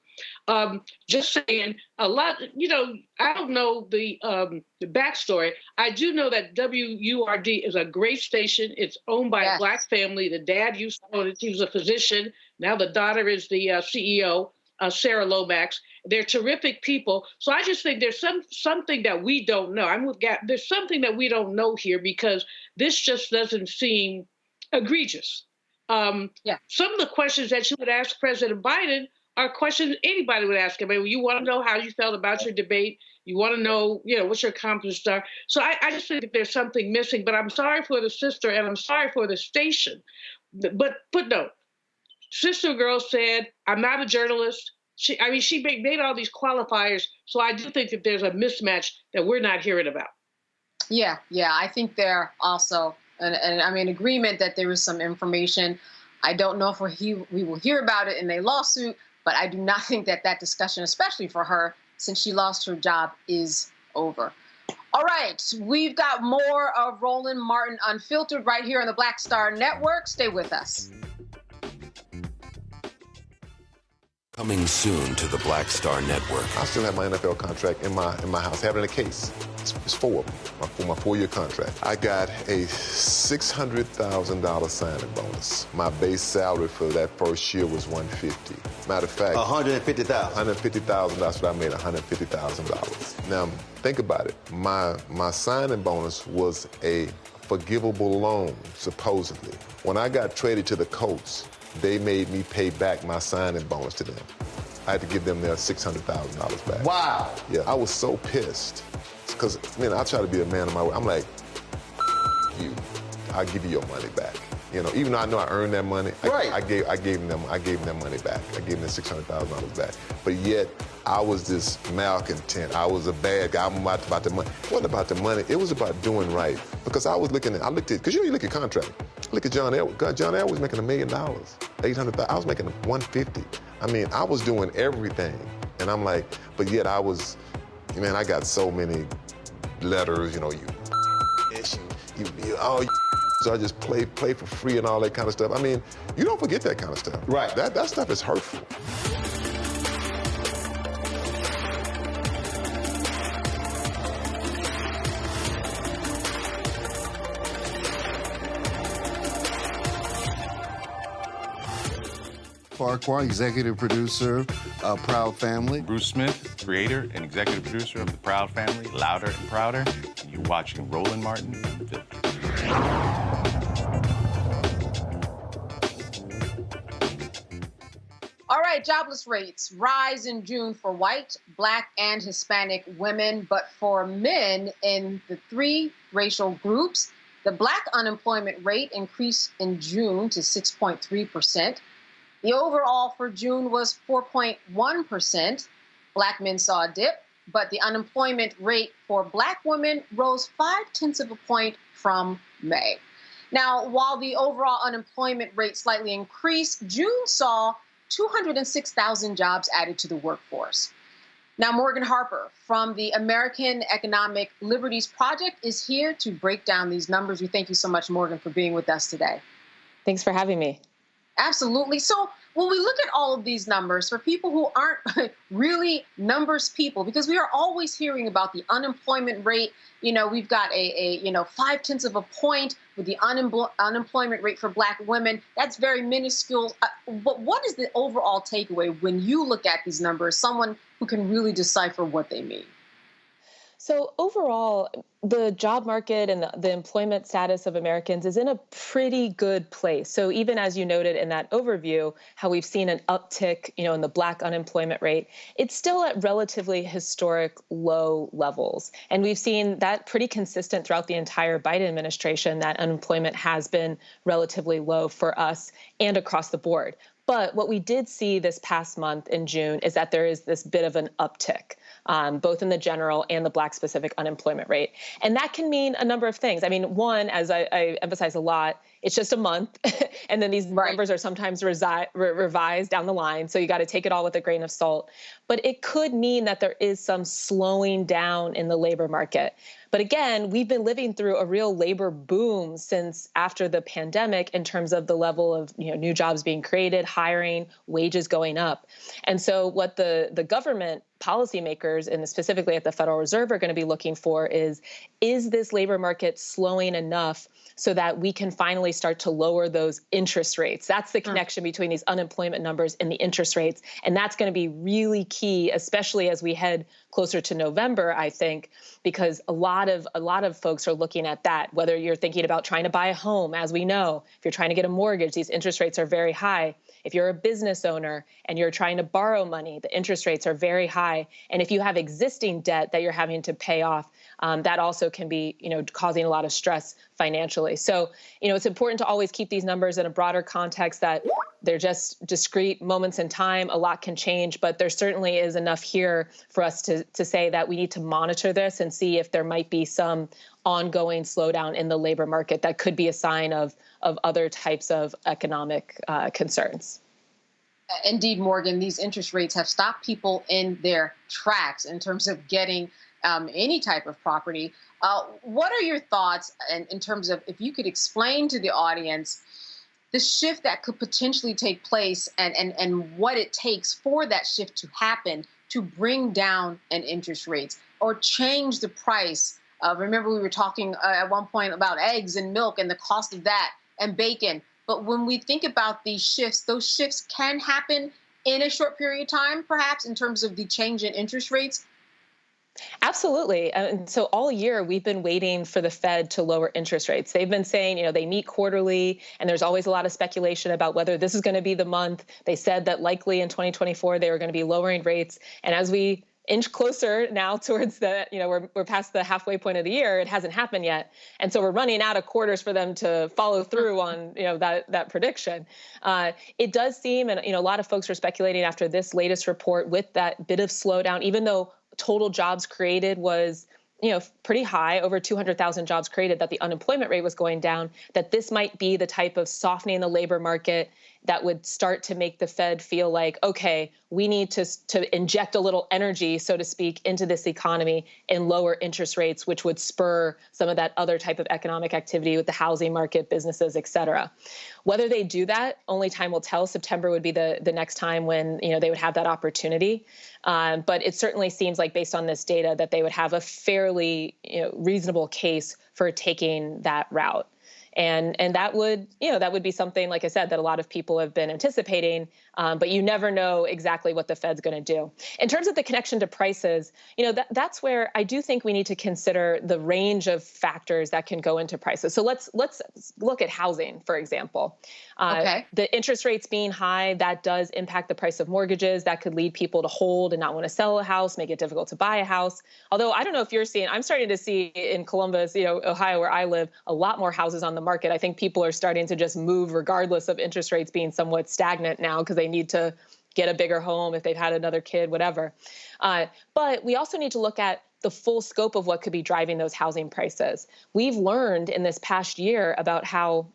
[SPEAKER 6] Just saying a lot, I don't know the backstory. I do know that WURD is a great station. It's owned by a Black family. The dad used to own it. He was a physician. Now the daughter is the CEO. Sarah Lomax. They're terrific people. So I just think there's something that we don't know. There's something that we don't know here, because this just doesn't seem egregious. Some of the questions that you would ask President Biden are questions anybody would ask him. I mean, you want to know how you felt about your debate. You want to know, what your accomplishments are. So I just think that there's something missing. But I'm sorry for the sister, and I'm sorry for the station. But no. Sister girl said, I'm not a journalist. She made all these qualifiers. So I do think that there's a mismatch that we're not hearing about.
[SPEAKER 11] Yeah. I think they're also, and I'm in agreement that there is some information. I don't know if we will hear about it in a lawsuit, but I do not think that discussion, especially for her, since she lost her job, is over. All right, we've got more of Roland Martin Unfiltered right here on the Black Star Network. Stay with us.
[SPEAKER 8] Coming soon to the Black Star Network.
[SPEAKER 15] I still have my NFL contract in my house. I have it in a case. It's 4 of them for my 4-year contract. I got a $600,000 signing bonus. My base salary for that first year was $150,000. Matter of fact,
[SPEAKER 18] $150,000.
[SPEAKER 15] $150,000. That's what I made. $150,000. Now think about it. My signing bonus was a forgivable loan, supposedly. When I got traded to the Colts, they made me pay back my signing bonus to them. I had to give them their $600,000 back.
[SPEAKER 18] Wow.
[SPEAKER 15] Yeah, I was so pissed. Because, I try to be a man of my word. I'm like, you, I'll give you your money back. Even though I know I earned that money, I gave them their money back. I gave them $600,000 back. But yet, I was this malcontent. I was a bad guy. I'm about the money. It wasn't about the money. It was about doing right. Because I looked at, because you look at contract. Look at John Elway. God, John Elway was making $1 million, $800,000. I was making $150,000. I was doing everything. And I'm like, but yet I was, I got so many letters, so I just play for free and all that kind of stuff. You don't forget that kind of stuff.
[SPEAKER 18] Right.
[SPEAKER 15] That stuff is hurtful.
[SPEAKER 17] Farquhar, executive producer, Proud Family.
[SPEAKER 21] Bruce Smith,
[SPEAKER 2] creator and executive producer of the Proud Family, Louder and Prouder, and you're watching Roland Martin Unfiltered.
[SPEAKER 11] All right, jobless rates rise in June for white, black, and Hispanic women, but for men in the three racial groups, the black unemployment rate increased in June to 6.3%. The overall for June was 4.1%. Black men saw a dip, but the unemployment rate for black women rose 0.5 of a point from May. Now, while the overall unemployment rate slightly increased, June saw 206,000 jobs added to the workforce. Now, Morgan Harper from the American Economic Liberties Project is here to break down these numbers. We thank you so much, Morgan, for being with us today.
[SPEAKER 17] Thanks for having me.
[SPEAKER 11] Absolutely. So when we look at all of these numbers, for people who aren't really numbers people, because we are always hearing about the unemployment rate, we've got a 0.5 of a point with the unemployment rate for black women. That's very minuscule. But what is the overall takeaway when you look at these numbers, someone who can really decipher what they mean?
[SPEAKER 17] So overall, the job market and the employment status of Americans is in a pretty good place. So even as you noted in that overview, how we've seen an uptick, in the black unemployment rate, it's still at relatively historic low levels. And we've seen that pretty consistent throughout the entire Biden administration, that unemployment has been relatively low for us and across the board. But what we did see this past month in June is that there is this bit of an uptick, both in the general and the black specific unemployment rate. And that can mean a number of things. I mean, one, as I emphasize a lot, it's just a month. And then these numbers are sometimes revised down the line. So you got to take it all with a grain of salt. But it could mean that there is some slowing down in the labor market. But again, we've been living through a real labor boom since after the pandemic in terms of the level of new jobs being created, hiring, wages going up. And so what the government policymakers, and specifically at the Federal Reserve, are going to be looking for is this labor market slowing enough so that we can finally start to lower those interest rates? That's the connection between these unemployment numbers and the interest rates. And that's going to be really key, especially as we head closer to November, I think, because a lot of folks are looking at that, whether you're thinking about trying to buy a home. As we know, if you're trying to get a mortgage, these interest rates are very high. If you're a business owner and you're trying to borrow money, the interest rates are very high. And if you have existing debt that you're having to pay off, that also can be, causing a lot of stress financially. So, it's important to always keep these numbers in a broader context, that they're just discrete moments in time. A lot can change, but there certainly is enough here for us to say that we need to monitor this and see if there might be some ongoing slowdown in the labor market that could be a sign of other types of economic concerns.
[SPEAKER 11] Indeed, Morgan, these interest rates have stopped people in their tracks in terms of getting any type of property. What are your thoughts in terms of, if you could explain to the audience the shift that could potentially take place and what it takes for that shift to happen to bring down an interest rates or change the price? Remember, we were talking at one point about eggs and milk and the cost of that and bacon. But when we think about these shifts, those shifts can happen in a short period of time, perhaps, in terms of the change in interest rates.
[SPEAKER 17] Absolutely. And so all year we've been waiting for the Fed to lower interest rates. They've been saying, they meet quarterly, and there's always a lot of speculation about whether this is going to be the month. They said that likely in 2024 they were going to be lowering rates. And as we inch closer now towards the, we're past the halfway point of the year, it hasn't happened yet. And so we're running out of quarters for them to follow through on, that prediction. It does seem, and, a lot of folks are speculating after this latest report with that bit of slowdown, even though total jobs created was, pretty high, over 200,000 jobs created, that the unemployment rate was going down, that this might be the type of softening in the labor market that would start to make the Fed feel like, okay, we need to inject a little energy, so to speak, into this economy and lower interest rates, which would spur some of that other type of economic activity with the housing market, businesses, et cetera. Whether they do that, only time will tell. September would be the next time when, they would have that opportunity. But it certainly seems like, based on this data, that they would have a fairly, reasonable case for taking that route. And that would, that would be something, like I said, that a lot of people have been anticipating, but you never know exactly what the Fed's going to do. In terms of the connection to prices, that's where I do think we need to consider the range of factors that can go into prices. So let's look at housing, for example.
[SPEAKER 11] Okay.
[SPEAKER 17] The interest rates being high, that does impact the price of mortgages. That could lead people to hold and not want to sell a house, make it difficult to buy a house. Although I don't know if you're seeing, I'm starting to see in Columbus, Ohio, where I live, a lot more houses on the market. I think people are starting to just move regardless of interest rates being somewhat stagnant now because they need to get a bigger home if they've had another kid, whatever. But we also need to look at the full scope of what could be driving those housing prices. We've learned in this past year about how,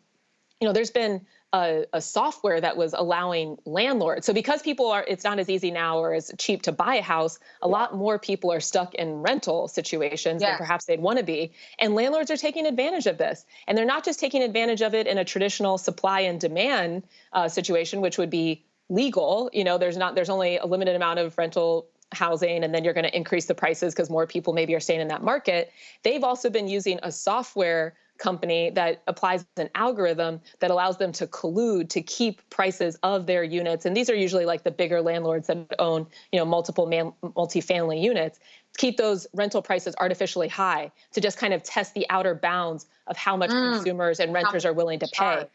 [SPEAKER 17] there's been a software that was allowing landlords. So because it's not as easy now or as cheap to buy a house, a lot more people are stuck in rental situations than perhaps they'd want to be. And landlords are taking advantage of this. And they're not just taking advantage of it in a traditional supply and demand situation, which would be legal. There's only a limited amount of rental housing, and then you're going to increase the prices because more people maybe are staying in that market. They've also been using a software company that applies an algorithm that allows them to collude to keep prices of their units. And these are usually like the bigger landlords that own, multiple multifamily units, keep those rental prices artificially high to just kind of test the outer bounds of how much consumers and renters are willing to pay.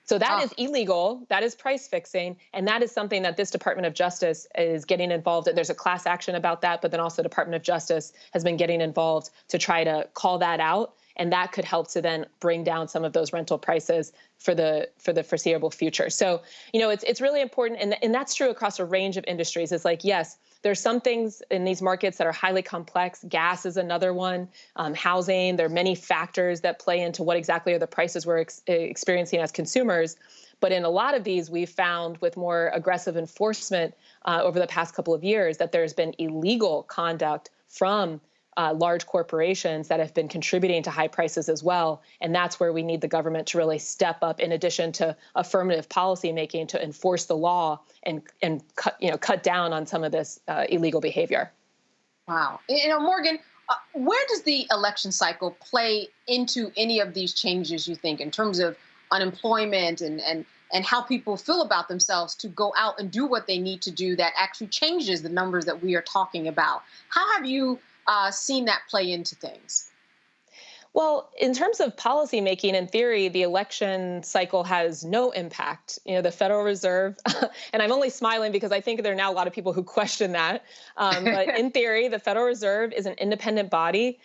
[SPEAKER 17] So that is illegal. That is price fixing. And that is something that this Department of Justice is getting involved in. There's a class action about that, but then also Department of Justice has been getting involved to try to call that out. And that could help to then bring down some of those rental prices for the foreseeable future. So, it's really important. And that's true across a range of industries. It's like, yes, there's some things in these markets that are highly complex. Gas is another one. Housing, there are many factors that play into what exactly are the prices we're experiencing as consumers. But in a lot of these, we've found with more aggressive enforcement over the past couple of years that there's been illegal conduct from large corporations that have been contributing to high prices as well. And that's where we need the government to really step up in addition to affirmative policy making to enforce the law and cut down on some of this illegal behavior.
[SPEAKER 11] Wow. Morgan, where does the election cycle play into any of these changes, you think, in terms of unemployment and how people feel about themselves to go out and do what they need to do that actually changes the numbers that we are talking about? How have you seen that play into things?
[SPEAKER 17] Well, in terms of policy making, in theory, the election cycle has no impact. The Federal Reserve, and I'm only smiling because I think there are now a lot of people who question that. But in theory, the Federal Reserve is an independent body.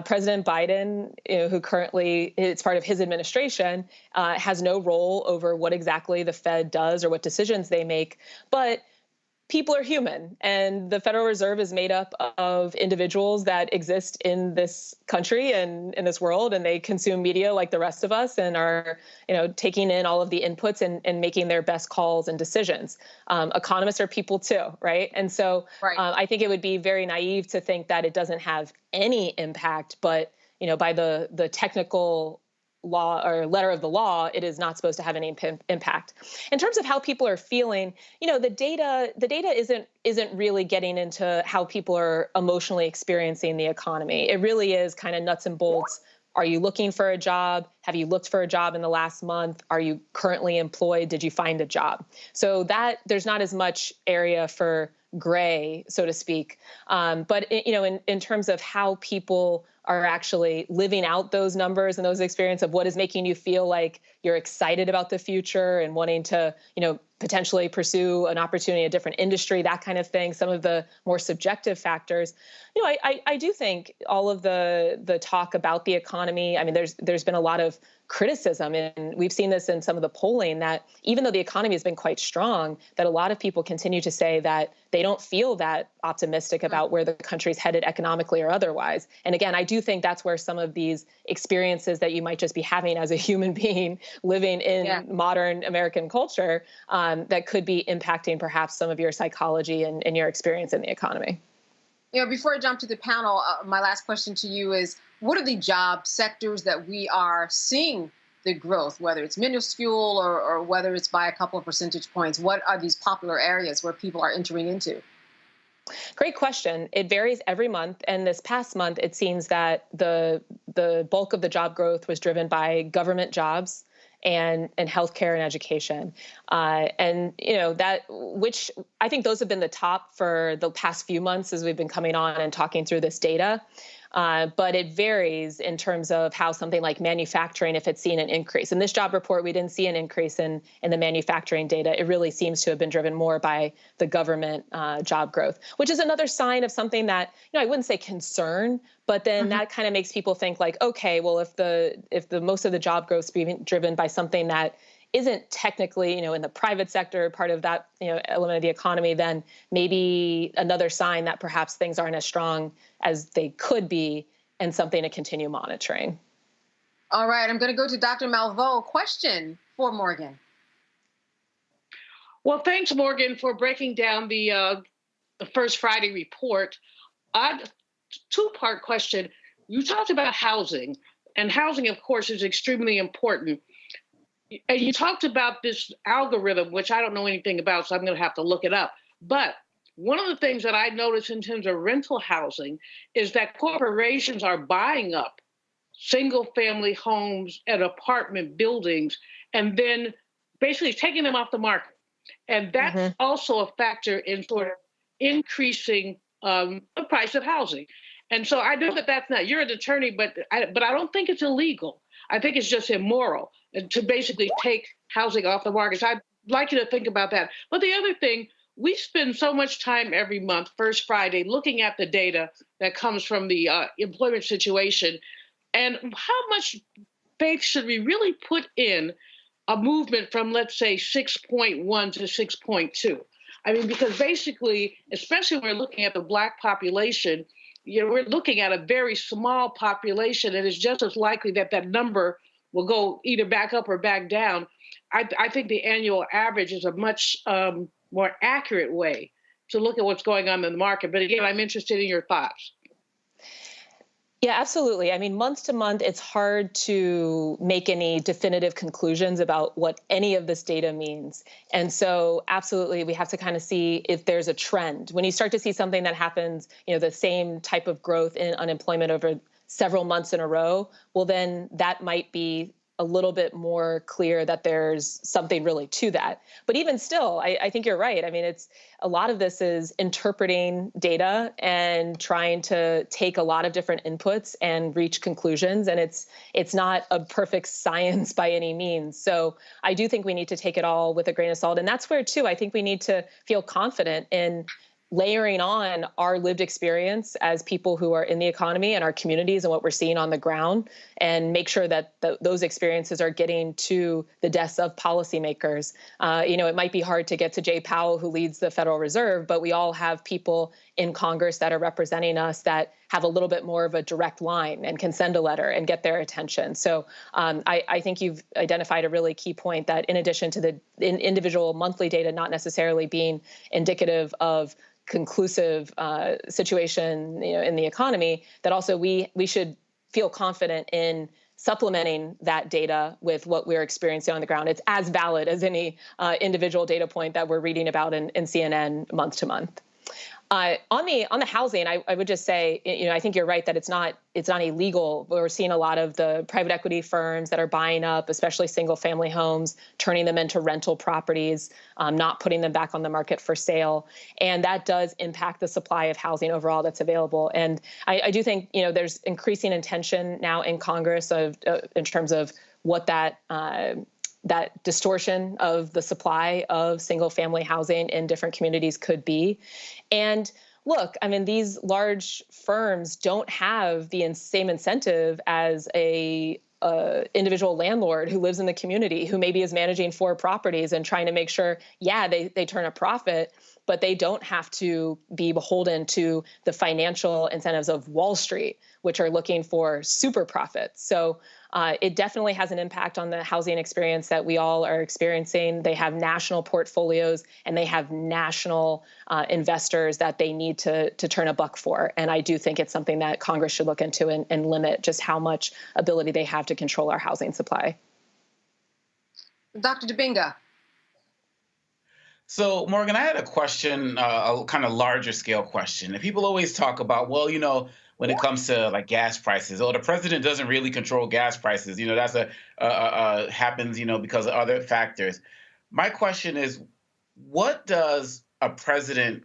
[SPEAKER 17] President Biden, who currently it's part of his administration, has no role over what exactly the Fed does or what decisions they make. But people are human, and the Federal Reserve is made up of individuals that exist in this country and in this world, and they consume media like the rest of us and are, taking in all of the inputs and making their best calls and decisions. Economists are people too, right? And so I think it would be very naive to think that it doesn't have any impact, but, by the technical law or letter of the law, it is not supposed to have any impact. In terms of how people are feeling, the data isn't really getting into how people are emotionally experiencing the economy. It really is kind of nuts and bolts. Are you looking for a job? Have you looked for a job in the last month? Are you currently employed? Did you find a job? So that there's not as much area for gray, so to speak. But in terms of how people are actually living out those numbers and those experiences of what is making you feel like you're excited about the future and wanting to, potentially pursue an opportunity in a different industry, that kind of thing, some of the more subjective factors. I do think all of the talk about the economy, I mean, there's been a lot of criticism, and we've seen this in some of the polling, that even though the economy has been quite strong, that a lot of people continue to say that they don't feel that optimistic about where the country's headed economically or otherwise. And again, I do think that's where some of these experiences that you might just be having as a human being living in modern American culture, that could be impacting perhaps some of your psychology and your experience in the economy.
[SPEAKER 11] Before I jump to the panel, my last question to you is, what are the job sectors that we are seeing the growth, whether it's minuscule or whether it's by a couple of percentage points? What are these popular areas where people are entering into?
[SPEAKER 17] Great question. It varies every month. And this past month, it seems that the bulk of the job growth was driven by government jobs and healthcare and education. And, which I think those have been the top for the past few months as we've been coming on and talking through this data. But it varies in terms of how something like manufacturing, if it's seen an increase. In this job report, we didn't see an increase in the manufacturing data. It really seems to have been driven more by the government job growth, which is another sign of something that, I wouldn't say concern, but then that kind of makes people think like, okay, well, if the most of the job growth is being driven by something that isn't technically, in the private sector, part of that, element of the economy, then maybe another sign that perhaps things aren't as strong as they could be and something to continue monitoring.
[SPEAKER 11] All right, I'm going to go to Dr. Malveaux. Question for Morgan.
[SPEAKER 6] Well, thanks, Morgan, for breaking down the First Friday report. Two-part question. You talked about housing, and housing, of course, is extremely important. And you talked about this algorithm, which I don't know anything about, so I'm going to have to look it up. But one of the things that I noticed in terms of rental housing is that corporations are buying up single-family homes and apartment buildings and then basically taking them off the market. And that's also a factor in sort of increasing the price of housing. And so I know that that's not, you're an attorney, but I don't think it's illegal. I think it's just immoral to basically take housing off the market. So I'd like you to think about that. But the other thing, we spend so much time every month, First Friday, looking at the data that comes from the employment situation. And how much faith should we really put in a movement from, let's say, 6.1 to 6.2? I mean, because basically, especially when we're looking at the Black population, we're looking at a very small population, and it's just as likely that that number will go either back up or back down. I think the annual average is a much more accurate way to look at what's going on in the market. But again, I'm interested in your thoughts.
[SPEAKER 17] Yeah, absolutely. I mean, month to month, it's hard to make any definitive conclusions about what any of this data means. And so absolutely, we have to kind of see if there's a trend. When you start to see something that happens, the same type of growth in unemployment over several months in a row, well, then that might be a little bit more clear that there's something really to that. But even still, I think you're right. I mean, it's a lot of this is interpreting data and trying to take a lot of different inputs and reach conclusions. And it's not a perfect science by any means. So I do think we need to take it all with a grain of salt. And that's where, too, I think we need to feel confident in layering on our lived experience as people who are in the economy and our communities and what we're seeing on the ground, and make sure that those experiences are getting to the desks of policymakers. It might be hard to get to Jay Powell, who leads the Federal Reserve, but we all have people in Congress that are representing us that have a little bit more of a direct line and can send a letter and get their attention. So I think you've identified a really key point that in addition to the individual monthly data not necessarily being indicative of conclusive situation in the economy, that also we should feel confident in supplementing that data with what we're experiencing on the ground. It's as valid as any individual data point that we're reading about in CNN month to month. On the housing, I would just say, I think you're right that it's not illegal. We're seeing a lot of the private equity firms that are buying up, especially single family homes, turning them into rental properties, not putting them back on the market for sale. And that does impact the supply of housing overall that's available. And I do think, there's increasing intention now in Congress in terms of what that distortion of the supply of single-family housing in different communities could be. And look, I mean, these large firms don't have the same incentive as a individual landlord who lives in the community, who maybe is managing 4 properties and trying to make sure, they turn a profit, but they don't have to be beholden to the financial incentives of Wall Street, which are looking for super profits. So it definitely has an impact on the housing experience that we all are experiencing. They have national portfolios and they have national investors that they need to turn a buck for. And I do think it's something that Congress should look into and limit just how much ability they have to control our housing supply.
[SPEAKER 11] Dr. Dubinga.
[SPEAKER 20] So, Morgan, I had a question, a kind of larger scale question. And people always talk about, well, when it comes to like gas prices, the president doesn't really control gas prices. That's happens, because of other factors. My question is, what does a president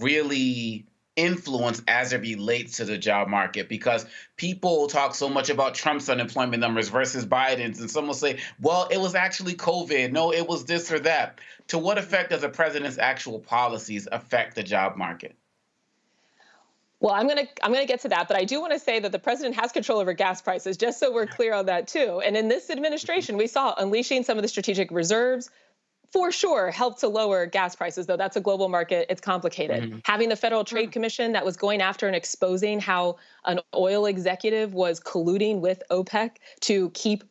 [SPEAKER 20] really influence as it relates to the job market? Because people talk so much about Trump's unemployment numbers versus Biden's, and some will say, well, it was actually COVID. No, it was this or that. To what effect does a president's actual policies affect the job market?
[SPEAKER 17] Well, I'm gonna get to that, but I do want to say that the president has control over gas prices, just so we're clear on that too. And in this administration, we saw unleashing some of the strategic reserves for sure helped to lower gas prices, though that's a global market. It's complicated. Having the Federal Trade Commission that was going after and exposing how an oil executive was colluding with OPEC to keep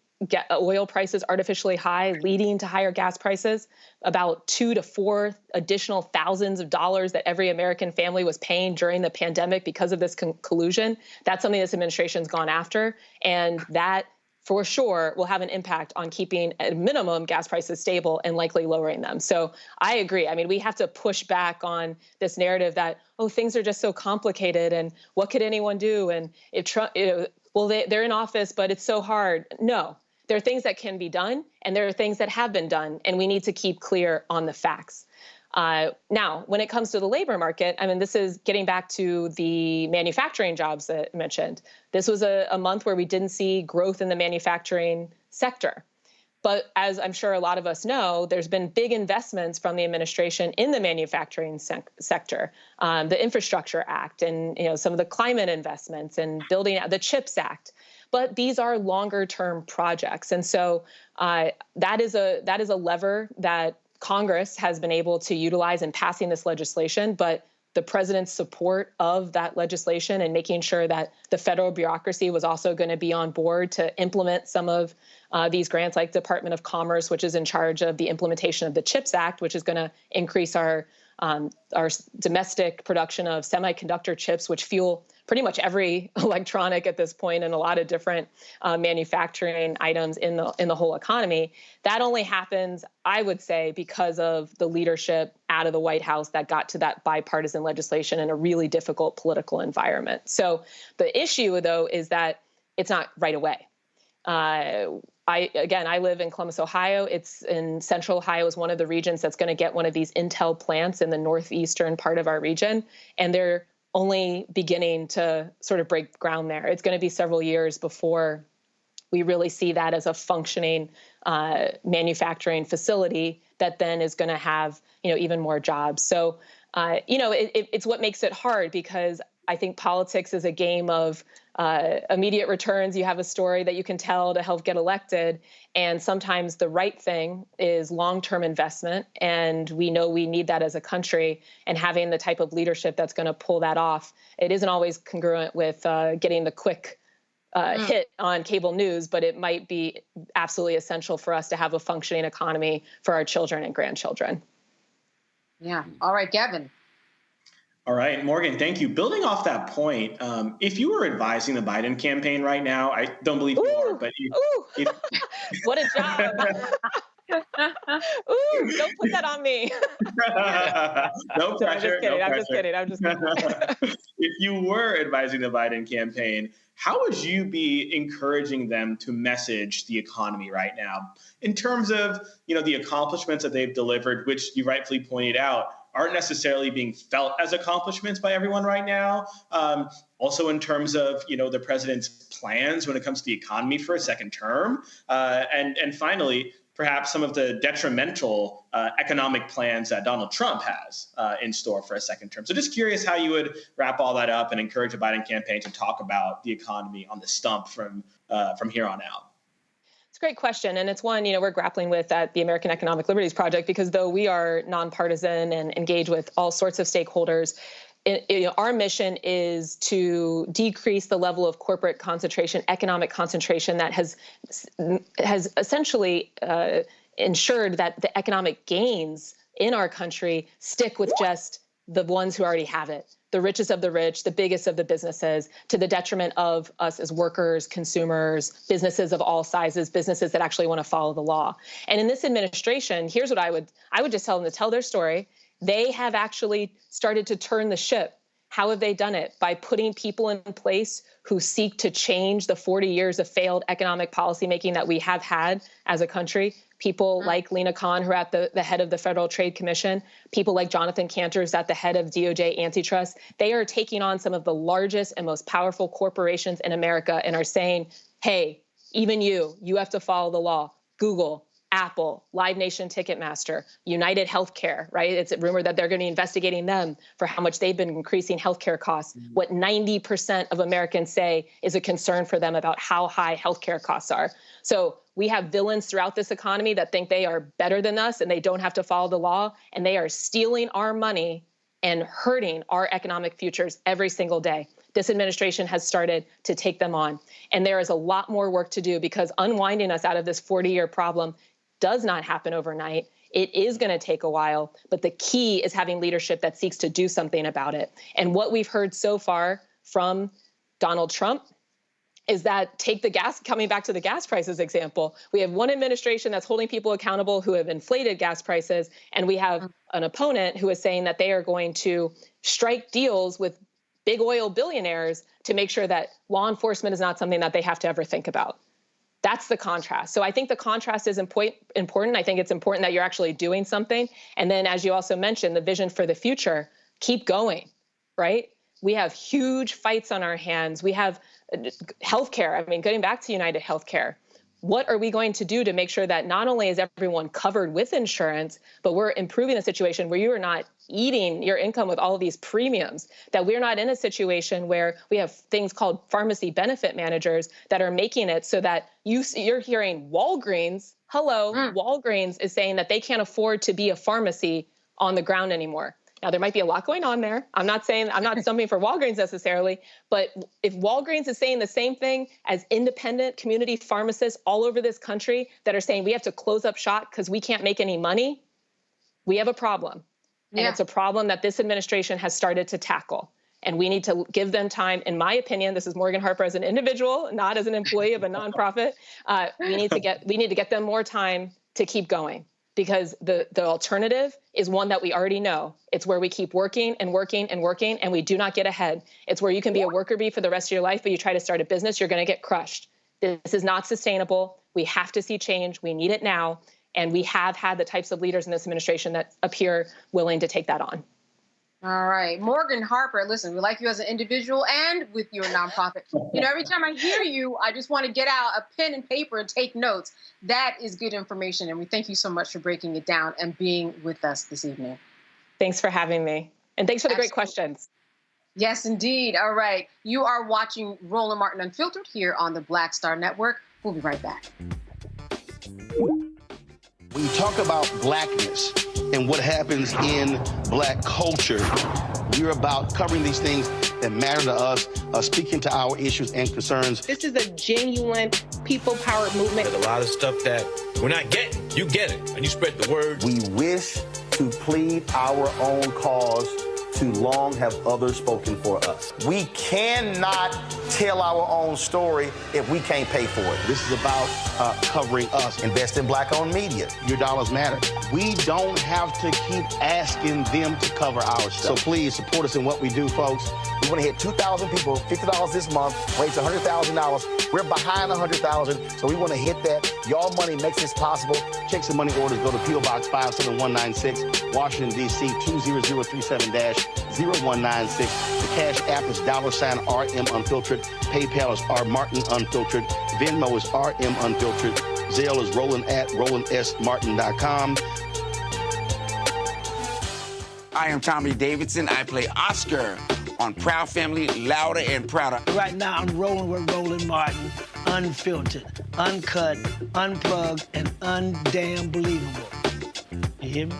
[SPEAKER 17] oil prices artificially high, leading to higher gas prices, about 2 to 4 additional thousands of dollars that every American family was paying during the pandemic because of this collusion. That's something this administration's gone after. And that for sure will have an impact on keeping at a minimum gas prices stable and likely lowering them. So I agree. I mean, we have to push back on this narrative that, oh, things are just so complicated and what could anyone do? And if Trump, they're in office, but it's so hard. No, there are things that can be done and there are things that have been done, and we need to keep clear on the facts. Now, when it comes to the labor market, I mean, this is getting back to the manufacturing jobs that I mentioned. This was a month where we didn't see growth in the manufacturing sector. But as I'm sure a lot of us know, there's been big investments from the administration in the manufacturing sector, the Infrastructure Act and some of the climate investments and building out the CHIPS Act. But these are longer term projects. And so that is a lever that Congress has been able to utilize in passing this legislation, but the president's support of that legislation and making sure that the federal bureaucracy was also going to be on board to implement some of these grants, like Department of Commerce, which is in charge of the implementation of the CHIPS Act, which is going to increase our domestic production of semiconductor chips, which fuel pretty much every electronic at this point and a lot of different manufacturing items in the whole economy. That only happens, I would say, because of the leadership out of the White House that got to that bipartisan legislation in a really difficult political environment. So the issue, though, is that it's not right away. I live in Columbus, Ohio. It's in Central Ohio is one of the regions that's going to get one of these Intel plants in the northeastern part of our region. And they're only beginning to sort of break ground there. It's going to be several years before we really see that as a functioning manufacturing facility that then is going to have, even more jobs. So, it's what makes it hard, because I think politics is a game of immediate returns. You have a story that you can tell to help get elected. And sometimes the right thing is long-term investment. And we know we need that as a country. And having the type of leadership that's going to pull that off, it isn't always congruent with getting the quick hit on cable news, but it might be absolutely essential for us to have a functioning economy for our children and grandchildren.
[SPEAKER 11] Yeah. All right, Gavin.
[SPEAKER 16] All right, Morgan, thank you. Building off that point, if you were advising the Biden campaign right now, I don't believe you are, but if
[SPEAKER 17] what a job. Don't put that on me.
[SPEAKER 16] No pressure.
[SPEAKER 17] I'm just kidding.
[SPEAKER 16] If you were advising the Biden campaign, how would you be encouraging them to message the economy right now in terms of, the accomplishments that they've delivered, which you rightfully pointed out aren't necessarily being felt as accomplishments by everyone right now. Also in terms of, the president's plans when it comes to the economy for a second term. And finally, perhaps some of the detrimental economic plans that Donald Trump has in store for a second term. So just curious how you would wrap all that up and encourage the Biden campaign to talk about the economy on the stump from here on out.
[SPEAKER 17] It's a great question. And it's one, we're grappling with at the American Economic Liberties Project, because though we are nonpartisan and engage with all sorts of stakeholders, our mission is to decrease the level of corporate concentration, economic concentration that has essentially ensured that the economic gains in our country stick with just the ones who already have it, the richest of the rich, the biggest of the businesses, to the detriment of us as workers, consumers, businesses of all sizes, businesses that actually want to follow the law. And in this administration, here's what I would just tell them to tell their story. They have actually started to turn the ship. How have they done it? By putting people in place who seek to change the 40 years of failed economic policymaking that we have had as a country. People like Lena Khan, who are at the head of the Federal Trade Commission, people like Jonathan Cantor, who's at the head of DOJ antitrust. They are taking on some of the largest and most powerful corporations in America and are saying, hey, even you have to follow the law. Google, Apple, Live Nation Ticketmaster, United Healthcare, right? It's rumored that they're going to be investigating them for how much they've been increasing healthcare costs. What 90% of Americans say is a concern for them about how high healthcare costs are. So we have villains throughout this economy that think they are better than us and they don't have to follow the law, and they are stealing our money and hurting our economic futures every single day. This administration has started to take them on. And there is a lot more work to do, because unwinding us out of this 40-year problem does not happen overnight. It is going to take a while, but the key is having leadership that seeks to do something about it. And what we've heard so far from Donald Trump is that, take the gas, coming back to the gas prices example, we have one administration that's holding people accountable who have inflated gas prices, and we have an opponent who is saying that they are going to strike deals with big oil billionaires to make sure that law enforcement is not something that they have to ever think about. That's the contrast. So I think the contrast is important. I think it's important that you're actually doing something. And then, as you also mentioned, the vision for the future, keep going, right? We have huge fights on our hands. We have healthcare. I mean, getting back to United Healthcare, what are we going to do to make sure that not only is everyone covered with insurance, but we're improving the situation where you are not eating your income with all of these premiums, that we're not in a situation where we have things called pharmacy benefit managers that are making it so that you're hearing Walgreens, Walgreens is saying that they can't afford to be a pharmacy on the ground anymore. Now, there might be a lot going on there. I'm not stumping for Walgreens necessarily, but if Walgreens is saying the same thing as independent community pharmacists all over this country that are saying we have to close up shop because we can't make any money, we have a problem. And it's a problem that this administration has started to tackle. And we need to give them time. In my opinion, this is Morgan Harper as an individual, not as an employee of a nonprofit. We need to get them more time to keep going. Because the alternative is one that we already know. It's where we keep working and working and working, and we do not get ahead. It's where you can be a worker bee for the rest of your life, but you try to start a business, you're going to get crushed. This is not sustainable. We have to see change. We need it now. And we have had the types of leaders in this administration that appear willing to take that on.
[SPEAKER 11] All right. Morgan Harper, listen, we like you as an individual and with your nonprofit. You know, every time I hear you, I just want to get out a pen and paper and take notes. That is good information. And we thank you so much for breaking it down and being with us this evening.
[SPEAKER 17] Thanks for having me. And thanks for the great questions.
[SPEAKER 11] Yes, indeed. All right. You are watching Roland Martin Unfiltered here on the Black Star Network. We'll be right back.
[SPEAKER 1] When you talk about blackness and what happens in black culture, we're about covering these things that matter to us, speaking to our issues and concerns.
[SPEAKER 4] This is a genuine people-powered movement.
[SPEAKER 21] There's a lot of stuff that we're not getting. You get it, and you spread the word.
[SPEAKER 1] We wish to plead our own cause. Too long have others spoken for us. We cannot tell our own story if we can't pay for it. This is about covering us. Invest in black-owned media. Your dollars matter. We don't have to keep asking them to cover our stuff. So please support us in what we do, folks. We want to hit 2,000 people, $50 this month, raise $100,000. We're behind 100,000, so we want to hit that. Y'all money makes this possible. Check some money orders. Go to P.O. Box 57196, Washington, D.C. 20037-0196. The Cash App is $RM Unfiltered. PayPal is R Martin Unfiltered. Venmo is RM Unfiltered. Zelle is Roland at RolandSMartin.com.
[SPEAKER 22] I am Tommy Davidson. I play Oscar on Proud Family, Louder and Prouder.
[SPEAKER 23] Right now, I'm rolling with Roland Martin, unfiltered, uncut, unplugged, and undamn believable. You hear me?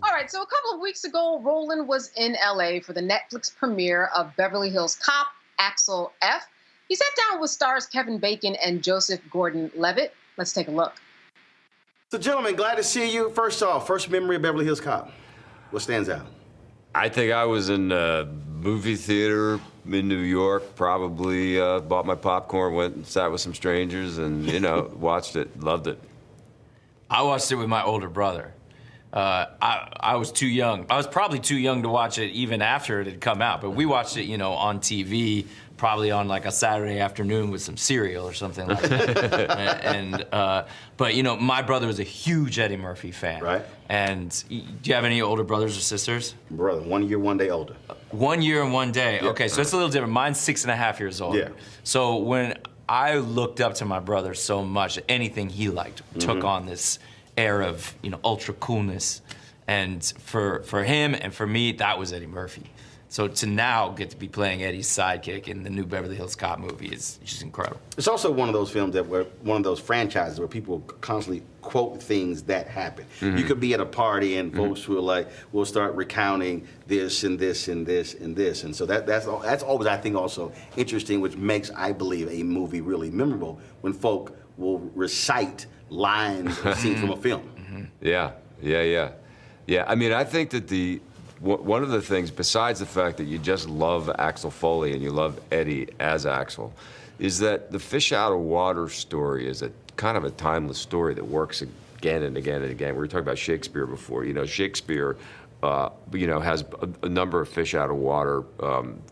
[SPEAKER 11] All right, so a couple of weeks ago, Roland was in LA for the Netflix premiere of Beverly Hills Cop, Axel F. He sat down with stars Kevin Bacon and Joseph Gordon-Levitt. Let's take a look.
[SPEAKER 1] So, gentlemen, glad to see you. First off, first memory of Beverly Hills Cop. What stands out?
[SPEAKER 3] I think I was in a movie theater in New York, probably bought my popcorn, went and sat with some strangers, and, you know, watched it, loved it.
[SPEAKER 5] I watched it with my older brother. I was too young. I was probably too young to watch it even after it had come out, but we watched it, you know, on TV, probably on like a Saturday afternoon with some cereal or something like that. But, you know, my brother was a huge Eddie Murphy fan.
[SPEAKER 1] Right.
[SPEAKER 5] And do you have any older brothers or sisters?
[SPEAKER 1] Brother, 1 year, 1 day older.
[SPEAKER 5] 1 year and 1 day.
[SPEAKER 1] Yep.
[SPEAKER 5] Okay, so it's a little different. Mine's 6.5 years old.
[SPEAKER 1] Yeah.
[SPEAKER 5] So when I looked up to my brother so much, anything he liked took on this air of, you know, ultra coolness. And for him and for me, that was Eddie Murphy. So to now get to be playing Eddie's sidekick in the new Beverly Hills Cop movie is just incredible.
[SPEAKER 1] It's also one of those films that were one of those franchises where people constantly quote things that happen. You could be at a party and folks will like, will start recounting this and this and this and this. And so that's always, I think, also interesting, which makes, I believe, a movie really memorable when folk will recite lines or scenes from a film.
[SPEAKER 3] Yeah. I mean, I think that one of the things, besides the fact that you just love Axel Foley and you love Eddie as Axel, is that the fish out of water story is a kind of a timeless story that works again and again and again. We were talking about Shakespeare before. You know, Shakespeare, you know, has a number of fish out of water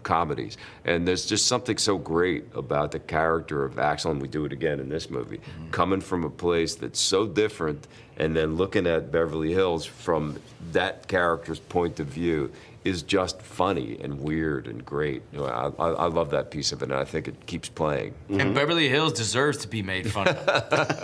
[SPEAKER 3] comedies, and there's just something so great about the character of Axel, and we do it again in this movie, coming from a place that's so different, and then looking at Beverly Hills from that character's point of view is just funny and weird and great. You know, I love that piece of it, and I think it keeps playing.
[SPEAKER 5] And Beverly Hills deserves to be made fun of.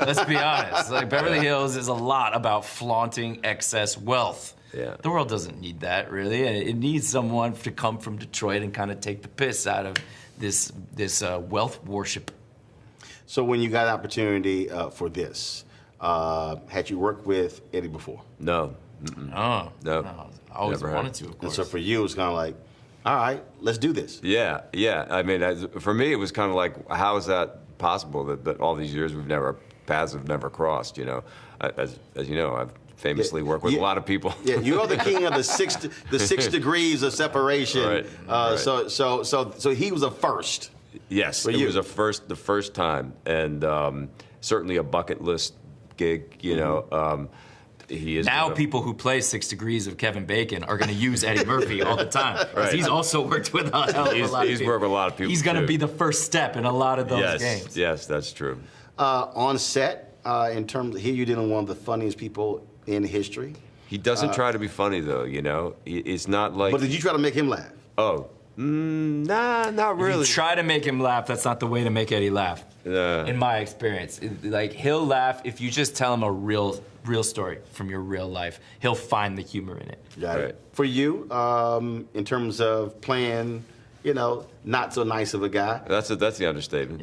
[SPEAKER 5] Let's be honest. Like, Beverly Hills is a lot about flaunting excess wealth.
[SPEAKER 3] Yeah.
[SPEAKER 5] The world doesn't need that, really. It needs someone to come from Detroit and kind of take the piss out of this wealth worship.
[SPEAKER 1] So when you got an opportunity for this, had you worked with Eddie before?
[SPEAKER 3] No.
[SPEAKER 5] No. I always
[SPEAKER 3] Never
[SPEAKER 5] wanted
[SPEAKER 3] had.
[SPEAKER 5] to, of course.
[SPEAKER 1] And so for you, it's kind of like, all right, let's do this.
[SPEAKER 3] Yeah. I mean, for me, it was kind of like, how is that possible that all these years paths have never crossed, you know? As you know, I've famously worked with a lot of people.
[SPEAKER 1] Yeah, you are the king of the six degrees of separation.
[SPEAKER 3] Right.
[SPEAKER 1] So he was a first.
[SPEAKER 3] Yes, it was the first time, and certainly a bucket list gig, you know. He is
[SPEAKER 5] now people who play 6 Degrees of Kevin Bacon are going to use Eddie Murphy all the time. Because he's also worked with a hell of a lot of people.
[SPEAKER 3] He's worked with a lot of people,
[SPEAKER 5] He's going to be the first step in a lot of those games.
[SPEAKER 3] Yes, that's true.
[SPEAKER 1] On set, in terms of, here you're dealing with one of the funniest people in history.
[SPEAKER 3] He doesn't try to be funny, though, you know? It's not like...
[SPEAKER 1] But did you try to make him laugh?
[SPEAKER 3] Oh, nah, not really.
[SPEAKER 5] If you try to make him laugh, that's not the way to make Eddie laugh, in my experience. Like, he'll laugh if you just tell him a real story from your real life. He'll find the humor in it.
[SPEAKER 1] Got it. For you, in terms of playing, you know, not so nice of a guy.
[SPEAKER 3] That's the understatement.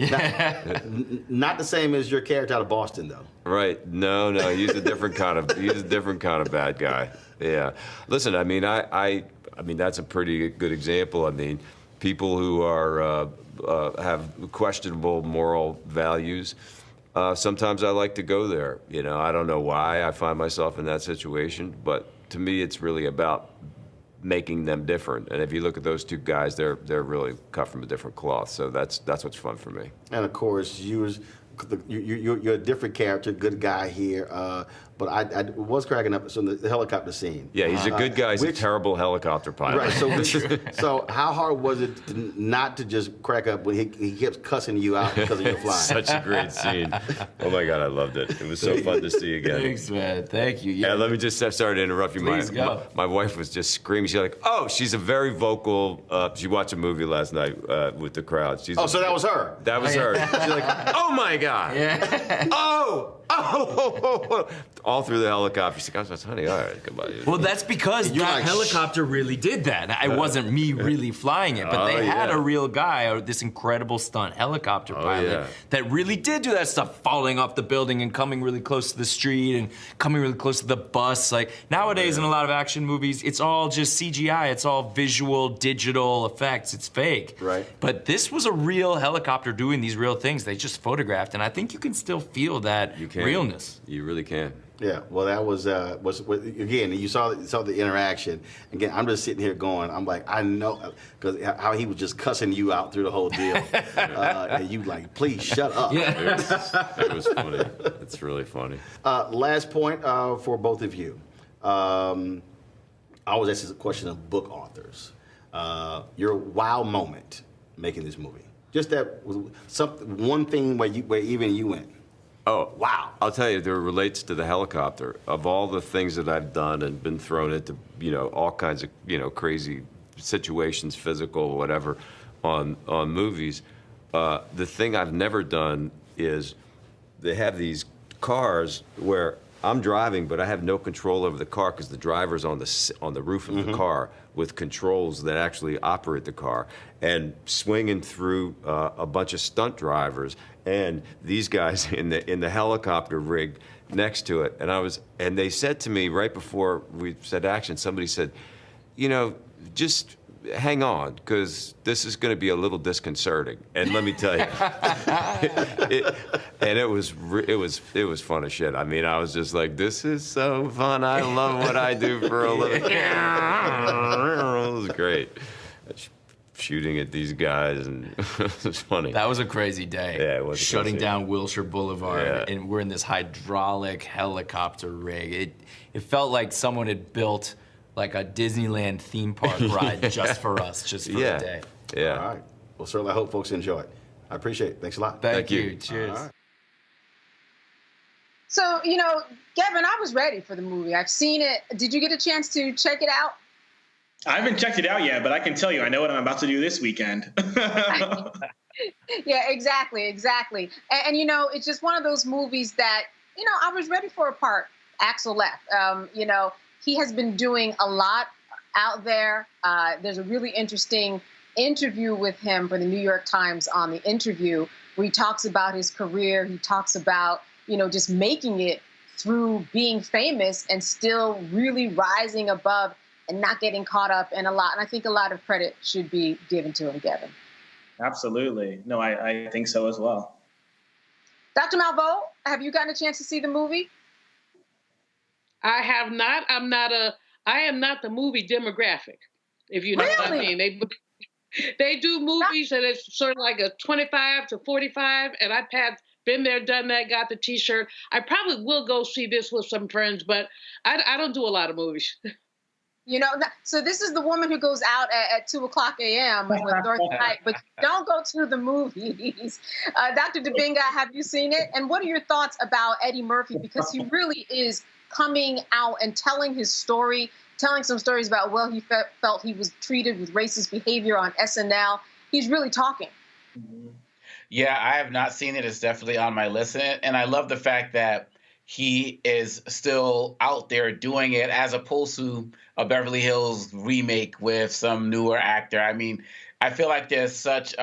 [SPEAKER 1] Not the same as your character out of Boston, though.
[SPEAKER 3] Right. No, he's a different kind of bad guy. Yeah. Listen, I mean, I mean, that's a pretty good example. I mean, people who are have questionable moral values. Sometimes I like to go there. You know, I don't know why I find myself in that situation, but to me, it's really about making them different. And if you look at those two guys, they're really cut from a different cloth. So that's what's fun for me.
[SPEAKER 1] And of course, you're a different character, good guy here. But I was cracking up on the helicopter scene.
[SPEAKER 3] Yeah, he's a good guy. He's a terrible helicopter pilot.
[SPEAKER 1] Right. So how hard was it not to just crack up when he kept cussing you out because of your flying?
[SPEAKER 3] Such a great scene. Oh my God, I loved it. It was so fun to see again.
[SPEAKER 5] Thanks, man. Thank you.
[SPEAKER 3] Yeah. Let me just sorry to interrupt you.
[SPEAKER 5] Please go.
[SPEAKER 3] My wife was just screaming. She's like, oh, she's a very vocal. She watched a movie last night with the crowd. So
[SPEAKER 1] that was her.
[SPEAKER 3] That was her. She's like, oh my God.
[SPEAKER 5] Yeah.
[SPEAKER 3] Oh. All through the helicopter. She's like, honey, all right, goodbye.
[SPEAKER 5] Well, that's because that helicopter really did that. It wasn't me really flying it, but they had a real guy, this incredible stunt helicopter pilot that really did do that stuff, falling off the building and coming really close to the street and coming really close to the bus. Like, nowadays in a lot of action movies, it's all just CGI. It's all visual, digital effects. It's fake.
[SPEAKER 1] Right.
[SPEAKER 5] But this was a real helicopter doing these real things. They just photographed, and I think you can still feel that realness.
[SPEAKER 3] You really can.
[SPEAKER 1] Yeah, well, that was again. You saw the interaction. Again, I'm just sitting here going, I'm like, I know, because how he was just cussing you out through the whole deal, and you like, please shut up.
[SPEAKER 3] Yeah, it was funny. It's really funny.
[SPEAKER 1] Last point for both of you. I always ask this question of book authors. Your wow moment making this movie. Just that one thing where even you went,
[SPEAKER 3] oh, wow. I'll tell you, it relates to the helicopter. Of all the things that I've done and been thrown into, all kinds of, crazy situations, physical, whatever, on movies, the thing I've never done is they have these cars where I'm driving, but I have no control over the car because the driver's on the roof of the car with controls that actually operate the car, and swinging through a bunch of stunt drivers and these guys in the helicopter rig next to it. And they said to me right before we said action, somebody said, just hang on, because this is going to be a little disconcerting. And let me tell you, it was fun as shit. I mean, I was just like, this is so fun. I love what I do for a living. It was great. Shooting at these guys, and it was funny.
[SPEAKER 5] That was a crazy day.
[SPEAKER 3] Yeah, it was
[SPEAKER 5] shutting down Wilshire Boulevard, and we're in this hydraulic helicopter rig. It felt like someone had built like a Disneyland theme park ride just for us, just for the day.
[SPEAKER 3] Yeah.
[SPEAKER 1] All right. Well, certainly I hope folks enjoy it. I appreciate it. Thanks a lot.
[SPEAKER 5] Thank you. Cheers.
[SPEAKER 1] Right.
[SPEAKER 11] So, Gavin, I was ready for the movie. I've seen it. Did you get a chance to check it out?
[SPEAKER 16] I haven't checked it out yet, but I can tell you, I know what I'm about to do this weekend.
[SPEAKER 11] Yeah, exactly. And it's just one of those movies that, I was ready for a part. Axel left. He has been doing a lot out there. There's a really interesting interview with him for the New York Times on The Interview, where he talks about his career. He talks about, just making it through being famous and still really rising above and not getting caught up in a lot. And I think a lot of credit should be given to him, Gavin.
[SPEAKER 16] Absolutely. No, I think so as well.
[SPEAKER 11] Dr. Malveaux, have you gotten a chance to see the movie?
[SPEAKER 6] I have not. I am not the movie demographic, if you know what I mean. They do movies and it's sort of like a 25 to 45, and I've been there, done that, got the T-shirt. I probably will go see this with some friends, but I don't do a lot of movies.
[SPEAKER 11] So this is the woman who goes out at 2:00 a.m. with Dorothy Knight, but don't go to the movies. Dr. Dibinga, have you seen it? And what are your thoughts about Eddie Murphy? Because he really is coming out and telling his story, telling some stories about, he felt he was treated with racist behavior on SNL. He's really talking.
[SPEAKER 20] Yeah, I have not seen it. It's definitely on my list. And I love the fact that he is still out there doing it as opposed to a Beverly Hills remake with some newer actor. I mean, I feel like there's such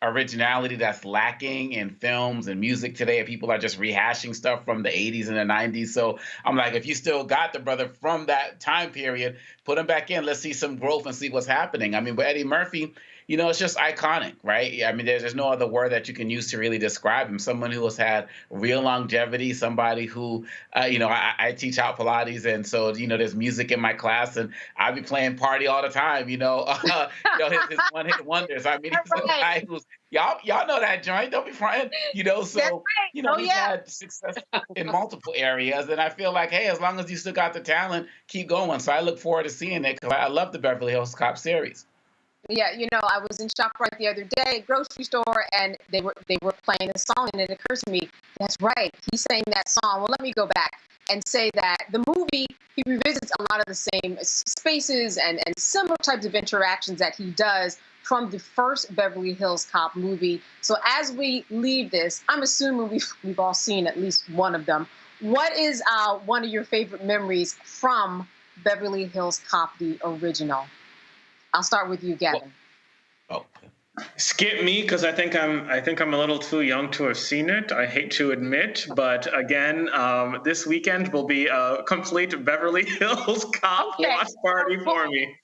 [SPEAKER 20] originality that's lacking in films and music today. People are just rehashing stuff from the 80s and the 90s. So I'm like, if you still got the brother from that time period, put him back in. Let's see some growth and see what's happening. I mean, with Eddie Murphy, it's just iconic, right? I mean, there's no other word that you can use to really describe him. Someone who has had real longevity, somebody who, I teach out Pilates, and so, there's music in my class, and I be playing Party all the time, his one-hit wonders. I mean, he's a guy who's, y'all know that joint, don't be fronting, so, he's had success in multiple areas, and I feel like, hey, as long as you still got the talent, keep going. So I look forward to seeing it, because I love the Beverly Hills Cop series.
[SPEAKER 11] Yeah, I was in ShopRite the other day, grocery store, and they were playing a song, and it occurs to me, that's right, he sang that song. Well, let me go back and say that the movie, he revisits a lot of the same spaces and similar types of interactions that he does from the first Beverly Hills Cop movie. So as we leave this, I'm assuming we've all seen at least one of them. What is one of your favorite memories from Beverly Hills Cop, the original? I'll start with you, Gavin.
[SPEAKER 16] Skip me, because I think I'm a little too young to have seen it. I hate to admit, but again, this weekend will be a complete Beverly Hills Cop watch party for me.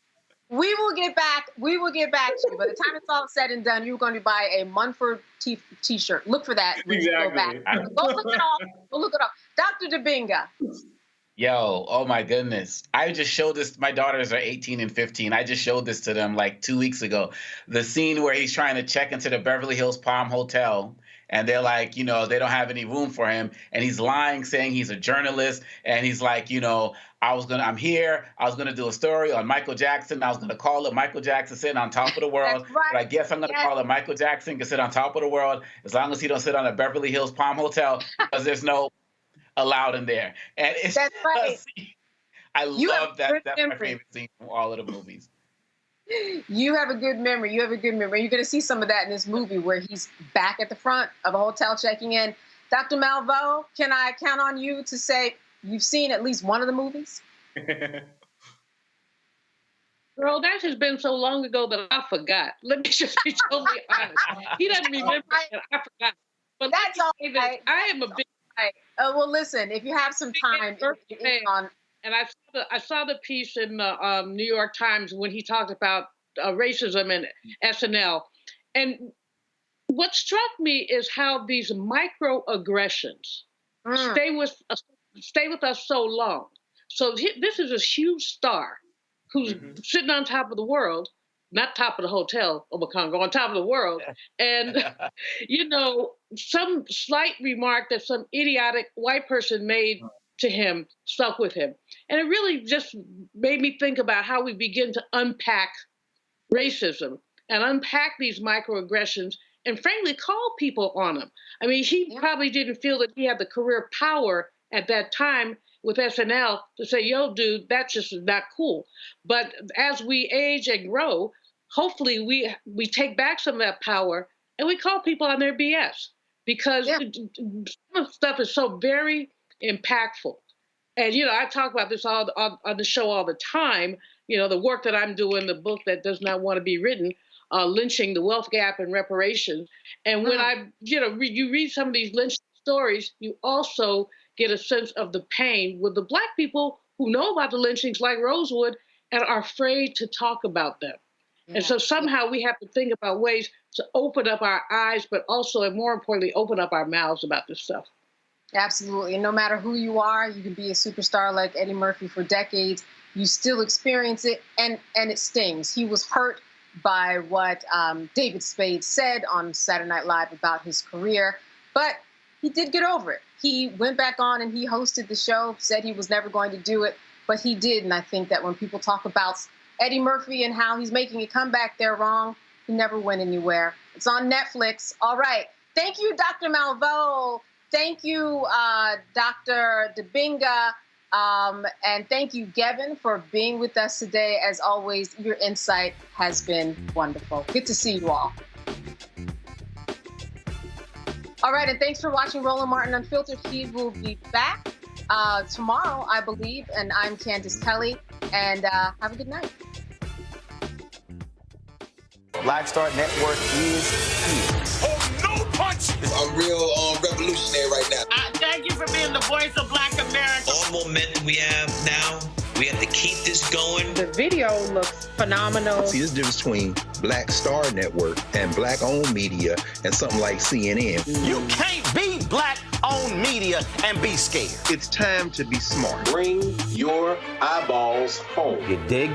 [SPEAKER 11] We will get back. We will get back to you. By the time it's all said and done, you're going to buy a Munford t-shirt. Look for that when you go back. Go look it up. Go look it up. Dr. Dibinga.
[SPEAKER 20] Yo, oh my goodness. I just showed this. My daughters are 18 and 15. I just showed this to them like 2 weeks ago. The scene where he's trying to check into the Beverly Hills Palm Hotel. And they're like, you know, they don't have any room for him. And he's lying, saying he's a journalist. And he's like, you know, I'm here. I was going to do a story on Michael Jackson. I was going to call it Michael Jackson sitting on top of the world. Right. But I guess I'm going to call it Michael Jackson can sit on top of the world as long as he don't sit on a Beverly Hills Palm Hotel because there's no allowed in there. And it's
[SPEAKER 11] That's right.
[SPEAKER 20] I love that. That's my favorite scene from all of the movies.
[SPEAKER 11] You have a good memory. You have a good memory. You're going to see some of that in this movie where he's back at the front of a hotel checking in. Dr. Malveaux, can I count on you to say you've seen at least one of the movies?
[SPEAKER 6] Girl, that has been so long ago that I forgot. Let me just be totally honest. He doesn't remember that I forgot. But
[SPEAKER 11] that's all right.
[SPEAKER 6] I am a big...
[SPEAKER 11] well, listen, if you have some time...
[SPEAKER 6] And I saw the piece in the New York Times when he talked about racism and SNL. And what struck me is how these microaggressions stay with us so long. So this is a huge star who's sitting on top of the world, not top of the hotel, Congo, on top of the world. And, you know, some slight remark that some idiotic white person made to him stuck with him. And it really just made me think about how we begin to unpack racism and unpack these microaggressions and frankly call people on them. I mean, he probably didn't feel that he had the career power at that time with SNL to say, yo, dude, that's just not cool. But as we age and grow, hopefully we take back some of that power and we call people on their BS because some of the stuff is so very impactful. And, you know, I talk about this on the show all the time, you know, the work that I'm doing, the book that does not want to be written, Lynching, the Wealth Gap and Reparations. And when you read some of these lynching stories, you also get a sense of the pain with the Black people who know about the lynchings like Rosewood and are afraid to talk about them. Yeah. And so somehow we have to think about ways to open up our eyes, but also, and more importantly, open up our mouths about this stuff.
[SPEAKER 11] Absolutely. And no matter who you are, you can be a superstar like Eddie Murphy for decades. You still experience it, and it stings. He was hurt by what David Spade said on Saturday Night Live about his career, but he did get over it. He went back on and he hosted the show, said he was never going to do it, but he did. And I think that when people talk about Eddie Murphy and how he's making a comeback, they're wrong. He never went anywhere. It's on Netflix. All right. Thank you, Dr. Malveaux. Thank you, Dr. Dibinga, and thank you, Gavin, for being with us today. As always, your insight has been wonderful. Good to see you all. All right, and thanks for watching Roland Martin Unfiltered. He will be back tomorrow, I believe, and I'm Candace Kelly, and have a good night.
[SPEAKER 1] Black Star Network is here.
[SPEAKER 21] Oh, no punch!
[SPEAKER 7] I'm real revolutionary right now.
[SPEAKER 9] Thank you for being the voice of Black America.
[SPEAKER 10] All momentum we have now, we have to keep this going.
[SPEAKER 4] The video looks phenomenal.
[SPEAKER 12] See, there's a difference between Black Star Network and Black-owned media and something like CNN.
[SPEAKER 1] You can't be Black-owned media and be scared.
[SPEAKER 12] It's time to be smart.
[SPEAKER 7] Bring your eyeballs home.
[SPEAKER 1] You dig?